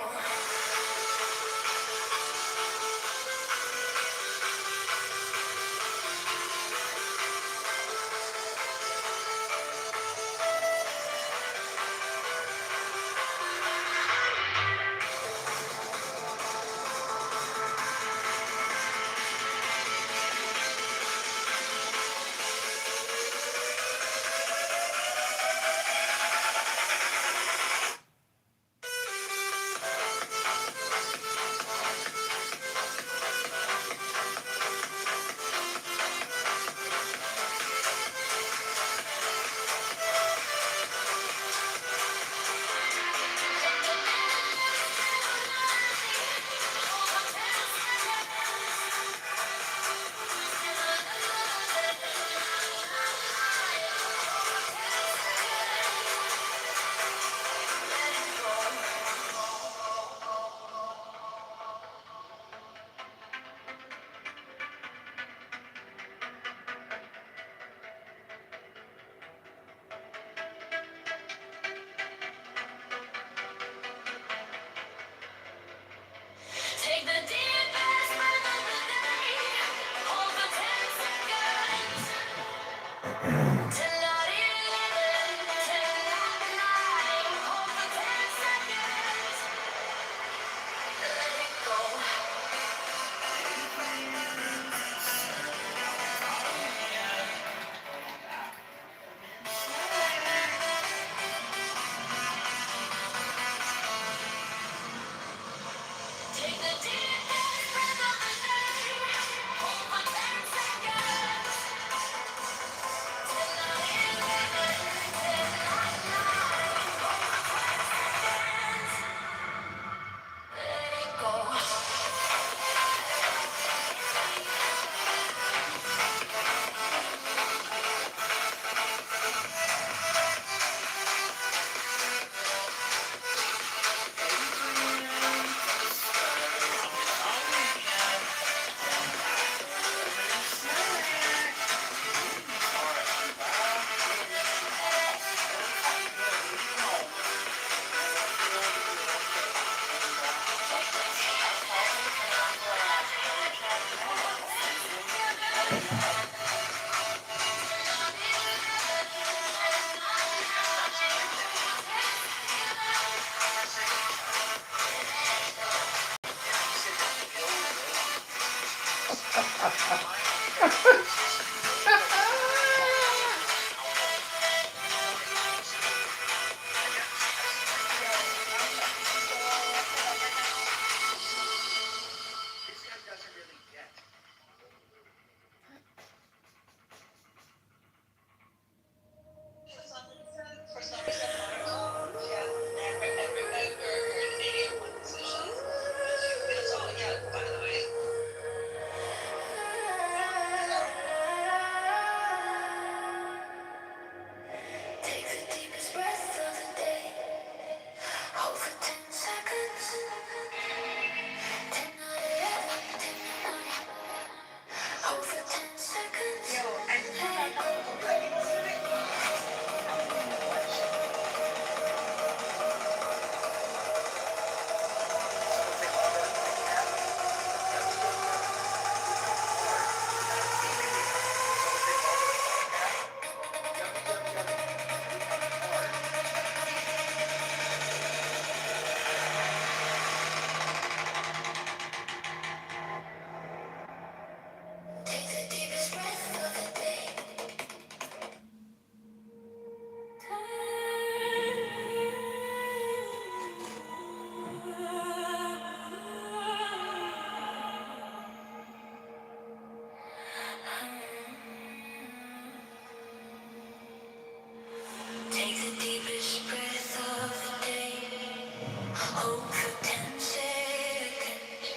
Hold for 10 seconds.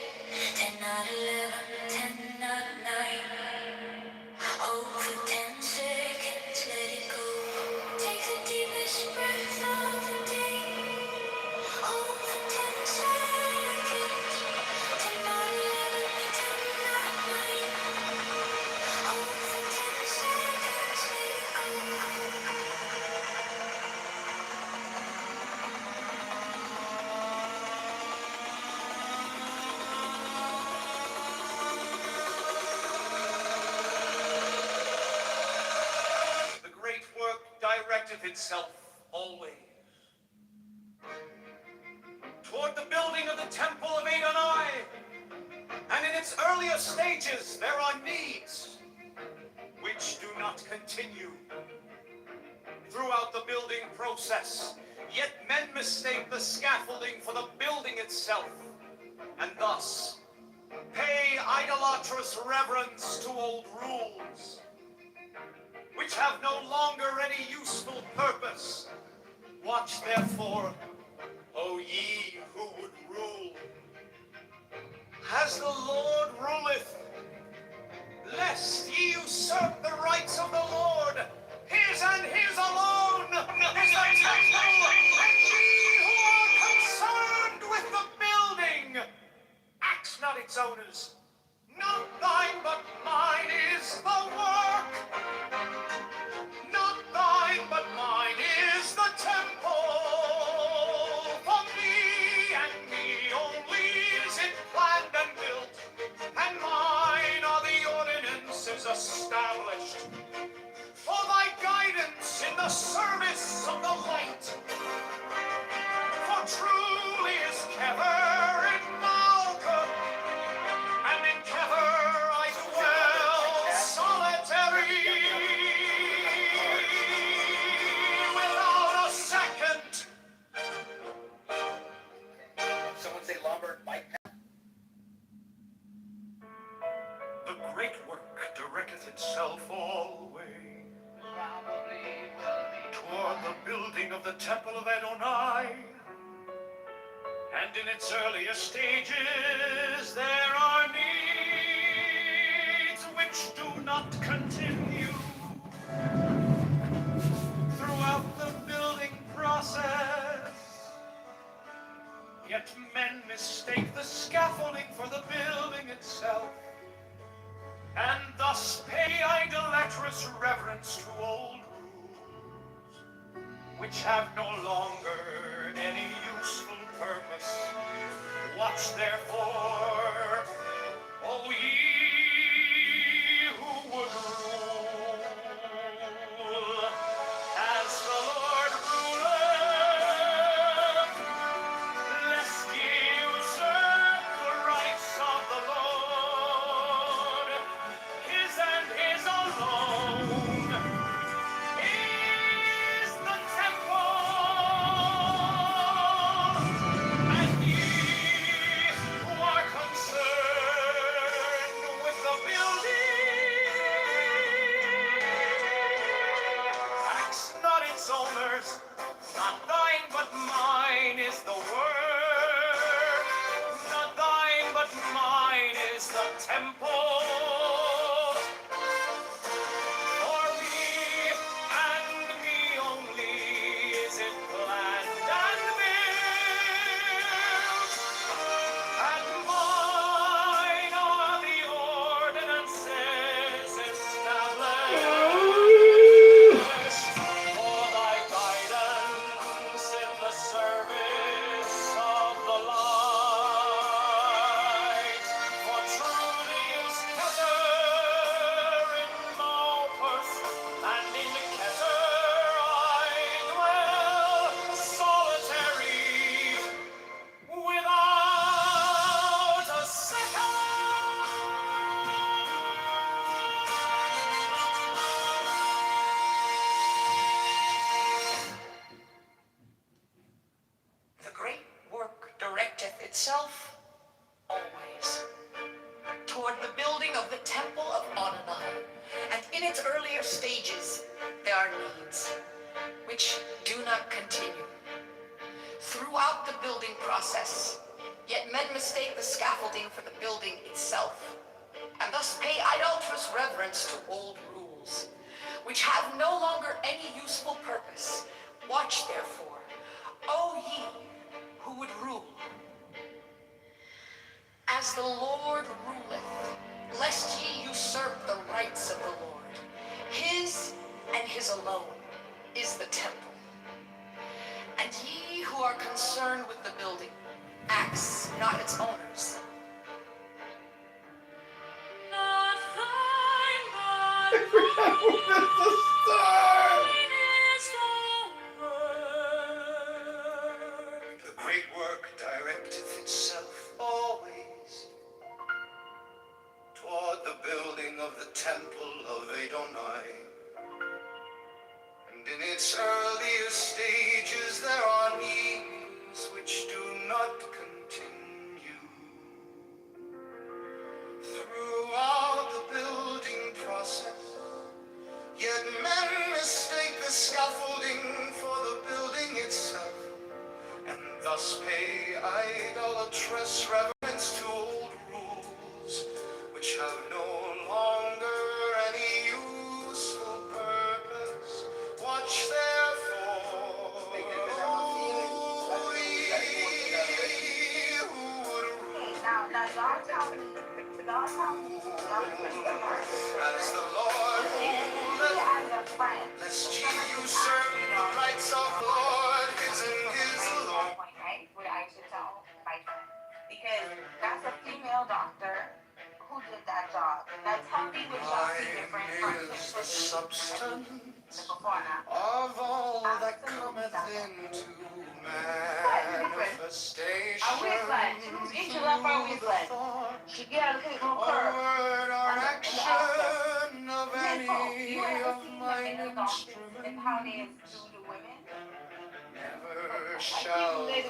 10 out of 11, 10 out of 9. Hold for 10 seconds, let it go. Take the deepest breath of the day. Hold for 10 seconds. 10 out of 11, 10 out of 9. Hold for 10 seconds, let it go. The great work directeth itself always toward the building of the temple of Adonai, and in its earlier stages there are needs which do not continue throughout the building process, yet men mistake the scaffolding for the building itself, and thus pay idolatrous reverence to old rules which have no longer any useful purpose. Watch therefore, O ye who would rule, as the Lord ruleth, lest ye usurp the rights of the Lord, his and his alone is the temple, and ye who are concerned with the building, axe not its owners. Not thine but mine is the work. Not thine but mine is the temple. For me and me only is it planned and built, and mine are the ordinances established. For thy guidance in the service of the light. For truly is Kever in Malcolm, and in Kever I dwell solitary, without a second. Someone say lumber, Mike. The great work directeth itself always toward the building of the temple of Adonai, and in its earlier stages there are needs which do not continue throughout the building process, yet men mistake the scaffolding for the building itself, and thus pay idolatrous reverence to old rules, which have no longer any useful purpose. Watch therefore, O ye who would rule, as the Lord ruleth, lest ye usurp the rights of the Lord, his and his alone is the temple, and ye who are concerned with the building, axe not its owners. Not thine but mine is the work. Not thine but mine is the temple. For me and me only is it planned and built, and mine are the ordinances established. For thy guidance in the service of the light. For truly is Keter in Malchus, and in Keter I dwell solitary, without a second. The great work directeth itself always toward the building of the temple of Adonai, and in its earlier stages there are needs which do not continue throughout the building process. process. Yet men mistake the scaffolding for the building itself, and thus pay idolatrous reverence to old rules, which have no longer any useful purpose. Watch therefore, O ye who would rule, as the Lord ruleth, lest ye usurp the rights of the Lord. His and his alone is the temple. And ye who are concerned with the building, acts, not its owners. Not thine, but That's a star. thine is the word. The great work directeth itself always toward the building of the temple of Adonai. And in its earliest stages there are needs which do not continue. Throughout the building process, yet men mistake the scaffolding for the building itself, and thus pay idolatrous reverence to old rules, which have no longer any useful purpose. Watch therefore, O ye who would rule, as the Lord ruleth, lest ye usurp the rights of the Lord, his and his alone. Because that's a female doctor who did that job. Now tell me which y'all see different from Mine is the substance the before and after. of all that cometh into manifestation. A waistline. She moves each of them for a waistline. She get a little curve. Word or action of any You ever of seen my the doctors and how they do to women? never shall they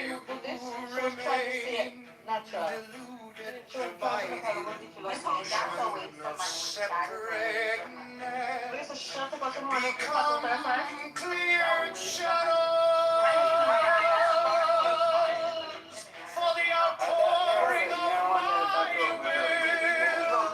who remain deluded by the illusion of separateness become clear shadows for the outpouring of my will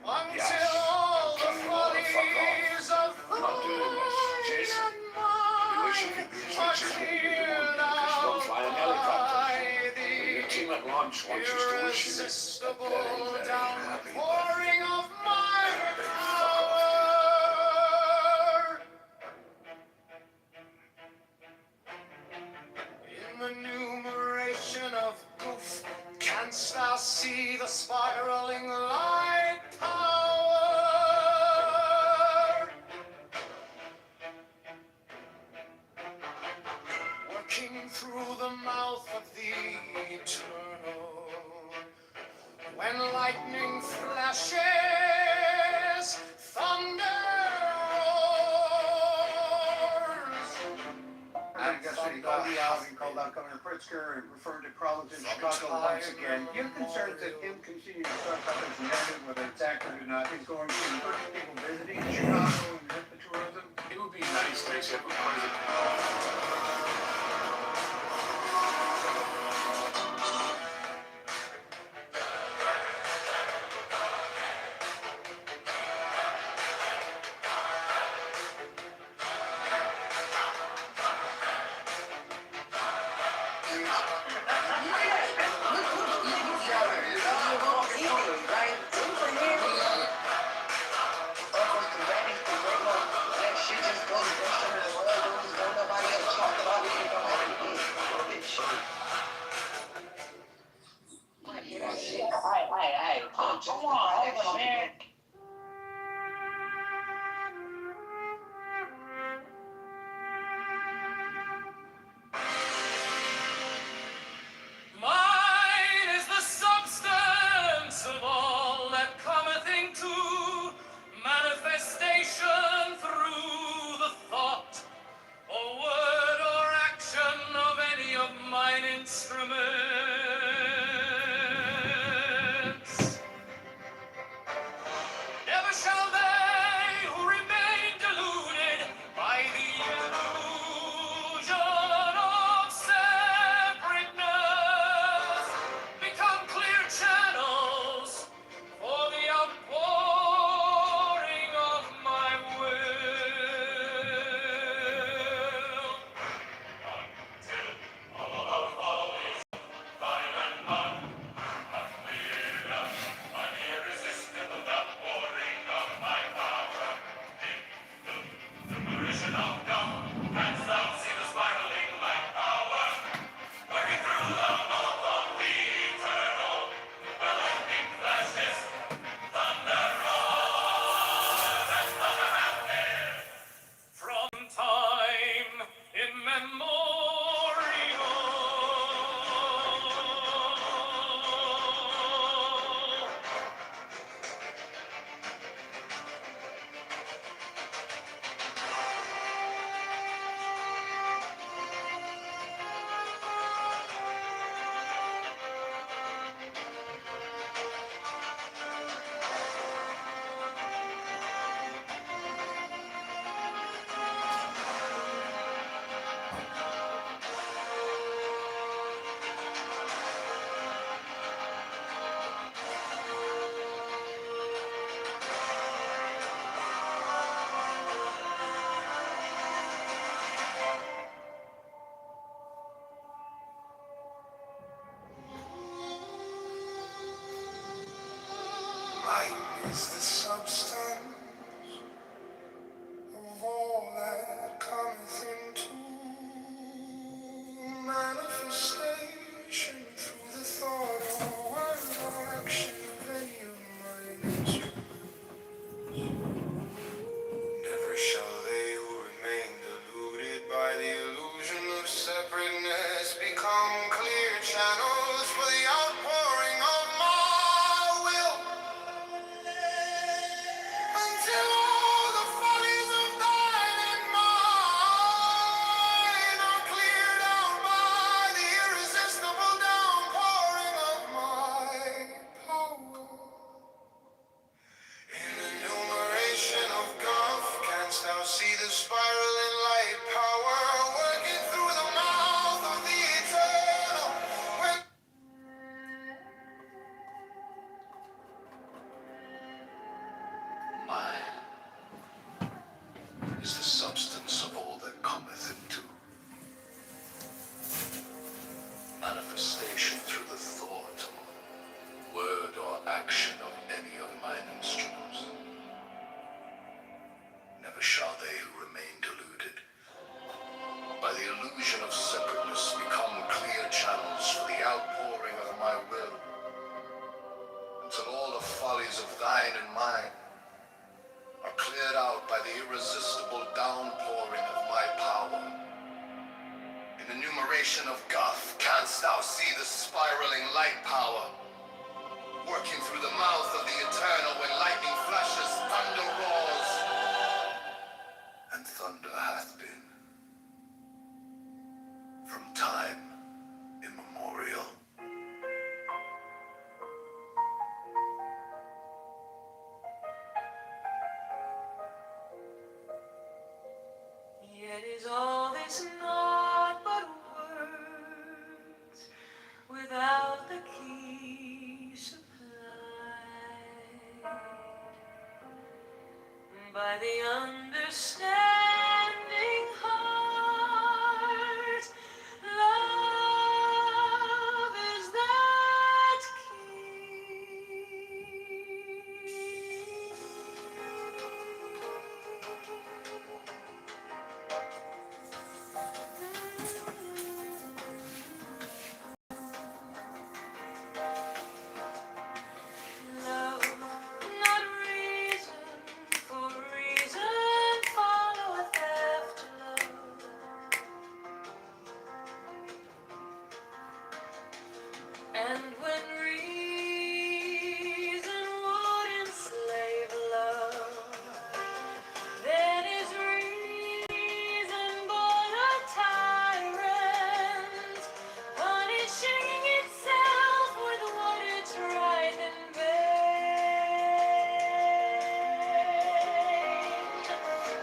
until all the follies of thine and mine are cleared out by the irresistible downpouring of my power. In the numeration of goof, canst thou see the spiraling light tower? Working through the mouth of the eternal, when lightning flashes, thunder roars. I guess what he called out Governor Pritzker and referred to problems in Chicago once again. You're concerned that him continuing to talk about this negative, whether it's accurate or not, is going to encourage people visiting Chicago and hurt the tourism? It would be nice to have a president. Come on, man. Mine is the substance of all that cometh into manifestation through the thought, or word, or action of any of mine instruments. Never shall they who remain deluded by the illusion of separateness Light is the substance of all that cometh into manifestation through the thought or word or action of any of mine instruments. Never shall they who remain deluded by the illusion of separateness become clear channels for the outpouring of my will. Until all the follies of thine and mine are cleared out by the irresistible downpouring of my power. In the numeration of Goth, canst thou see the spiraling light power working through the mouth of the eternal? When Mine is the substance of all that cometh into manifestation through the thought, word, or action of any of mine instruments. Never shall they who remain deluded by the illusion of separateness become clear channels for the outpouring of my will, until all the follies of thine and mine are cleared out by the irresistible downpouring of my power. In the numeration of Goth, canst thou see the spiraling light power working through the mouth of the eternal? When lightning flashes, thunder roars, and thunder hath been from time immemorial. yet is all this naught but words without the key supplied by the understanding heart. Love is that love, not reason, for reason followeth after love. And when reason would enslave love, then is reason born a tyrant, punishing itself with what it's right in vain.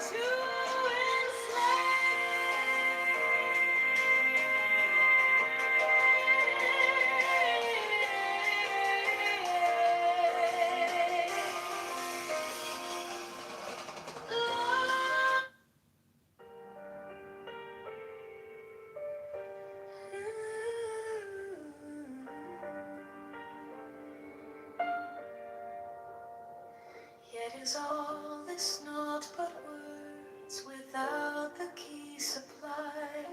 To Yet is all this naught but words without the key supplied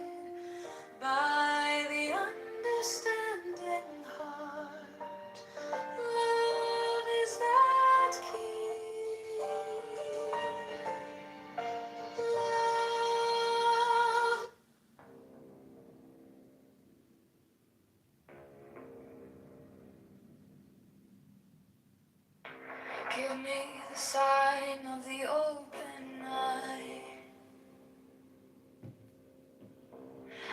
by the understanding heart. Love is that key. Love. Give me the sign of the open eye,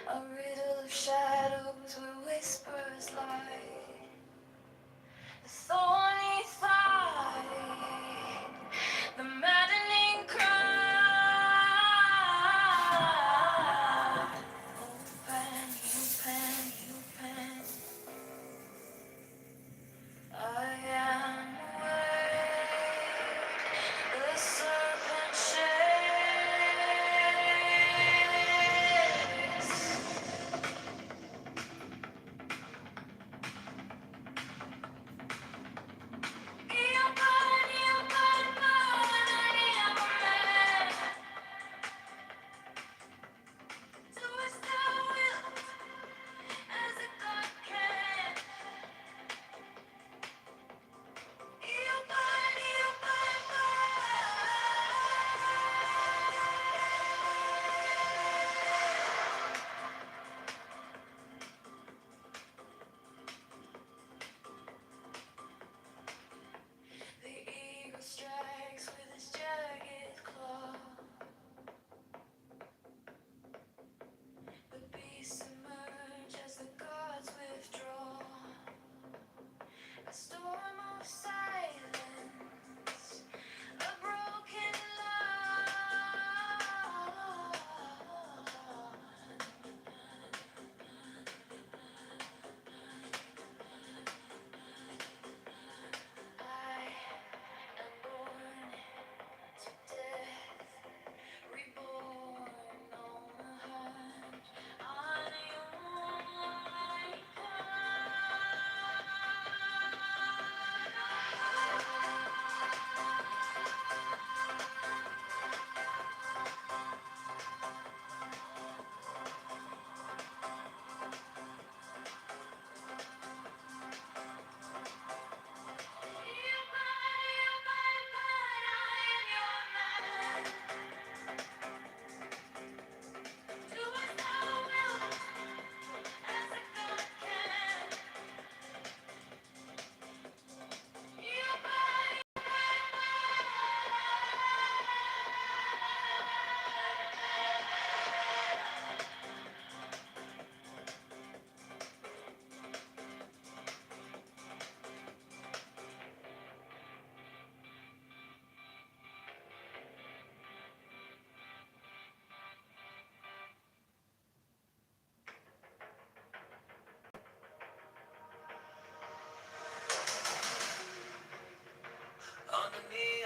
a riddle of shadows where whispers lie, the thorny thigh, the maddening cry. Open, you pen, I am awake. The serpent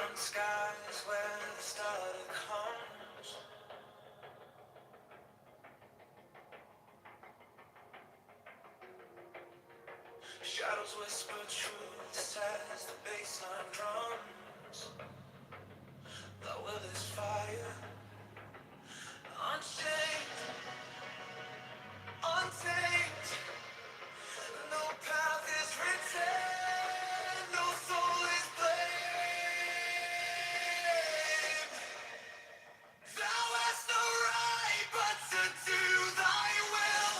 Neon skies where the starter comes. Shadows whisper truths as the bassline drums. The will is fire, unchained, untamed. No path is written, no soul is blamed. Thou hast no right but to do thy will.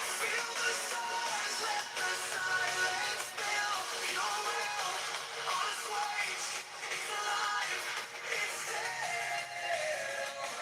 Feel the stars, let the silence fill your will. Unswaged, it's alive, it's still.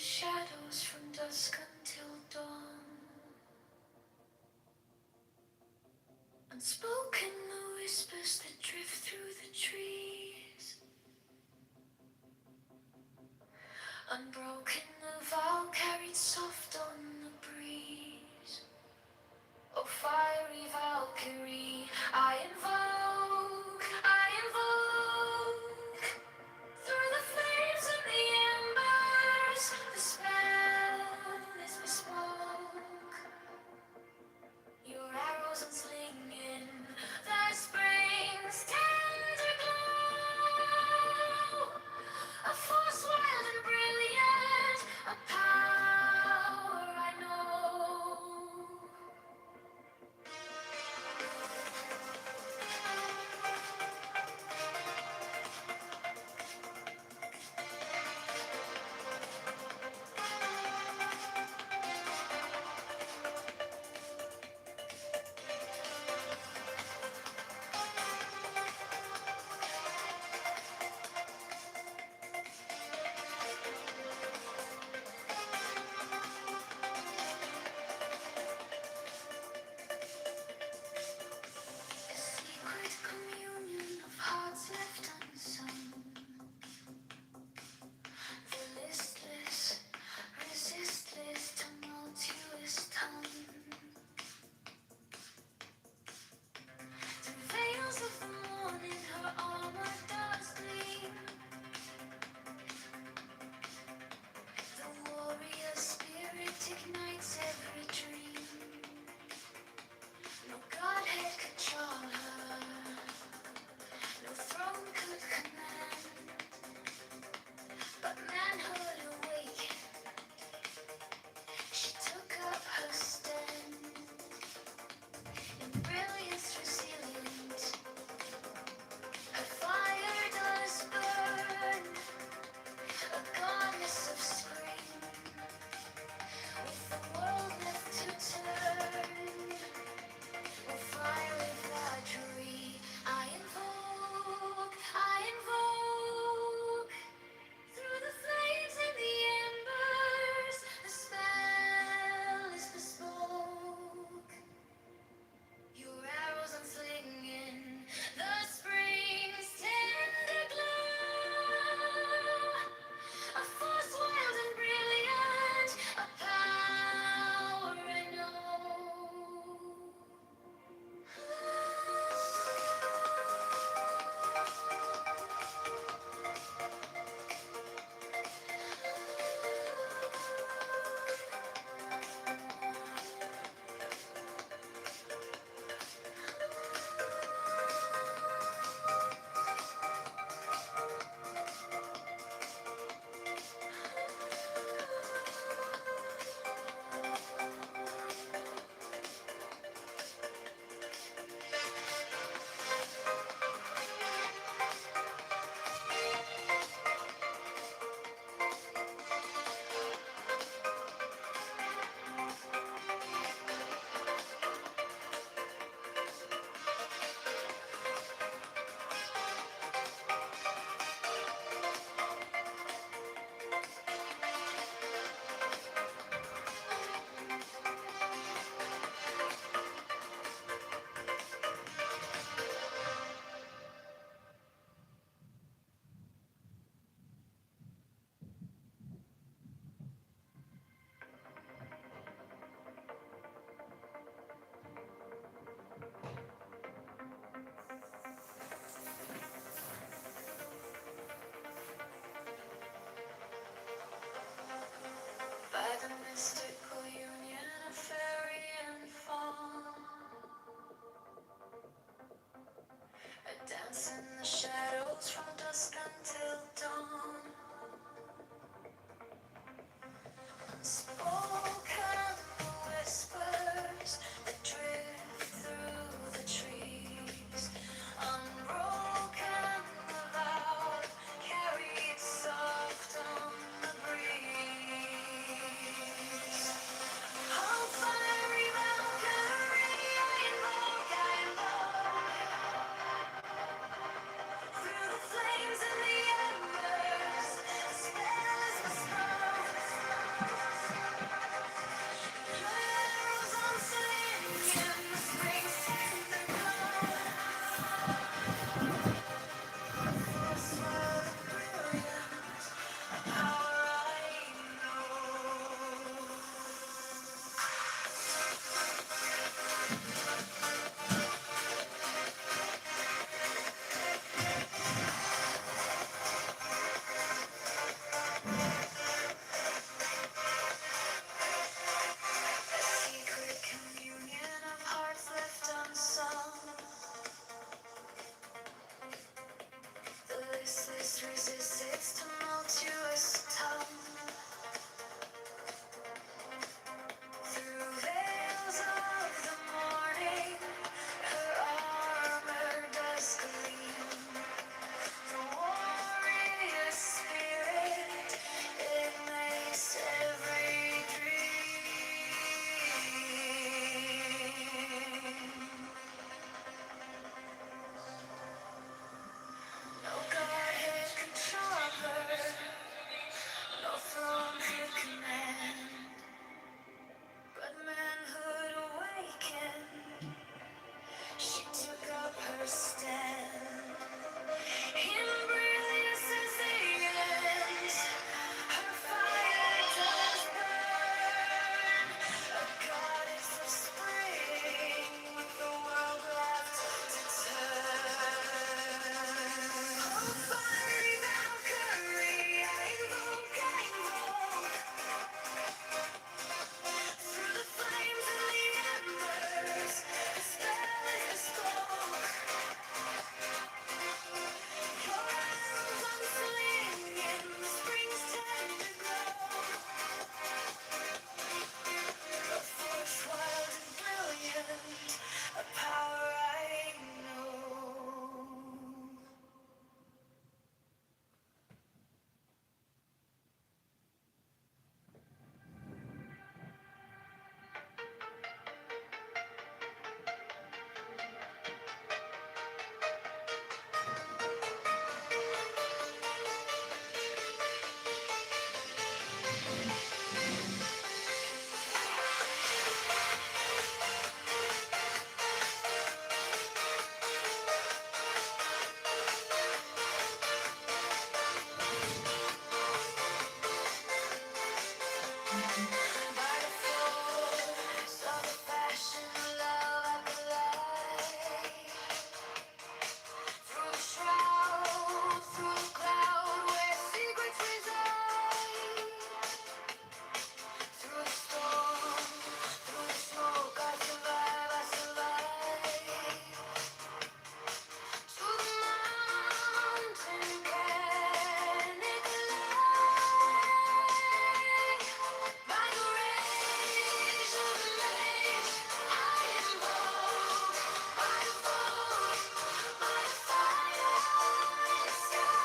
shadows from dusk until dawn. Unspoken the whispers that drift through the trees. Unbroken the vow carried soft on the breeze. Oh, fiery Valkyrie, I invoke, I invoke. Through the flames and the embers, the spell is bespoke. Your arrows unslinging, the spring's tender glow. By the force of a passion, love I collide. Through the shroud, through the cloud, where secrets reside. Through the storm, through the smoke, I survive. To the mountain can by the rage of the mage, I invoke by the fire in the sky.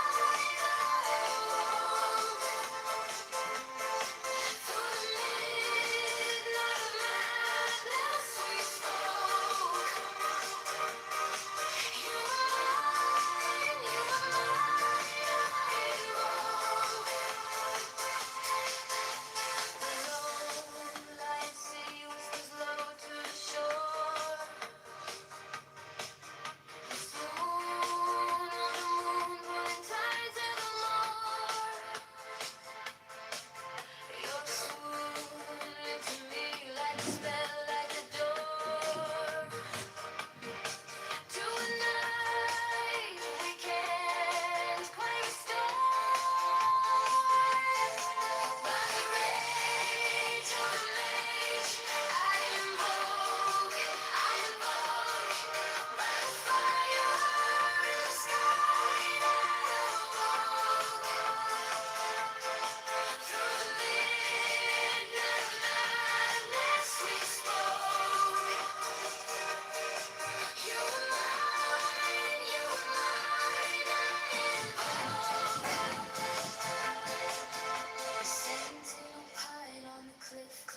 Through the midnight of madness, we spoke. You are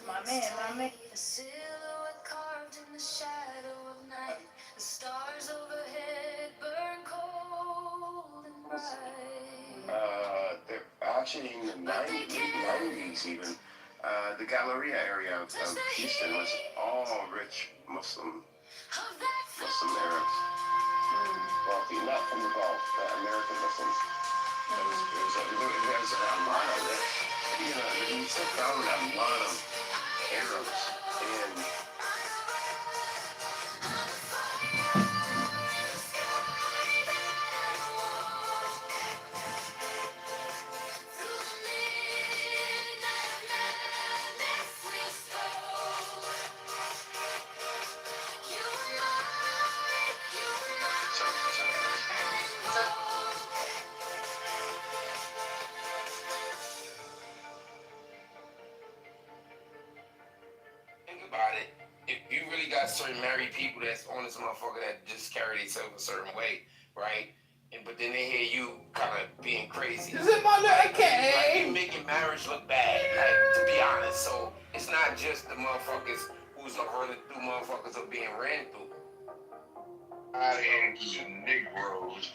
My man. a silhouette carved in the shadow of night. The stars overhead burn cold and bright. Actually in the 90s, late 90s even, the Galleria area of Houston was all rich Muslim Arabs. Wealthy, not from the Gulf, American Muslims. There was a lot of it. You know, you found a lot of Arabs and think about it. If you really got certain married people that's on this motherfucker that just carry themselves a certain way, right? But then they hear you kind of being crazy. Is it my little cat? Like you making marriage look bad, like to be honest. So it's not just the motherfuckers who's running through motherfuckers are being ran through. And Negroes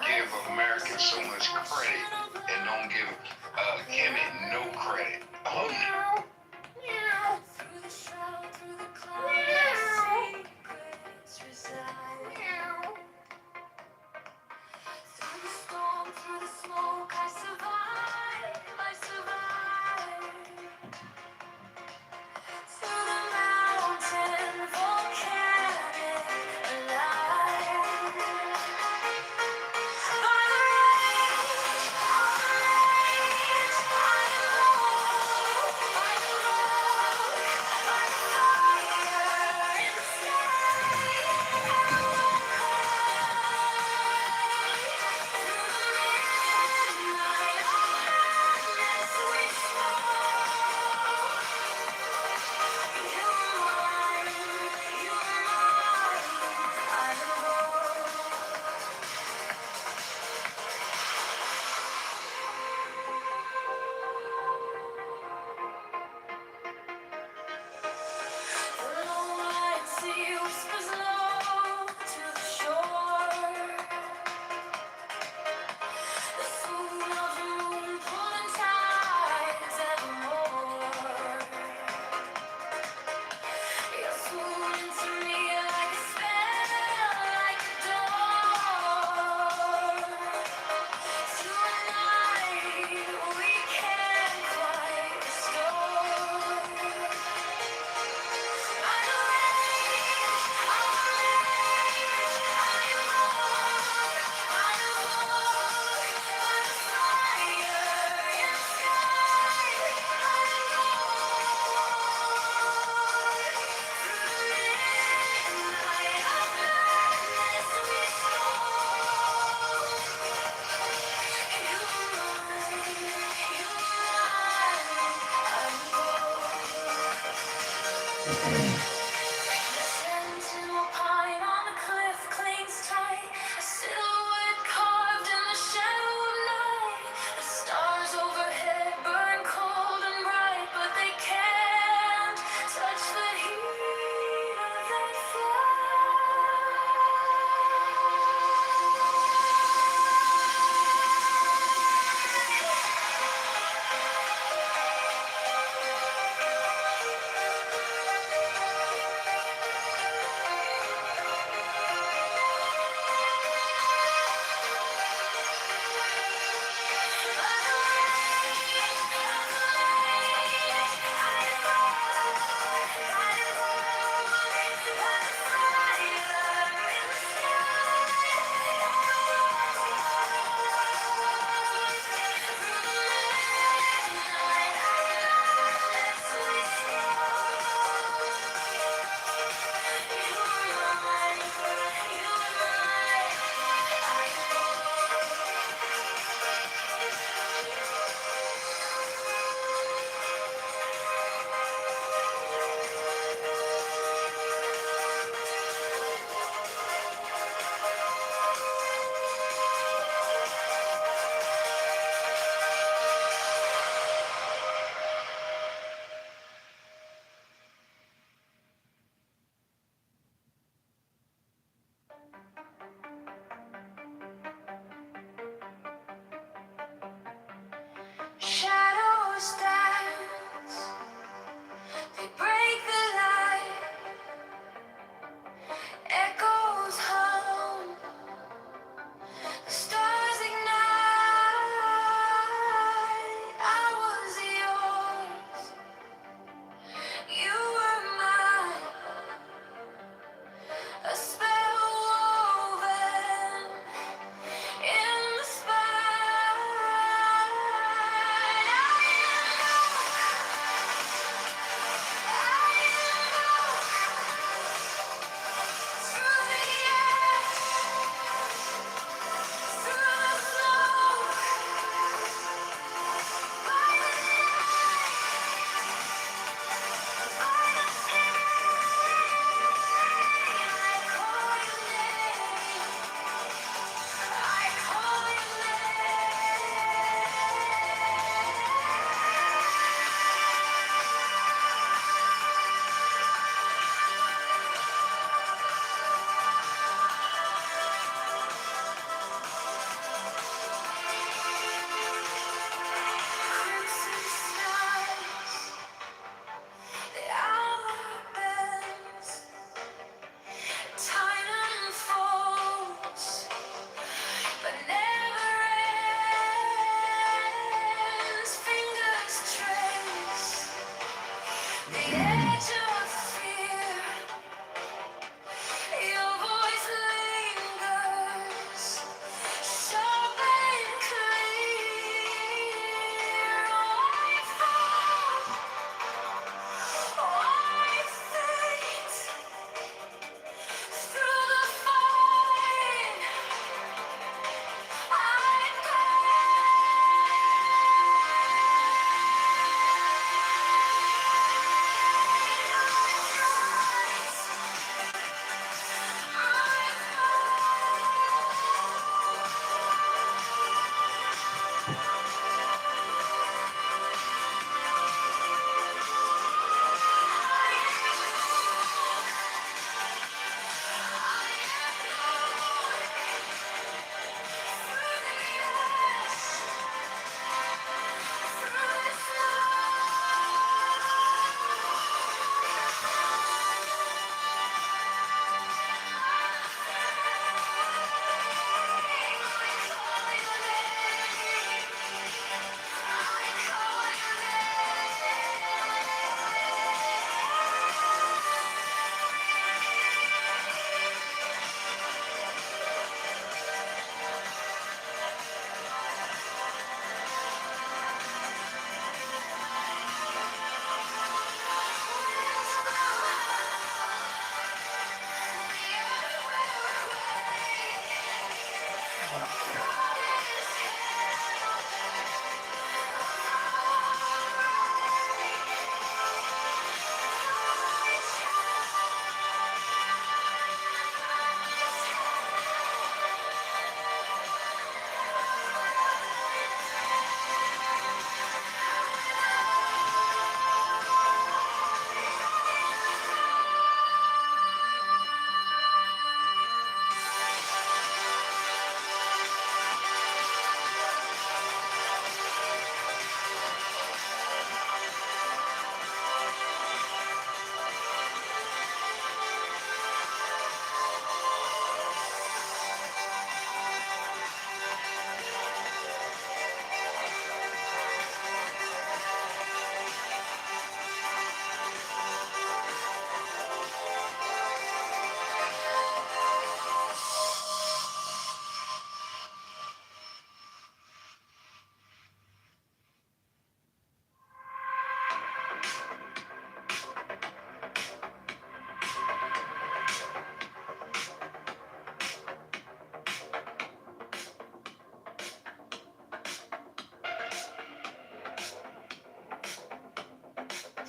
give Americans so much credit and don't give Kemet no credit. Through the shroud, through the clouds, secrets reside. Through the storm, through the smoke, I survive. Through the mountain, volcanic, alive. By the rage of the rage, I invoke. sentinel pine on the cliff clings tight, a silhouette carved in the shadow of night. The stars overhead burn cold and bright, but they can't touch the heat of that fire.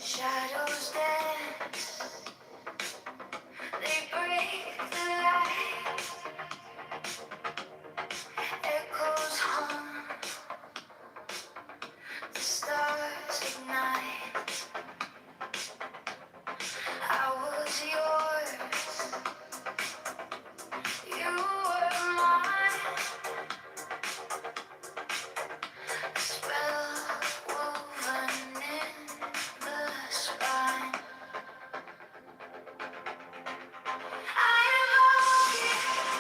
Shadows dance, they break the light. Echoes hum, the stars ignite. I was yours, you were mine. A spell woven in the spine. I am walking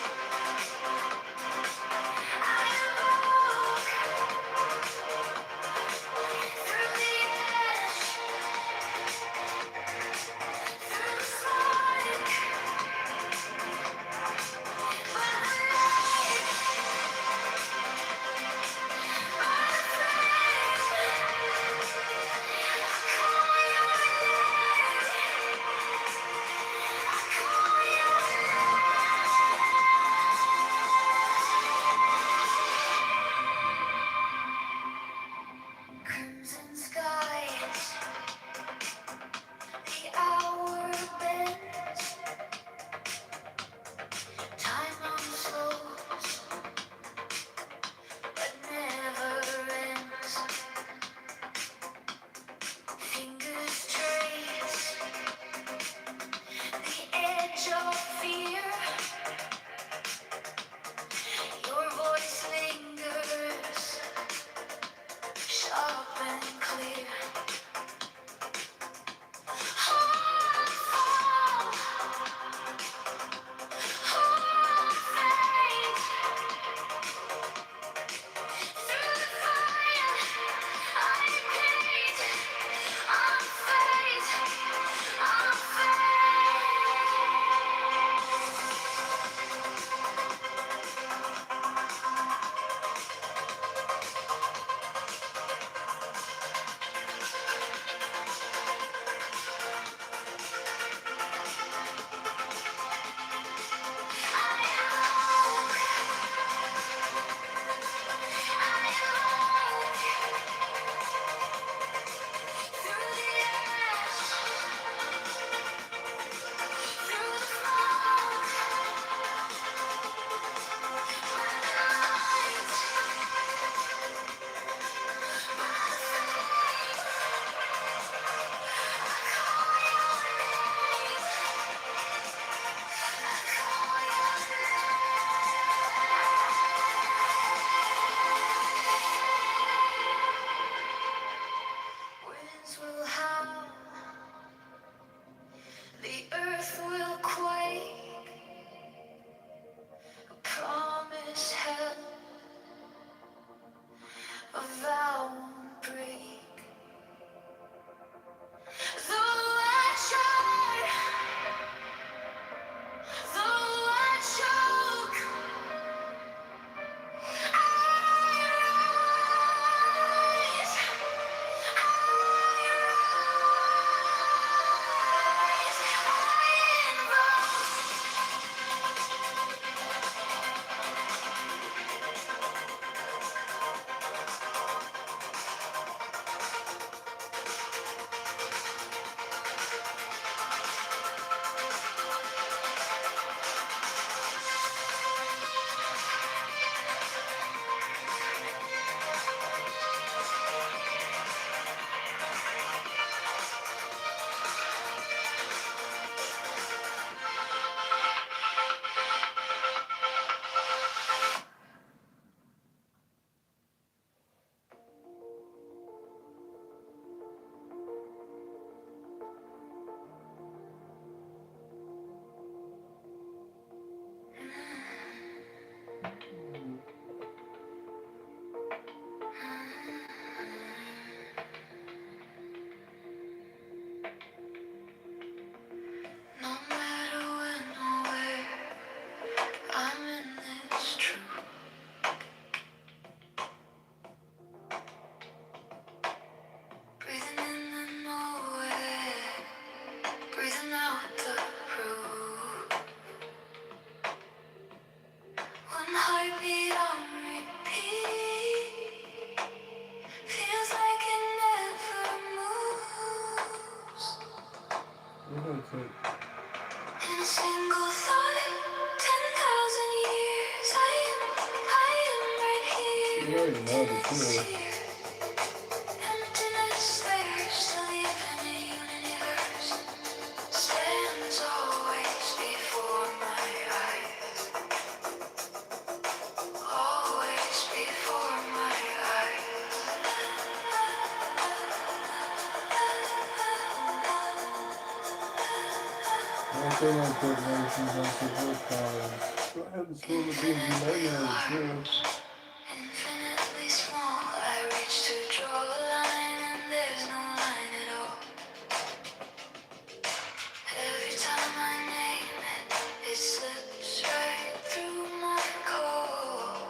What did I take? In a single thought, 10,000 years, I am right here. You already know the truth. Emptiness, there's still even a universe. Stands always before my eyes. Always before my eyes. Why say my corporations on support cars? Go ahead and spill the beans, you know the truth. Infinitely small, I reach to draw a line and there's no line at all. Every time I name it, it slips right through my core.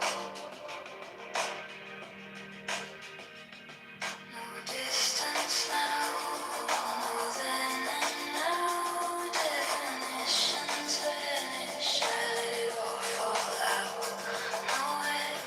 No distance now, no then and now. Definitions vanish, I let it all fall out. Nowhere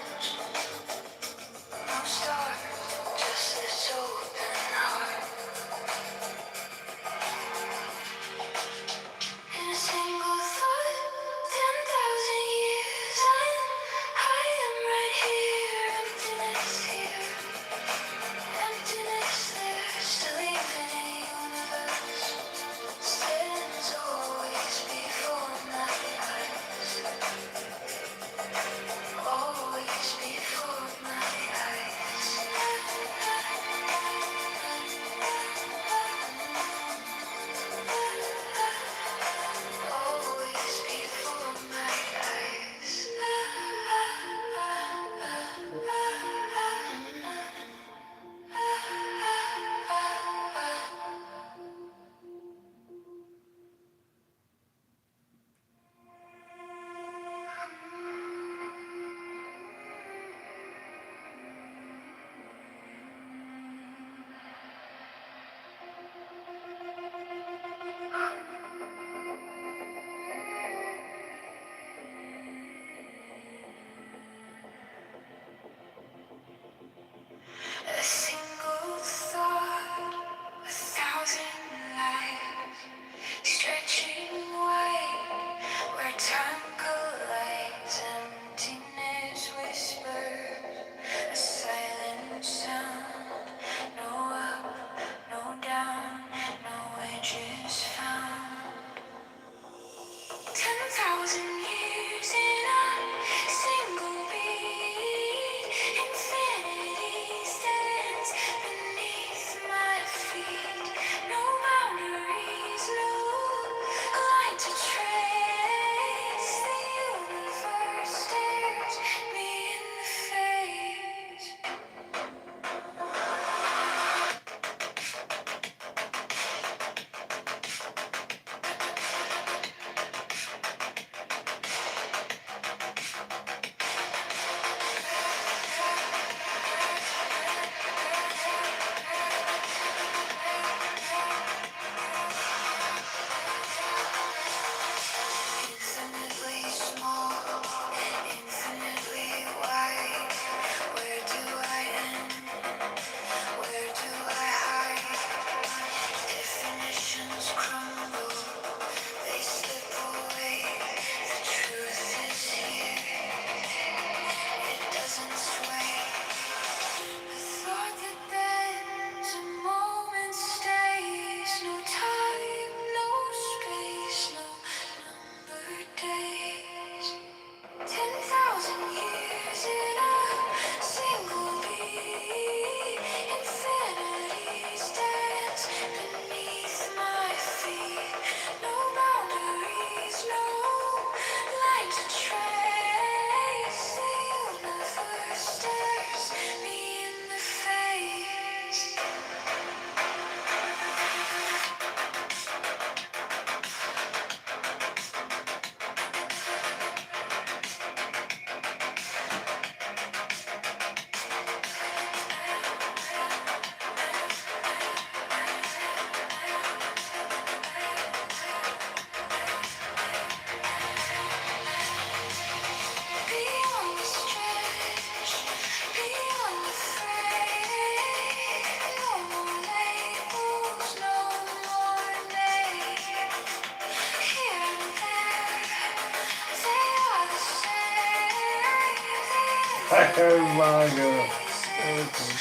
Oh my god. Okay.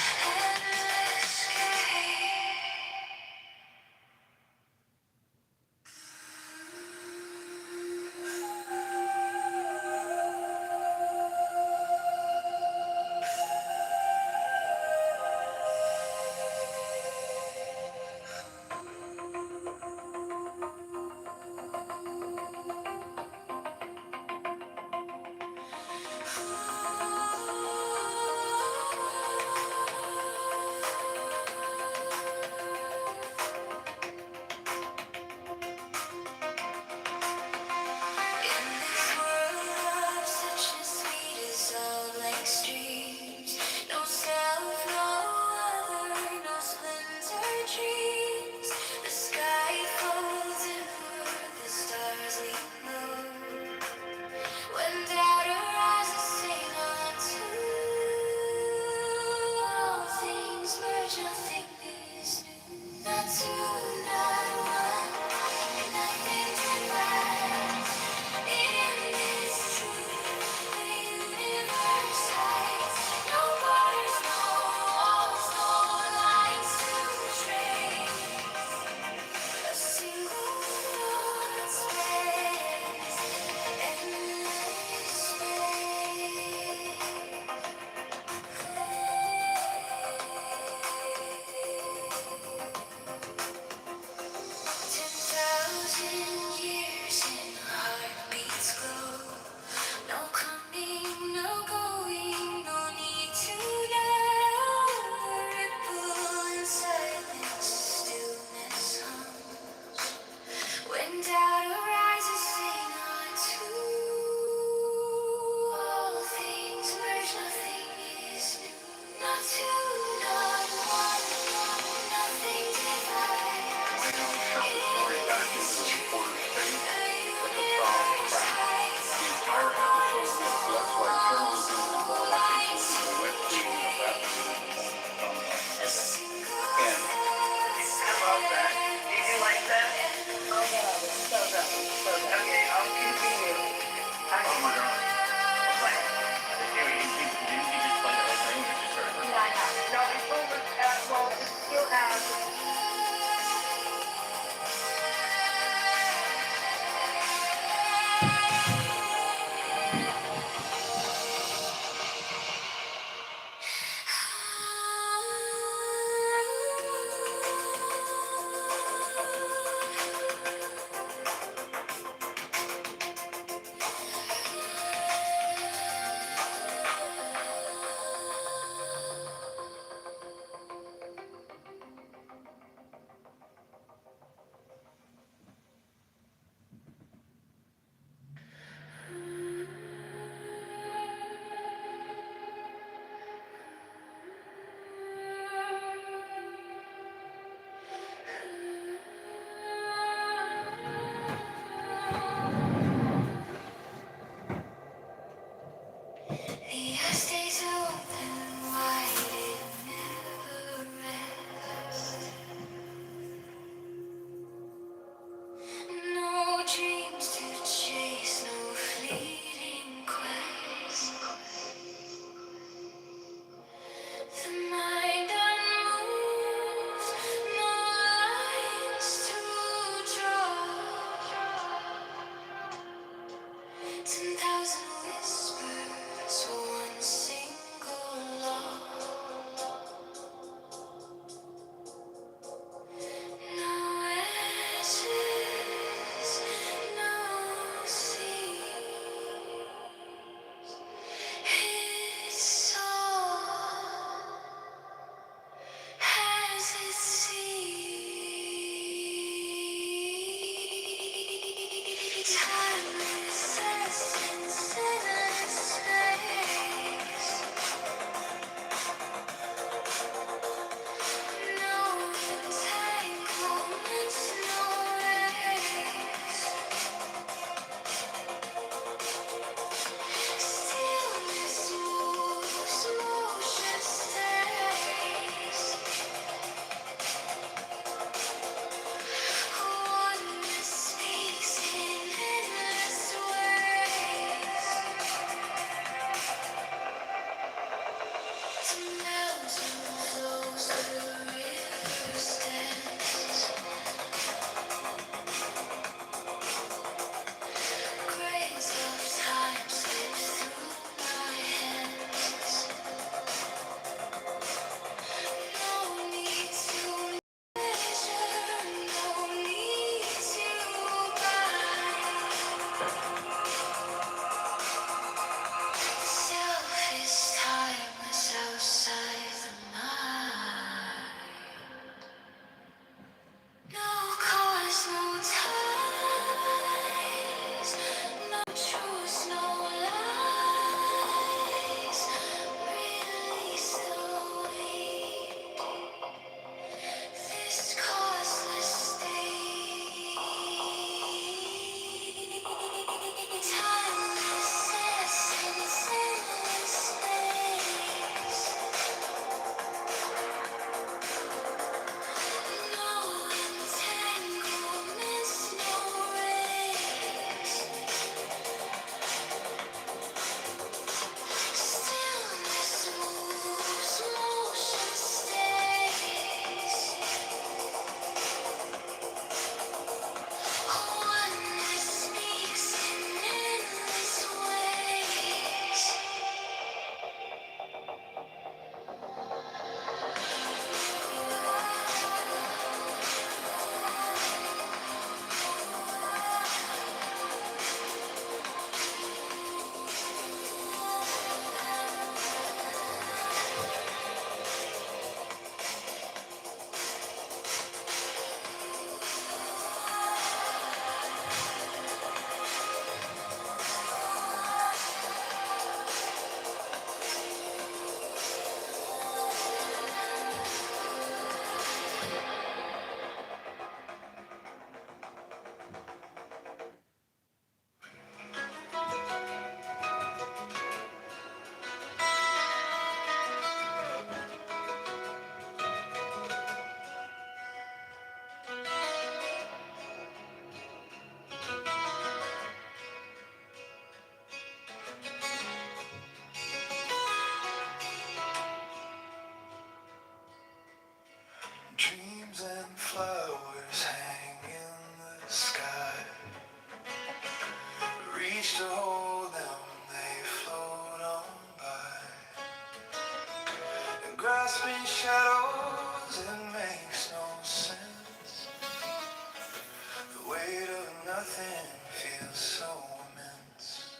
nothing feels so immense.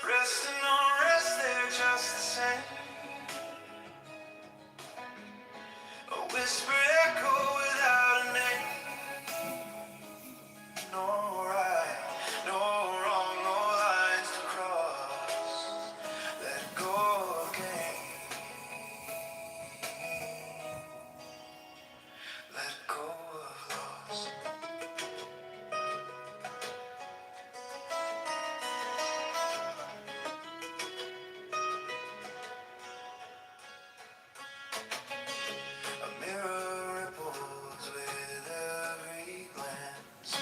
Rest and unrest, they're just the same. A whispered echo without a name. No right, no wrong, no lines to cross. Let go again. Let go of loss. A mirror ripples with every glance.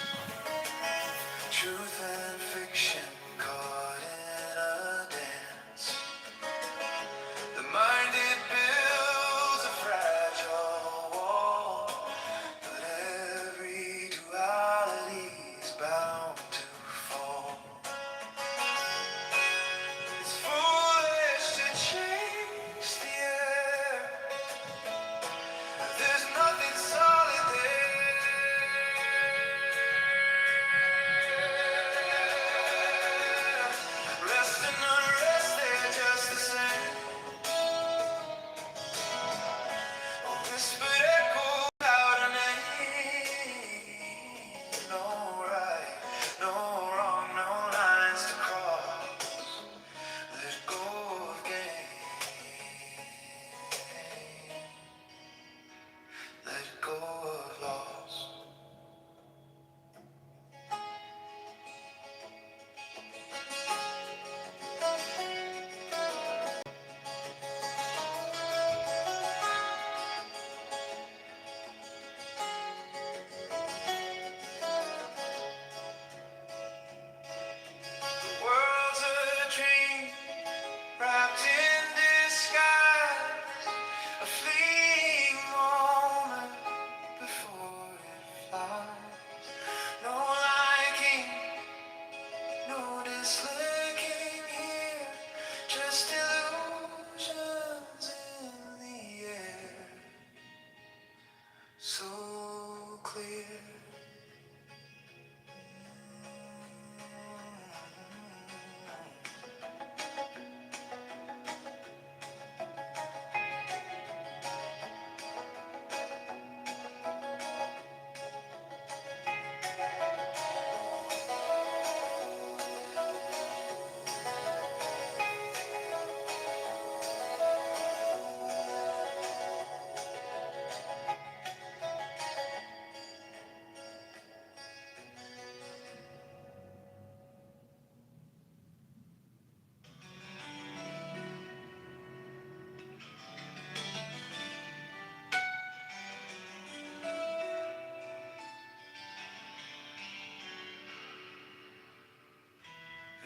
Truth and fiction caught in a dance. The mind it builds a fragile wall, but every duality's bound to fall. It's foolish to chase the air. There's nothing solid there. Rest and unrest, they're just the same. A whispered echo without a name. No right, no wrong, no lines to cross. Let go of gain. Let go of loss. The world's a dream wrapped in disguise, a fleeting moment before it flies. No liking, no disliking here, just illusions in the air, so clear.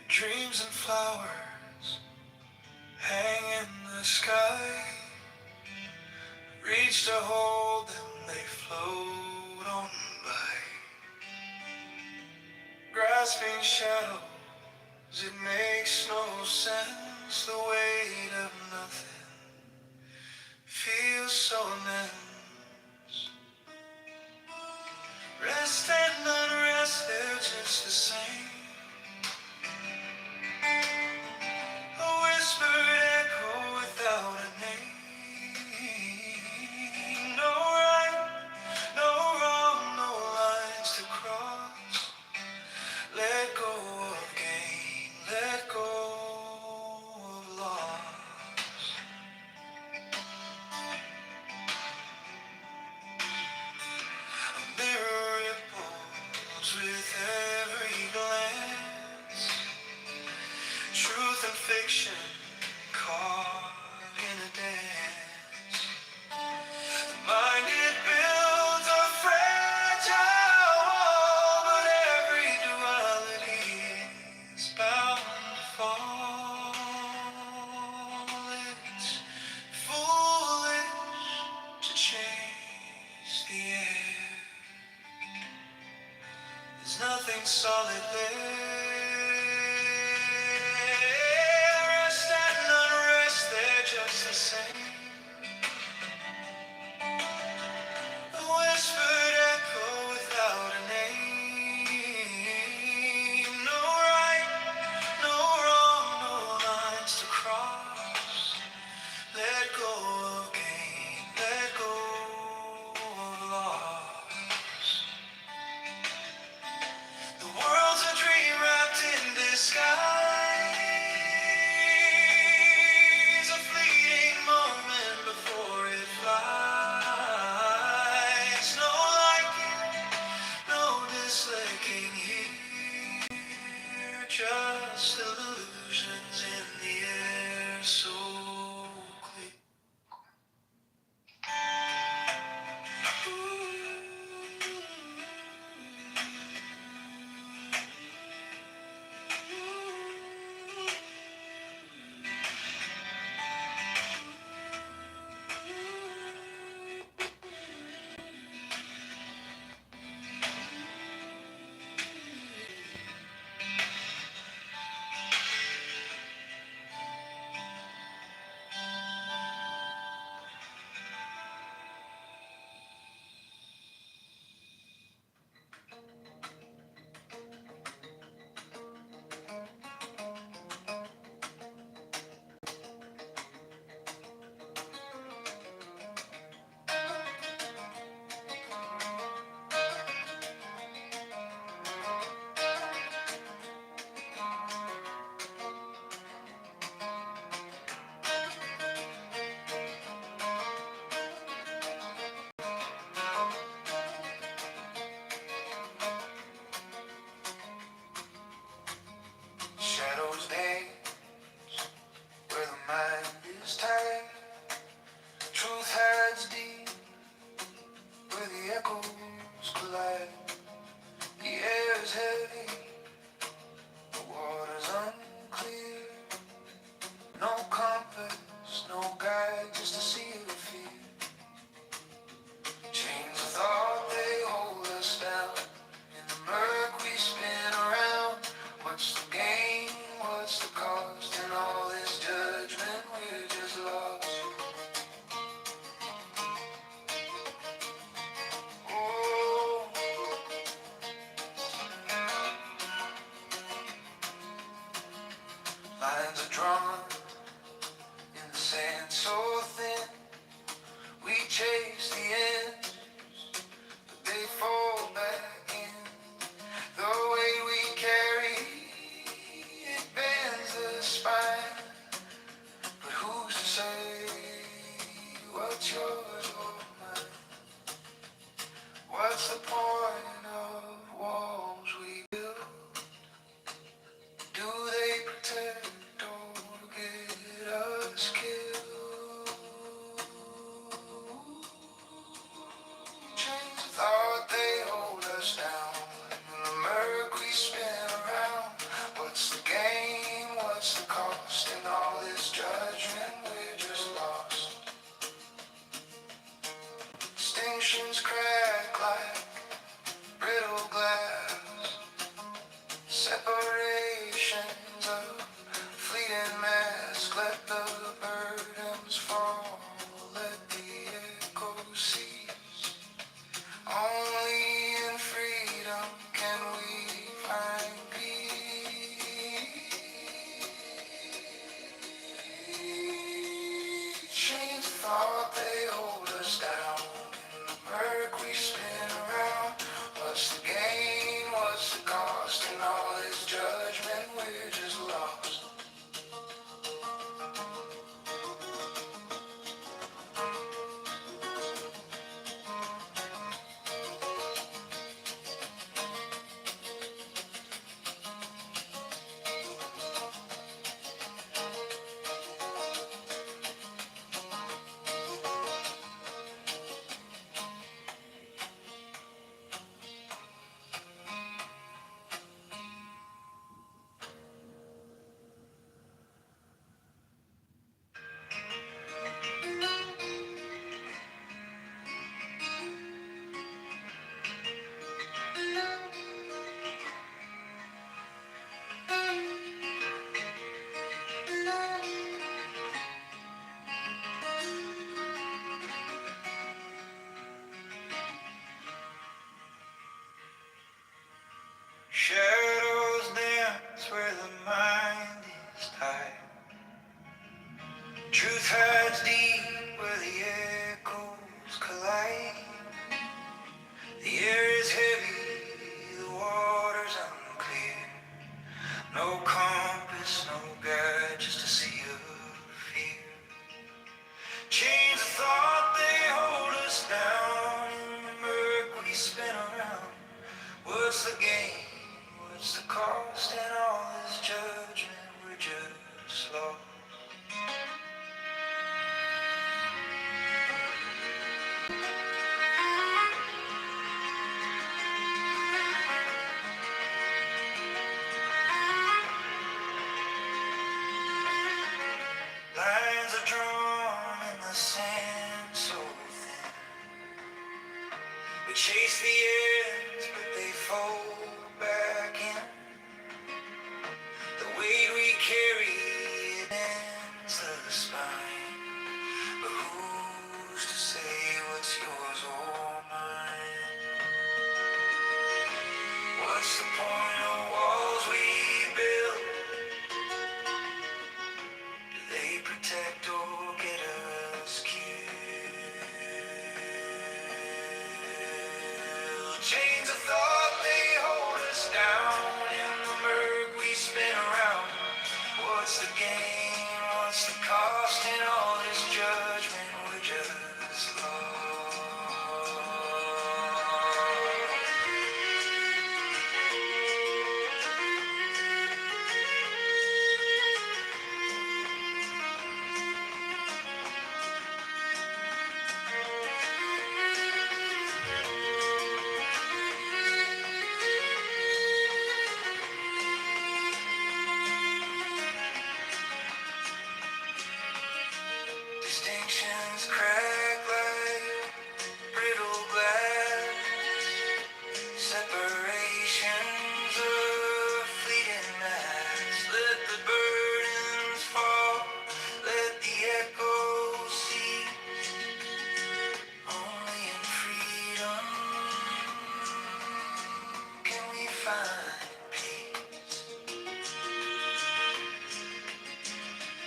Dreams and flowers hang in the sky. Reach to hold them, they float on by. Grasping shadows, it makes no sense. The weight of nothing feels so immense. Rest and unrest, they're just the same. A whispered echo without a name. No right, no wrong, no lines to cross. Let go of gain, let go of loss. A mirror ripples with every glance. Truth and fiction caught in a dance. The mind it builds a fragile wall, but every duality is bound to fall. It's foolish to chase the air. There's nothing solid there. Rest and unrest, they're just the same. A whispered echo without a name. collide. The air is heavy, the water's unclear. No compass, no guide, just a sea of fear. Chains of thought, they hold us down. In the murk we spin around. What's the gain? What's the cost? In all this judgment, we're just lost. Oh, lines are drawn in the sand so thin. We chase the ends, but they fall back in. The way we carry it bends the spine. But who's to say what's yours or mine? What's the point of walls we build? Do they protect or get us killed? Chains of thought, they hold us down. In the murk we spin around. What's the gain? What's the cost? In all this judgment, we're just lost. Distinctions crack like brittle glass. Separations of fleeting mask. Let the burdens fall. Let the echo cease. Only in freedom can we find peace. Chains of thought, they hold us down. In the murk we spin around. What's the gain? What's the cost? In all this judgment, we're just lost. Shadows dance where the mind is tied. Truth hides deep where the echoes collide. The air is heavy, the water's unclear. No compass, no guide, just a sea of fear. Chains of thought, they hold us down. In the murk we spin around. What's the gain? What's the cost? In all this judgment, we're just lost. Lines are drawn in the sand so thin. We chase the ends, but they fold back in. The weight we carry, it ends the spine. But who's to say what's yours or mine? What's the point of walls we build? Do they protect or get us killed? Chains of thought, they hold us down. find peace?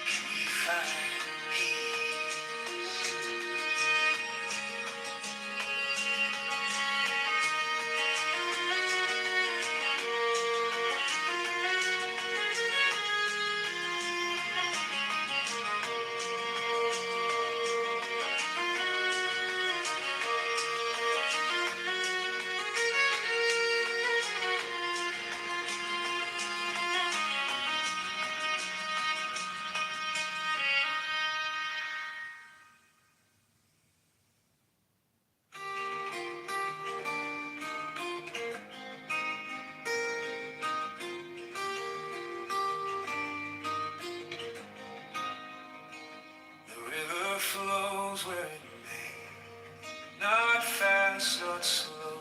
Can we find peace? The river flows where it may, not fast, not slow.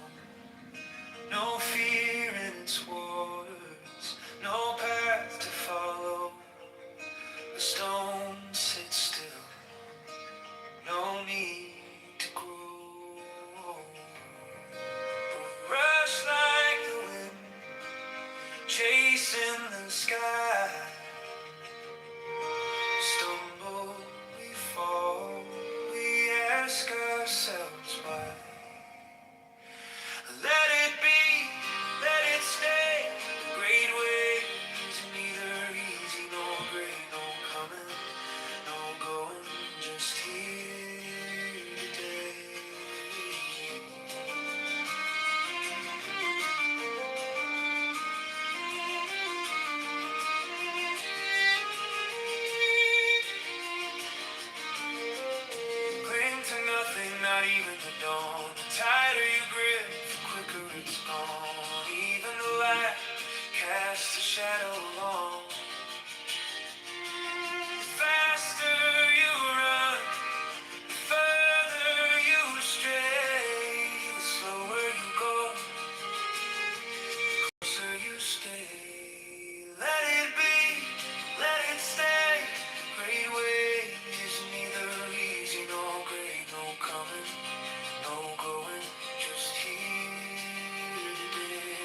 No fear in its waters, no path to follow. The stone sits still, no need to grow. Rush like the wind, chasing the sky. Stumble, we fall, we ask ourselves why. Let it be, let it stay. The great waves, neither easy nor great, no coming, no going, just here today. Cling to nothing, not even the dawn. The tighter you grip, the quicker it's gone. Even the light casts a shadow long. The faster you run, the further you stray. The slower you go, the closer you stay. Let it be, let it stay. Great waves, neither easy nor great, no coming, no going, just here today.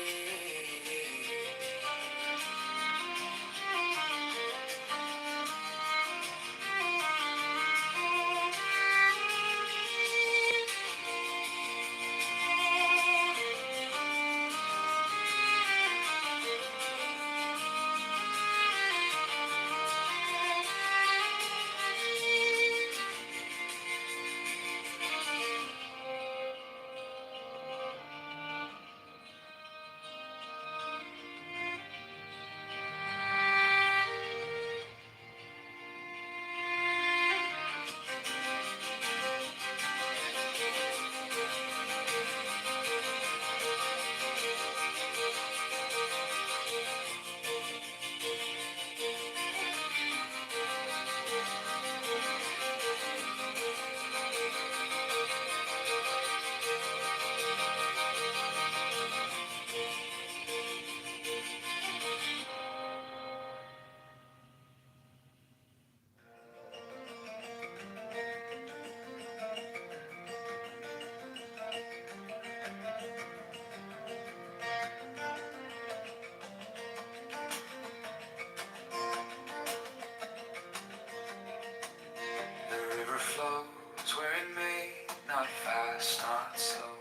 The river flows where it may, not fast, not slow.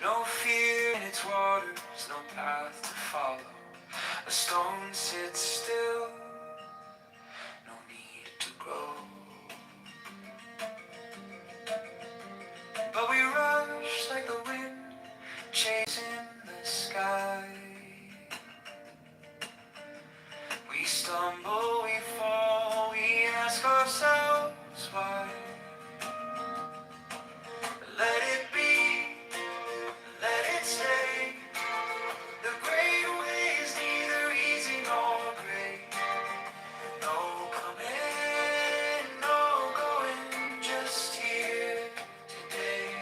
No fear in its waters, no path to follow. A stone sits still, no need to grow. But we rush like the wind, chasing the sky. We stumble, we fall, we ask ourselves why. Let it be, let it stay. The great ways, neither easy nor great. No coming, no going, just here today.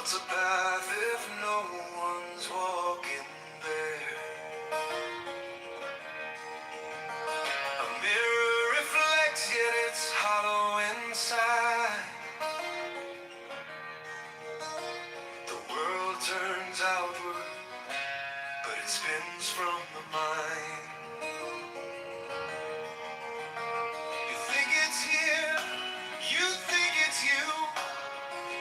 What's a path if no one's walking there? A mirror reflects, yet it's hollow inside. The world turns outward, but it spins from the mind. You think it's here, you think it's you,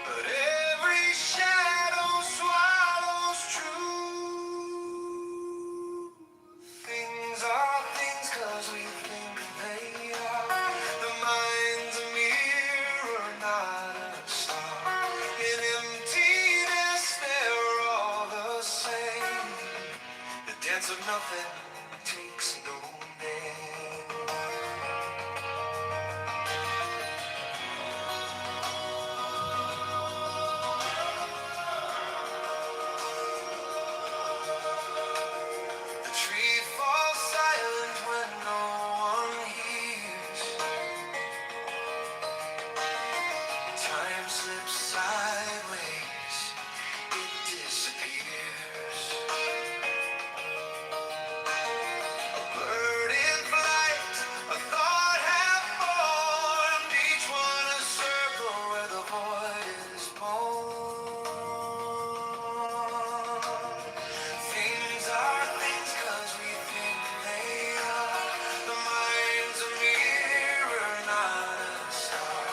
but every shadow swallows truth. Things are things 'cause we think they are. The mind's a mirror, not a star. In emptiness, they're all the same. The dance of nothing takes no name. The tree falls silent when no one hears. Time slips sideways, it disappears. A bird in flight, a thought half formed, each one a circle where the void is born. Things are things 'cause we think they are. The mind's a mirror, not a star.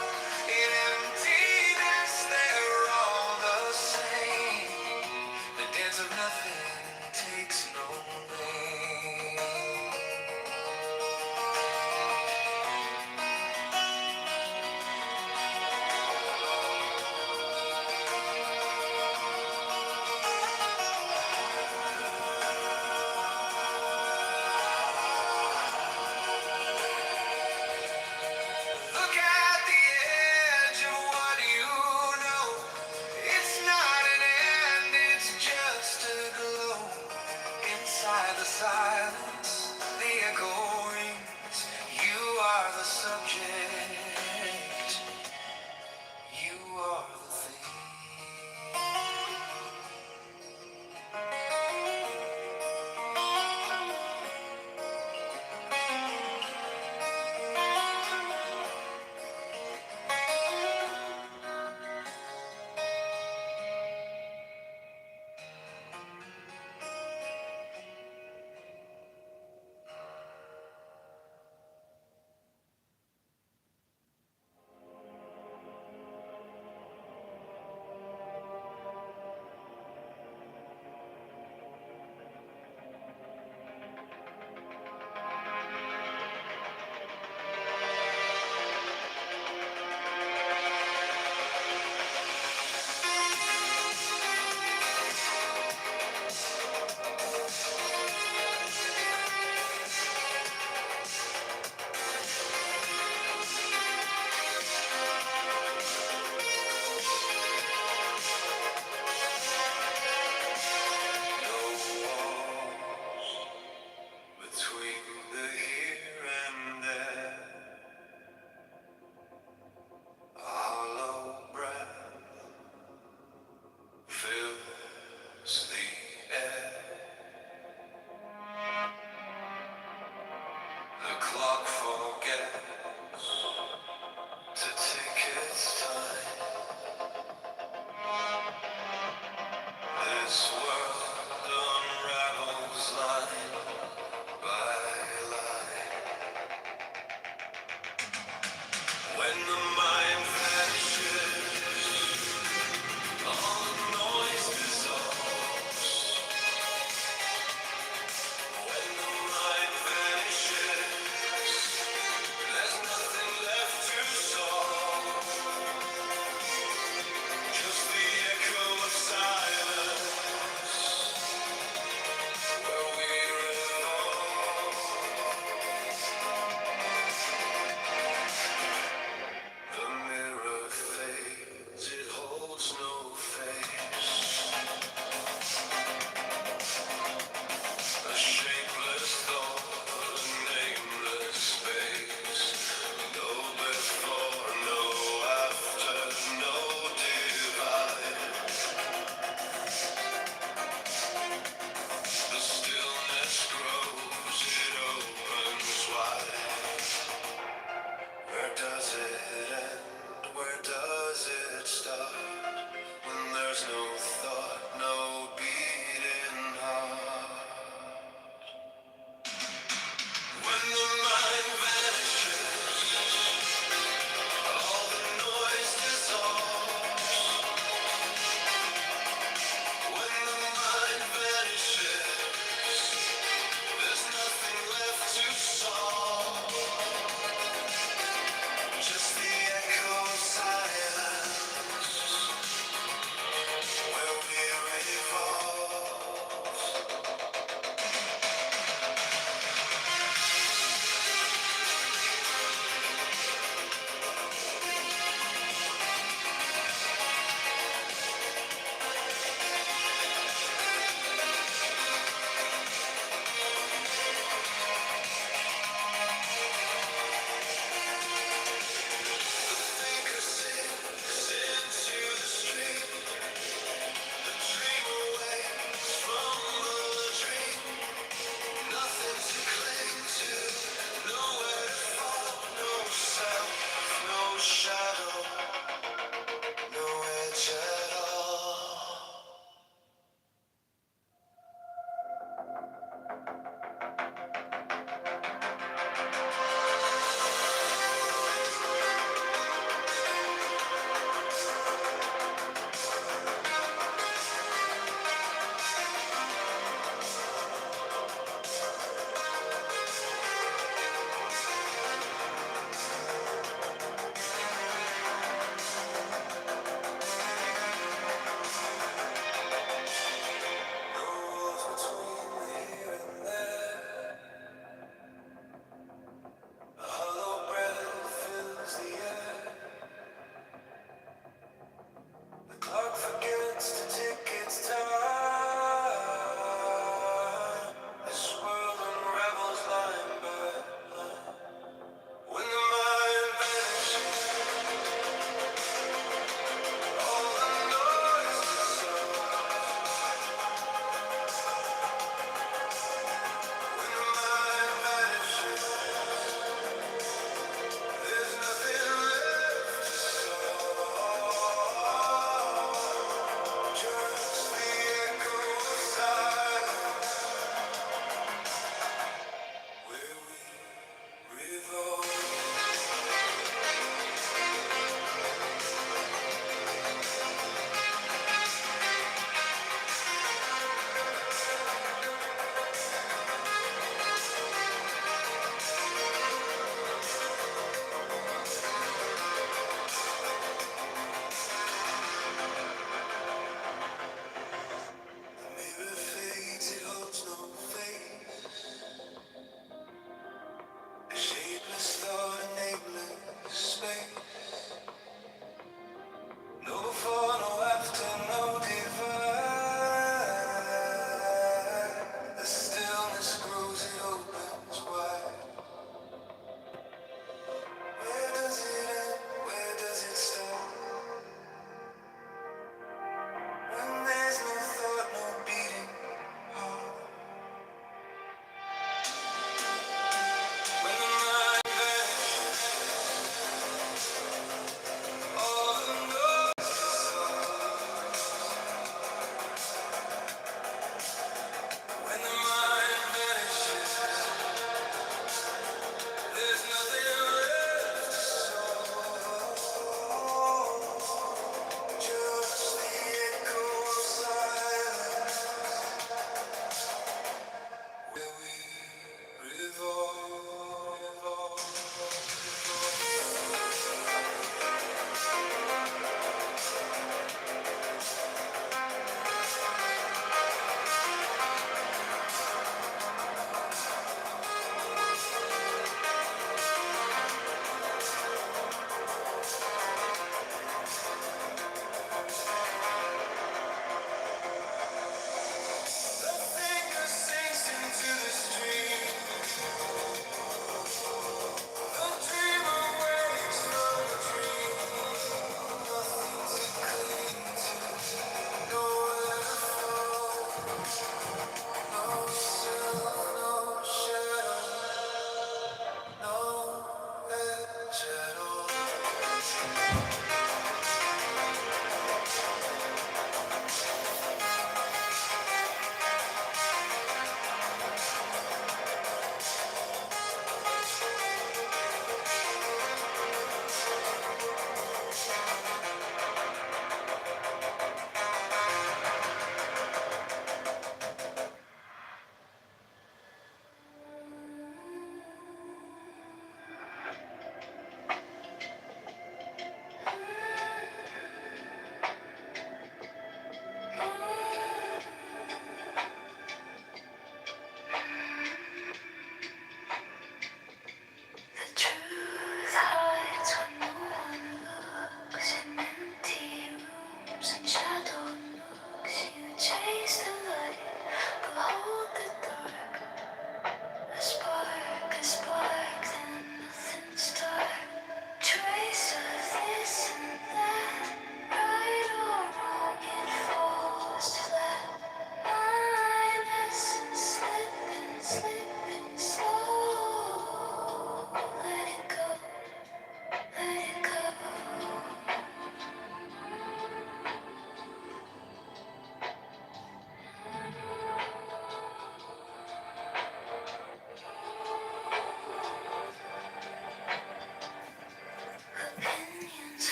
In emptiness, they're all the same. The dance of nothing takes no name. Look at the edge of what you know. It's not an end, it's just a glow. Inside the silence, the echo rings. You are the subject. You are the thing.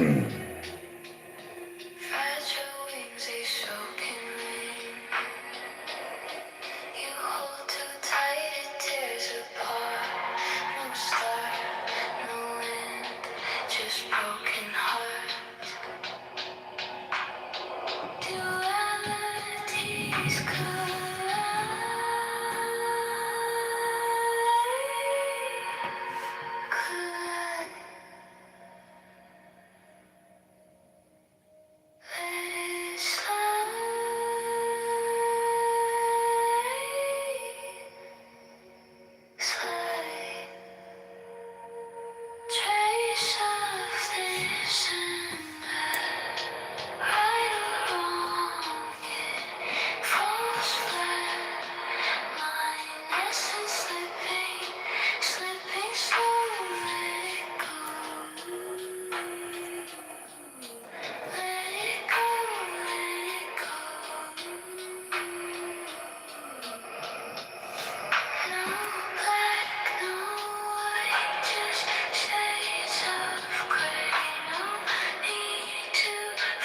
Fragile wings, they soak in rain. You hold too tight, it tears apart. No start, no end, just broken heart. Dualities collide. Let it slide. Trace of this and that. Right or wrong, it falls flat. Line essence slipping slow. Let it go. Let it go, let it go. No black, no white, just shades of gray. No need to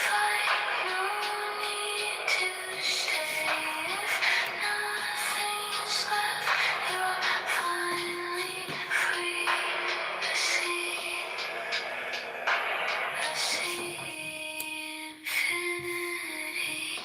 fight, no need to stay. If nothing's left, you're finally free. I see infinity.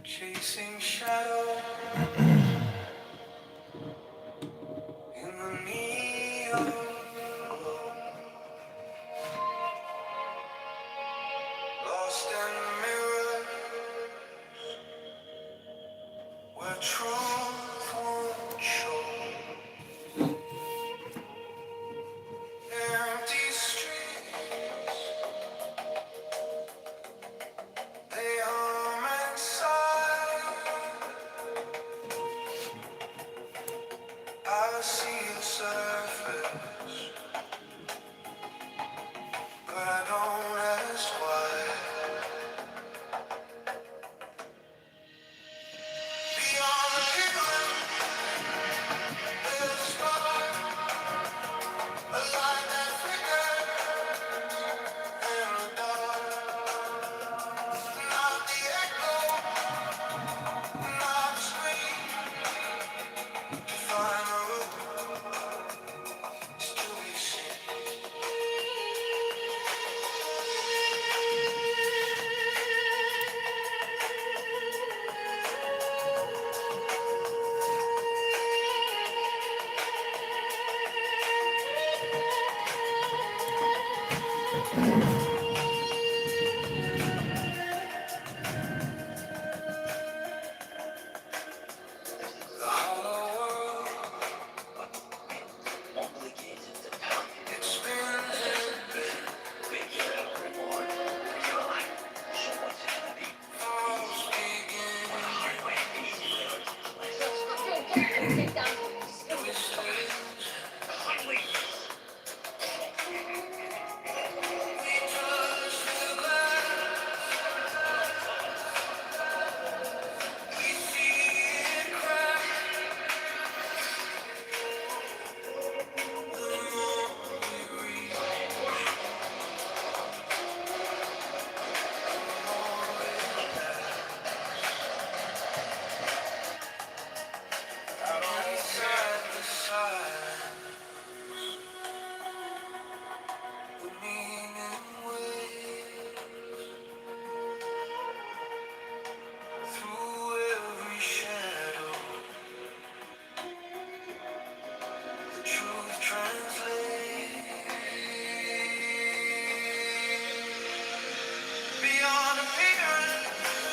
Chasing shadow in the neon glow. Lost in the mirror where truth won't show. Empty streets, they hum inside. I see the surface, but I don't ask why. Beyond the ribbon, there's a spark, a light that flickers in the dark. Not the echo, not the scream, to find the root is to be seen. The hollow world, it spins in false inside the silence, the meaning waves through every shadow. The truth translates beyond appearance.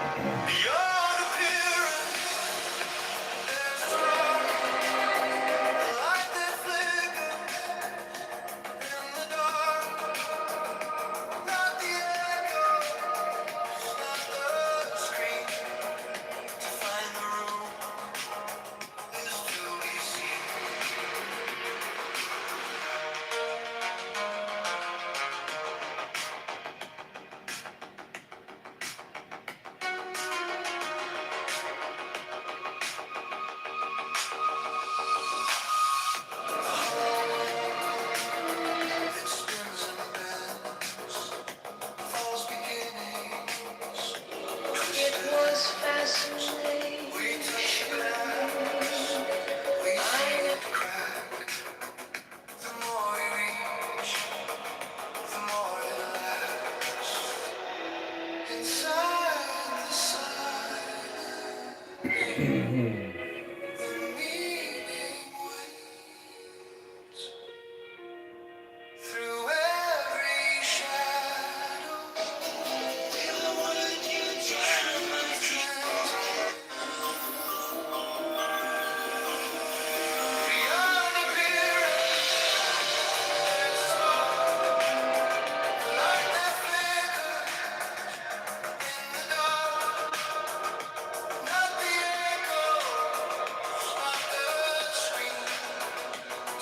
Beyond appearance, there's a spark, a light that flickers in the dark. Not the echo, not the scream. To find the room is to be seen. It spins and bends, false beginnings. It was fascinating. We touch glass, we see it crack. The more we reach, the more it lasts. Inside the silence, the meaning waits. Through every shadow, I wanted you to have my trust. Beyond appearance, there's a spark, a light that flickers in the dark. Not the echo, not the scream.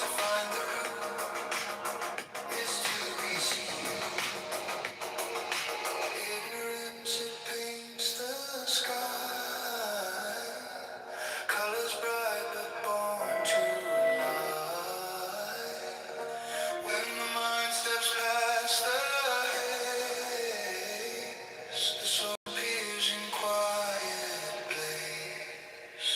To find the root is to be seen. Ignorance, it paints the sky. Colors bright but born to lie. When the mind steps past the haze, the soul appears in quiet place.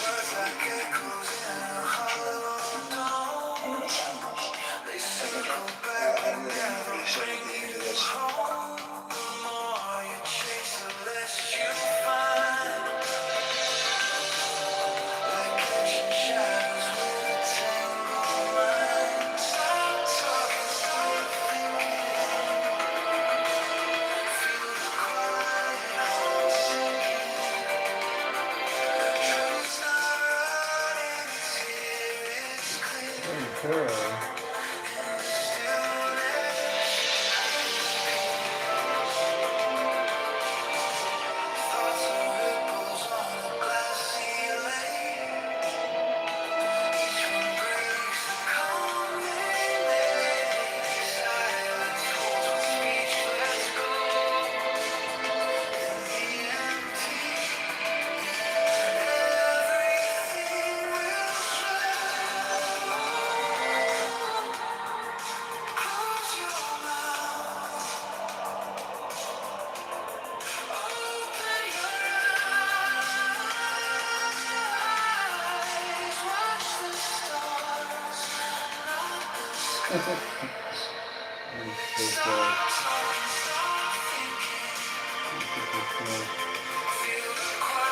Words like echoes in a hollow dome. They circle back and never bring you home. The more you chase, the less you find. Like catching shadows with a tangled mind. Stop talking, stop thinking. Feel the quiet heart sinking. Truth's not running, it's here, it's clear. Thoughts are ripples on a glassy lake. Each one breaks the calm they make. Silence holds with speechless gold. In the empty, everything will show. Close your mouth, open your eyes, watch the stars, not the skies. Stop talking, stop thinking. Feel the quiet.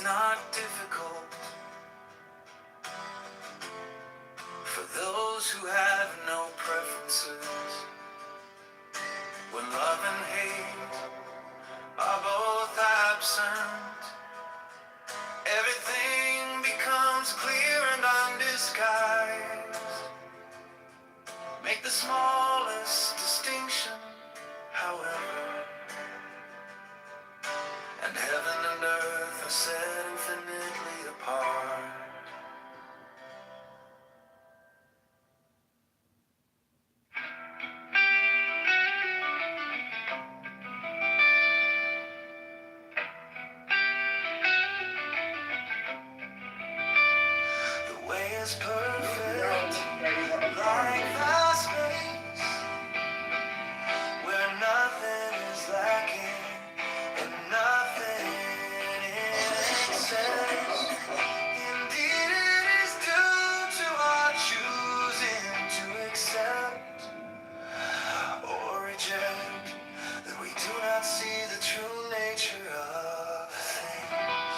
not difficult for those who have no preferences. When love and hate are both absent, everything becomes clear and undisguised. Make the smallest distinction, however, and heaven and earth are set infinitely apart. The way is perfect, like the space where nothing is lacking and nothing in excess. Indeed, it is due to our choosing to accept or reject that we do not see the true nature of things.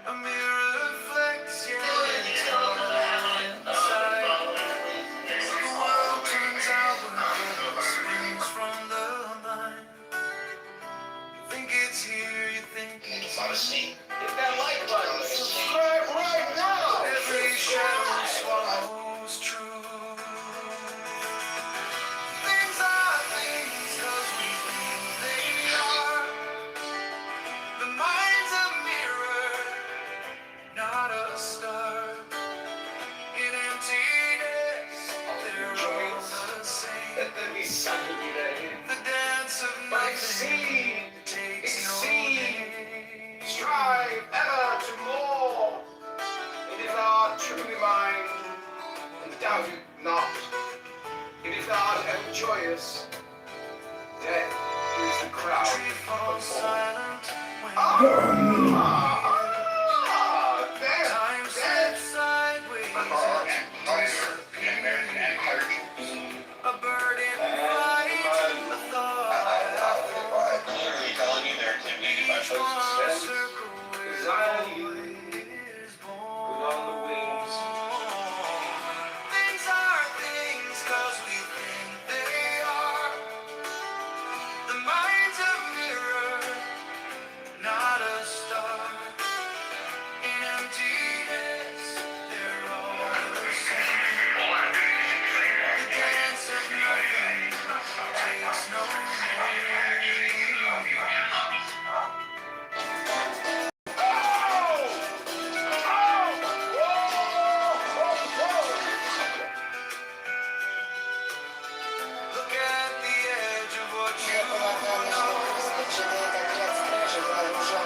A mirror reflects your inside. The world turns outward, springs from the mind. You think it's here, you think it's Hit that like button. subscribe right now. Every shadow swallows truth. Things are things 'cause we think they are. The mind's a mirror, not a star. In emptiness, they're all the same. The dance of nothing takes no name. Strive ever to more. It is our truly mind, and doubt it not. It is not joyous. Death is the crowd. Tree falls silent when time slips sideways into disappear. A bird in flight, a thought. Literally telling you they're intimidated by folks instead. Things are things 'cause we think they are. The mind's a mirror, not a star. In emptiness, they're all the same. The dance of nothing takes no Look at the edge of what you know.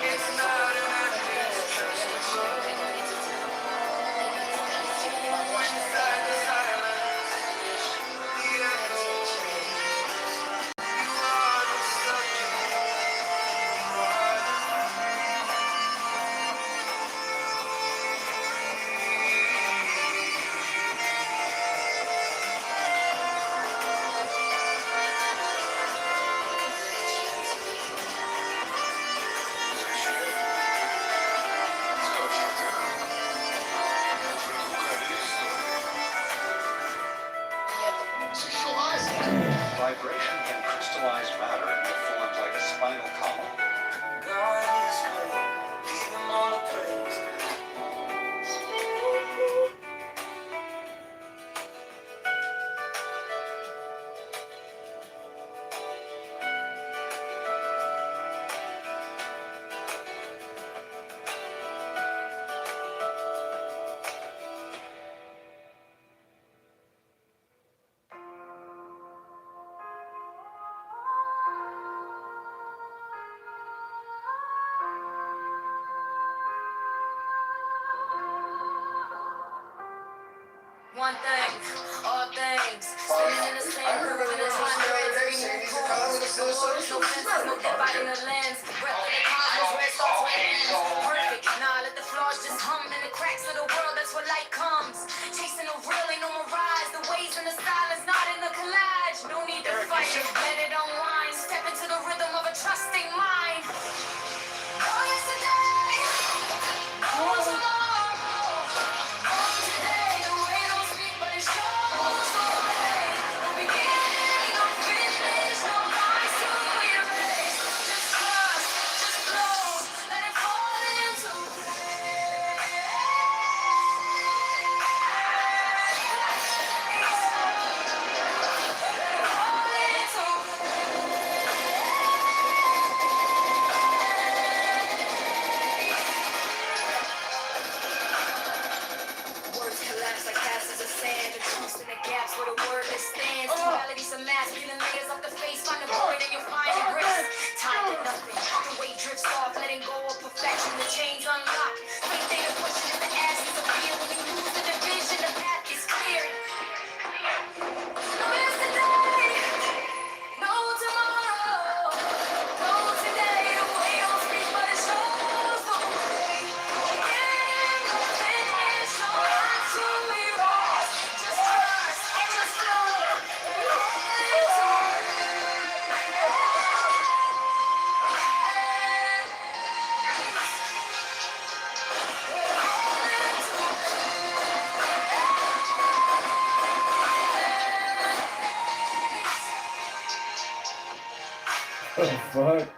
It's not an end, it's just a flow. Inside the silence, the echo. You are the subject, you are the Vibration can crystallize matter into forms like a spinal column. God is great, give him all the praise. One thing, all things, spinning in the same groove, in the time threads, remove corners, no borders, no fences, no dividing the lens, breath in the comments, where it starts, where it ends, perfect, nah, let the flaws just hum in the cracks of the world, that's where light comes, chasing the real, ain't no mirage, the waves in the silence, not in the collage, no need to fight it, let it unwind, step into the rhythm of a trusting mind, oh yesterday, oh tomorrow, oh today, the way don't speak, but it shows the way, no beginning, no finish, no lines to erase, just trust, just flow, let it fall into place. The fuck?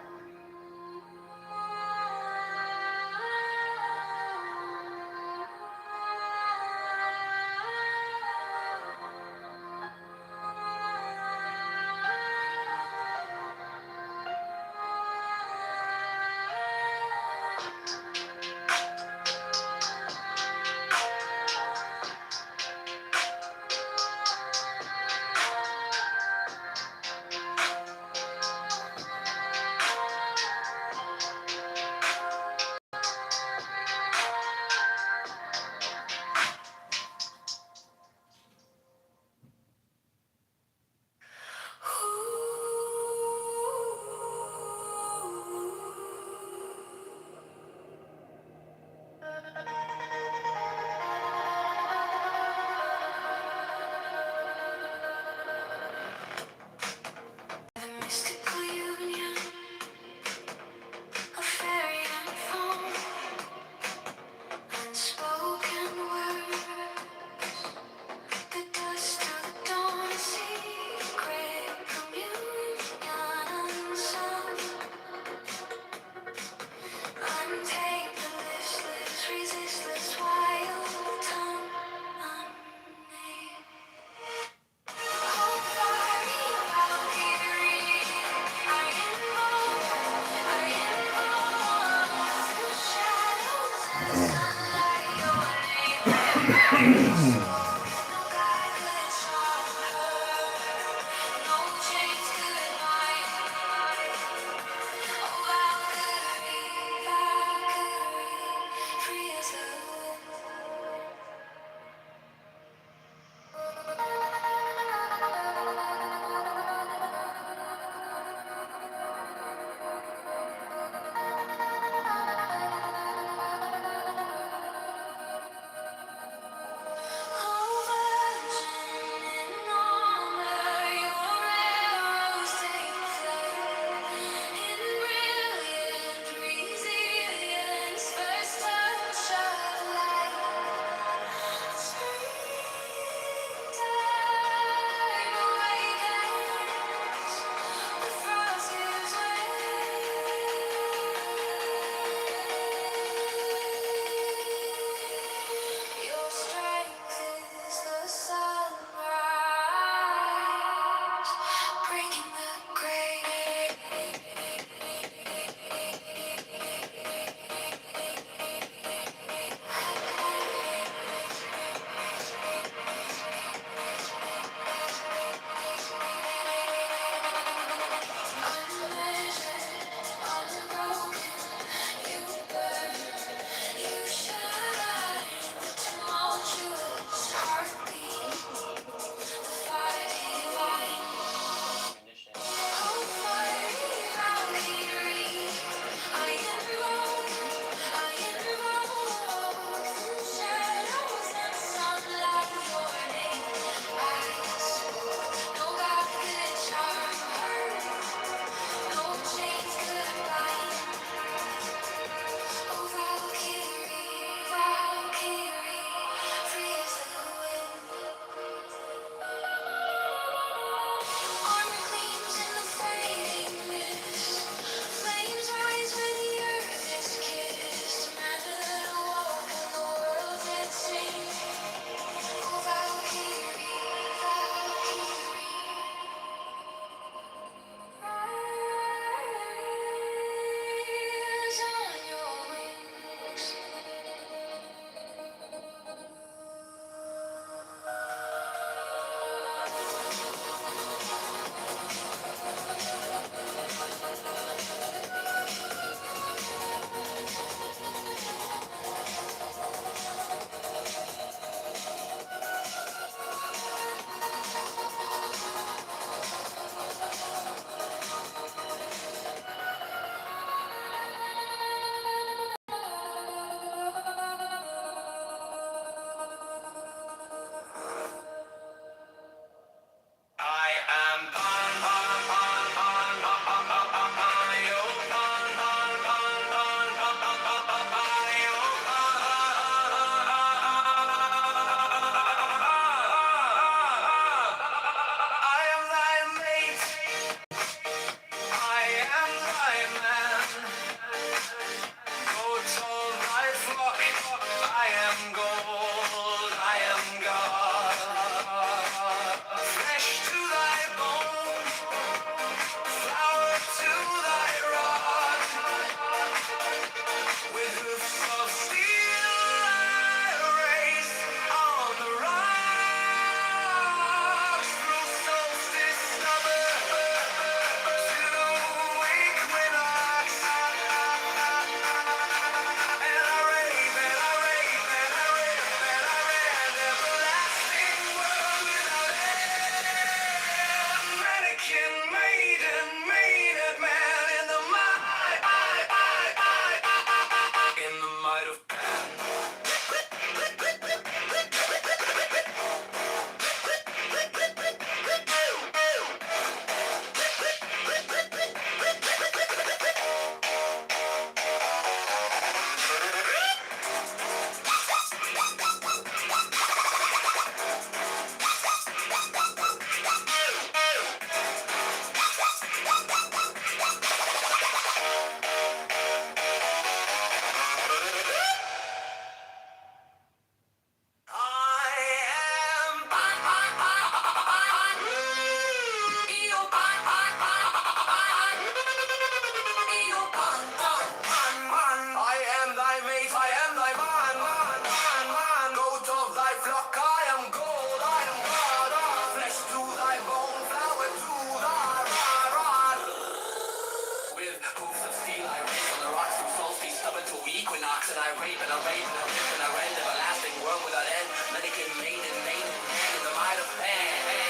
I rave and I rip and I rend, everlasting world without end. Mannequin made and made in the might of man.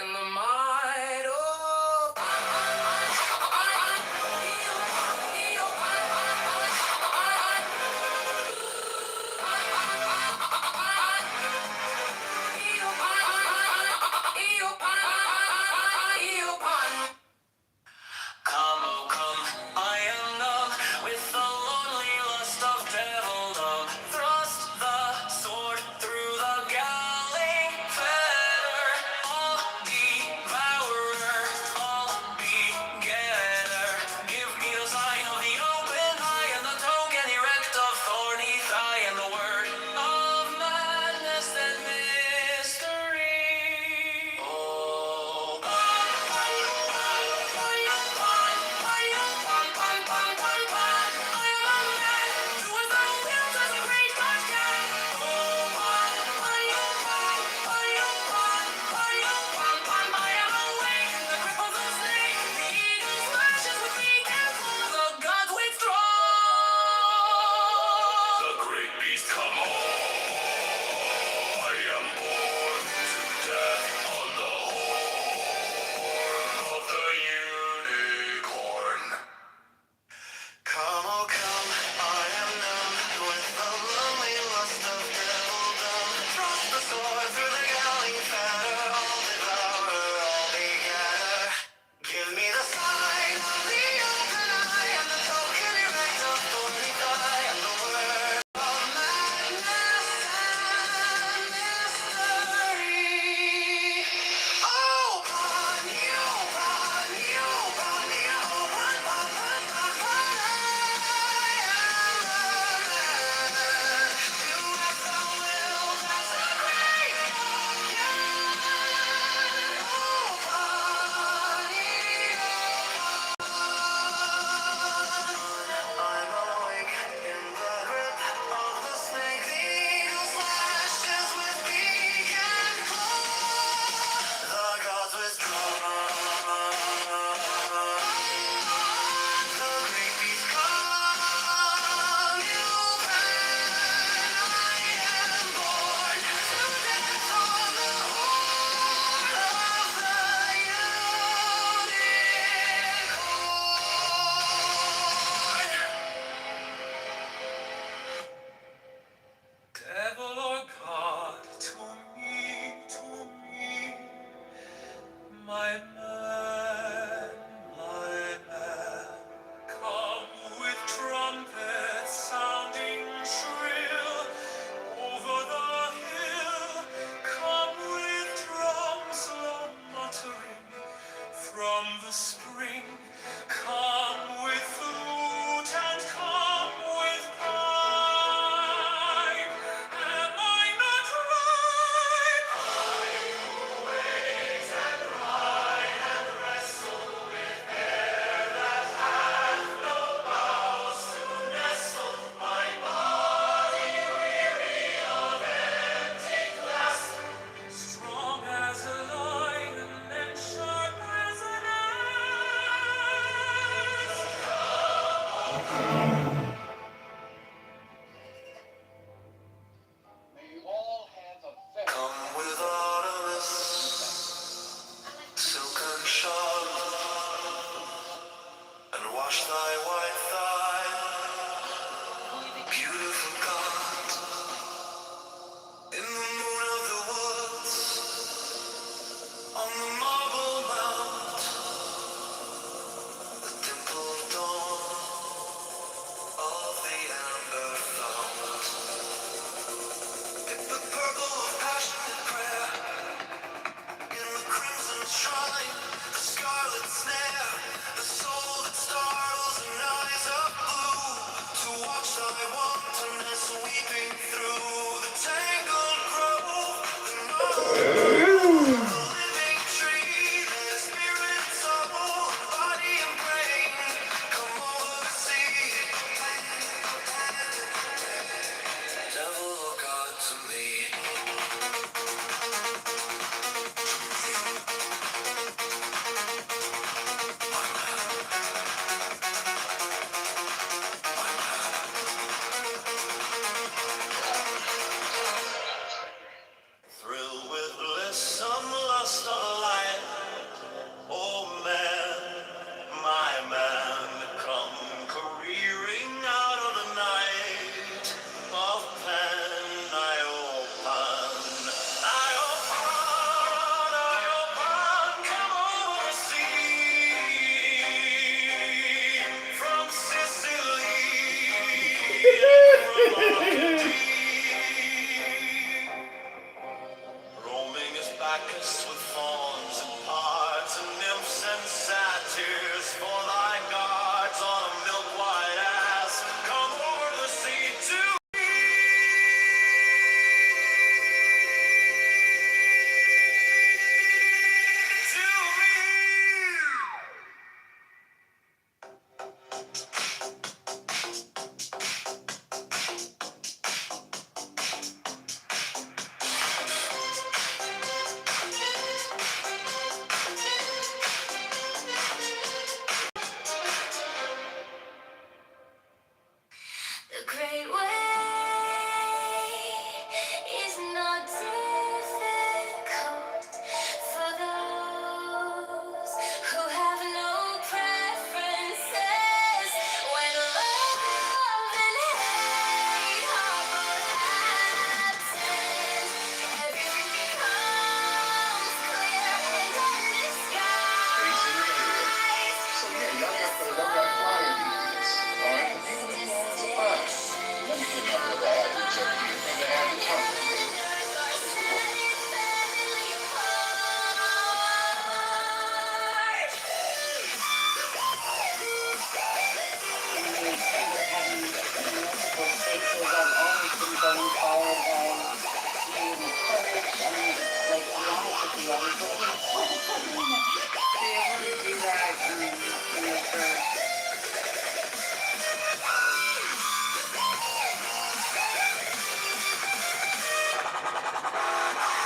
In the might of Come, oh come, I am numb with the lonely lust of devildom. Thrust the sword through the galling fetter. All devourer, all begetter. Give me the sign of the open eye and the token erect of thorny thigh and the word of madness and mystery. Oh, the great beast come on. I am born to death on the horn of the unicorn. Come, oh come, I am numb with the lonely lust of devildom. Thrust the sword through the galling fetter, all devourer, all begetter. Give me the sign of the open eye and the token erect of thorny thigh and the word of madness and mystery. Oh, pun, you pun, you pun, you pun, pun, pun, pun, pun. I am the man. You have the will, that's the great Oh, pun, I'm awake in the grip of the snake. The eagle slashes with beak and claw. The gods withdraw. The great beast come. You can. I am born to death on the horn of the unicorn. Devil or God, to me, my man, come with trumpets sounding shrill over the hill. Come with drums low muttering from the spring. Come with flute and come with pipe. Am I not right? I who wait and ride and wrestle with air that hath no boughs to nestle my body weary of empty clasp. Strong as a lion and sharp as an Come with Artemis, silken shod, and wash thy white thigh, beautiful God, in the moon of the woods, on the marble mount, the dimpled dawn of the amber fount. In the purple of passionate prayer, in the crimson shrine, the scarlet snare, the soul that startles and eyes of blue, to watch thy wantonness weeping through the tangled grove, the living tree, their spirit, soul, body and brain, come over the sea. Devil or God to me. Circus with fawns and parts and nymphs and satyrs for thy guards on a milk white ass. Come over the sea to me. To me. The great way is not difficult for those who have no preferences. When love and hate are both absent, everything becomes clear and undisguised. So yeah, y'all got the flyer details. All right, the people that want to buy. Let me get my brother Adams up here. Brother Adams, how are you?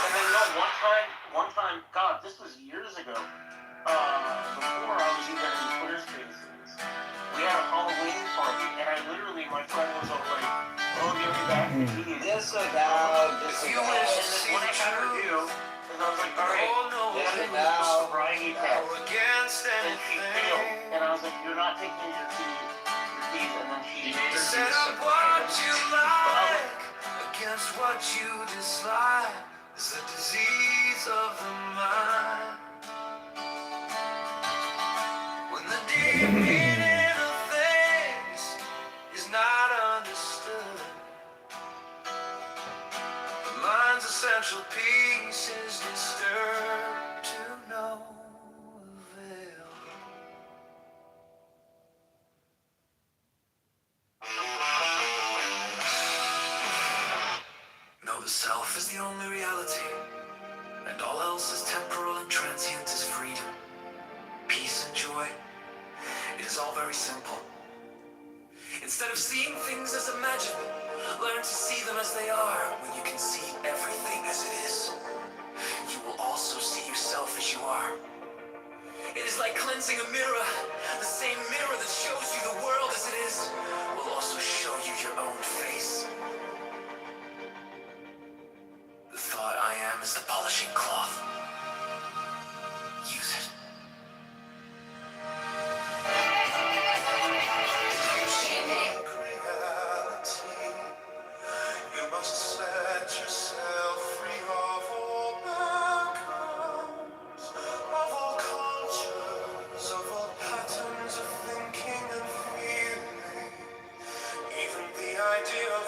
And then one time, God, this was years ago. Before I was even in Twitter Spaces, we had a Halloween party, and I literally, my friend was all like, "Oh, you'll be back in the Disavow, And then when I got her due, and I was like, all right, then it was a sobriety test. against And she failed, and I was like, you're not taking your keys, and then she made her set do up what you something. like against what you dislike is a disease of the mind. When the deep meaning of things is not understood, the mind's essential piece is disturbed to no avail. Know the self is the only reality, and all else is temporal and transient as freedom, peace and joy. It is all very simple. Instead of seeing things as imagined, learn to see them as they are. When you can see everything as it is, you will also see yourself as you are. It is like cleansing a mirror. The same mirror that shows you the world as it is will also show you your own face. The thought I am is the polishing cloth. Use it. You must set yourself free of all backgrounds, of all cultures, of all patterns of thinking and feeling. Even the idea of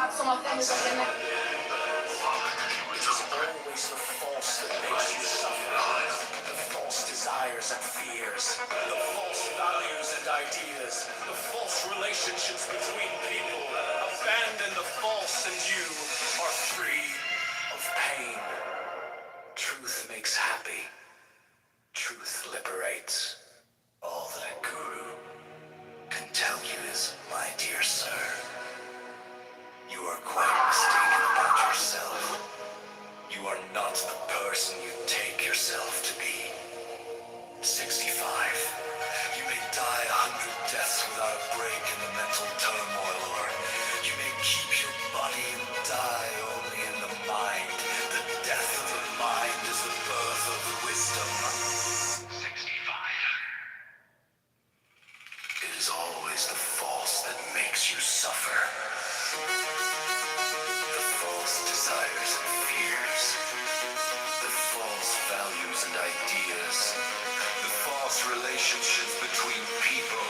It is always the false that makes you suffer. The false desires and fears, the false values and ideas, the false relationships between people. Abandon the false and you are free of pain. Truth makes happy. Truth liberates. All that a guru can tell you is, my dear sir, you are quite mistaken about yourself. You are not the person you take yourself to be. 65. You may die 100 deaths without a break in the mental turmoil, or you may keep your body and die only in the mind. The death of the mind is the birth of wisdom. 65. It is always the false that makes you suffer. The false desires and fears. The false values and ideas. The false relationships between people.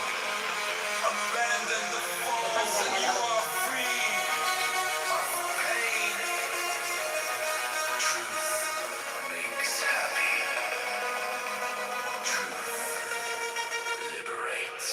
Abandon the false and you are free of pain. Truth makes happy. Truth liberates.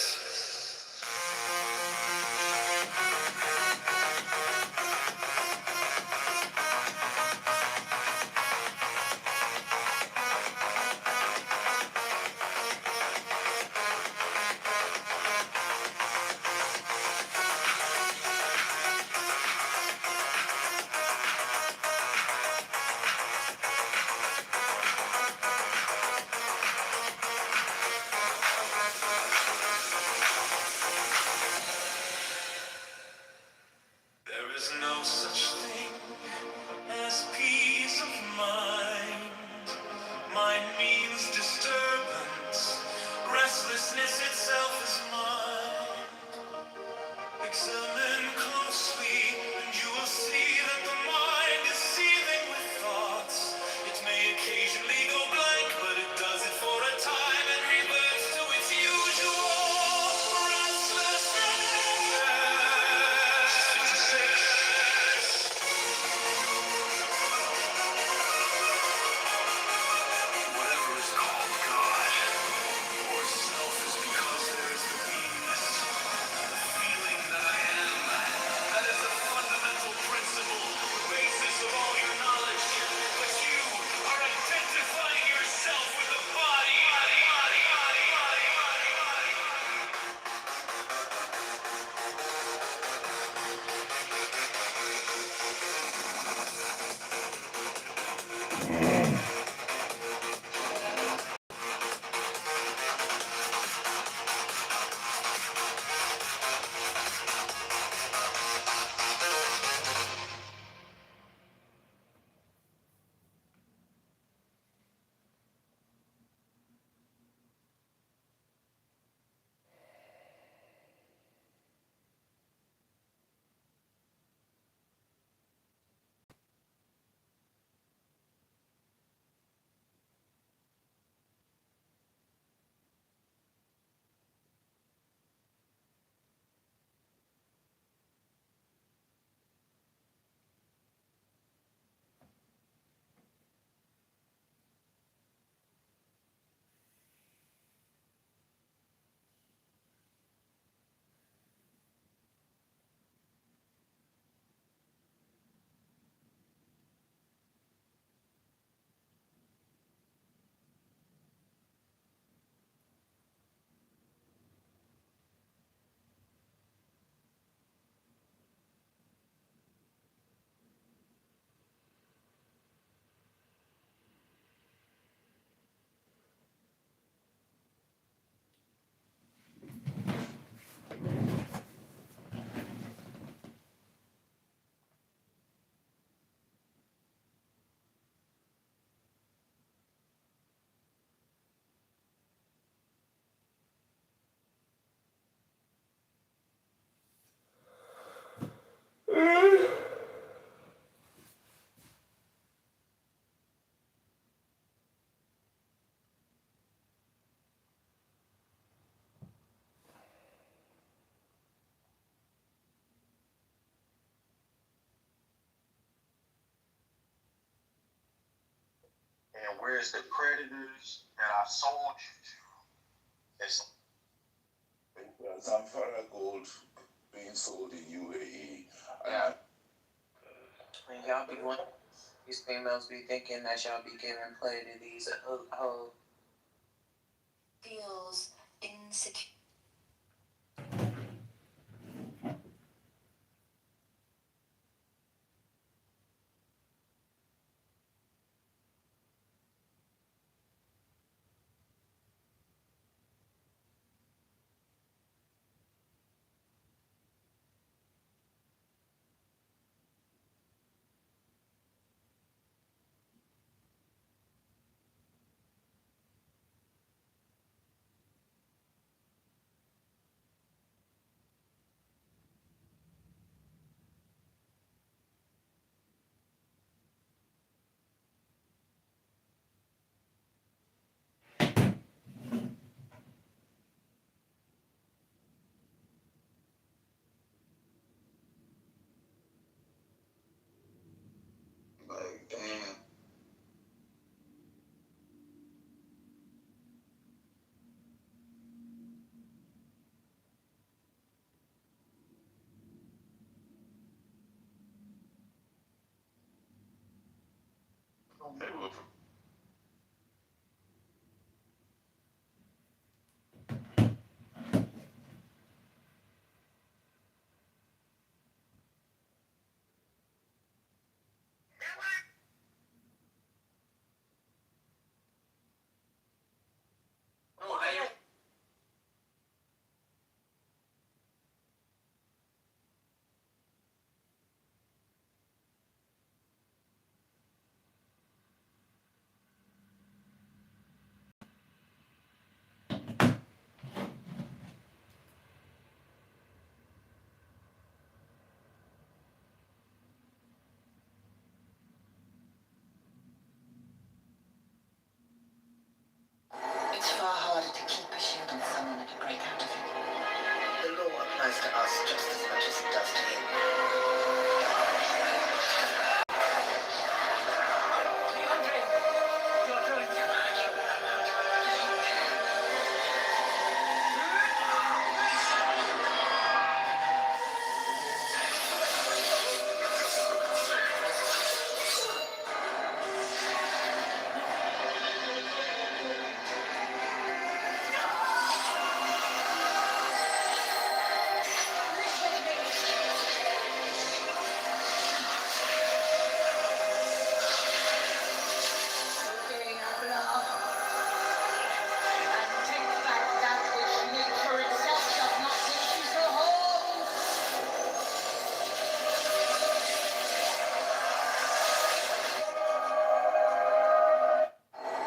And where's the predators that I sold you to? It's Zamfara gold being sold in UAE. Yeah. And y'all be one. These females be thinking that y'all be giving play to these Feels insecure. Like, damn. Hey, well, It's far harder to keep a shield on someone than to break out of it. The law applies to us just as much as it does to him.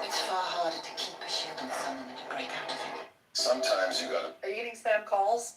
It's far harder to keep a shield on someone than to break out of it. sometimes you gotta. Are you getting spam calls?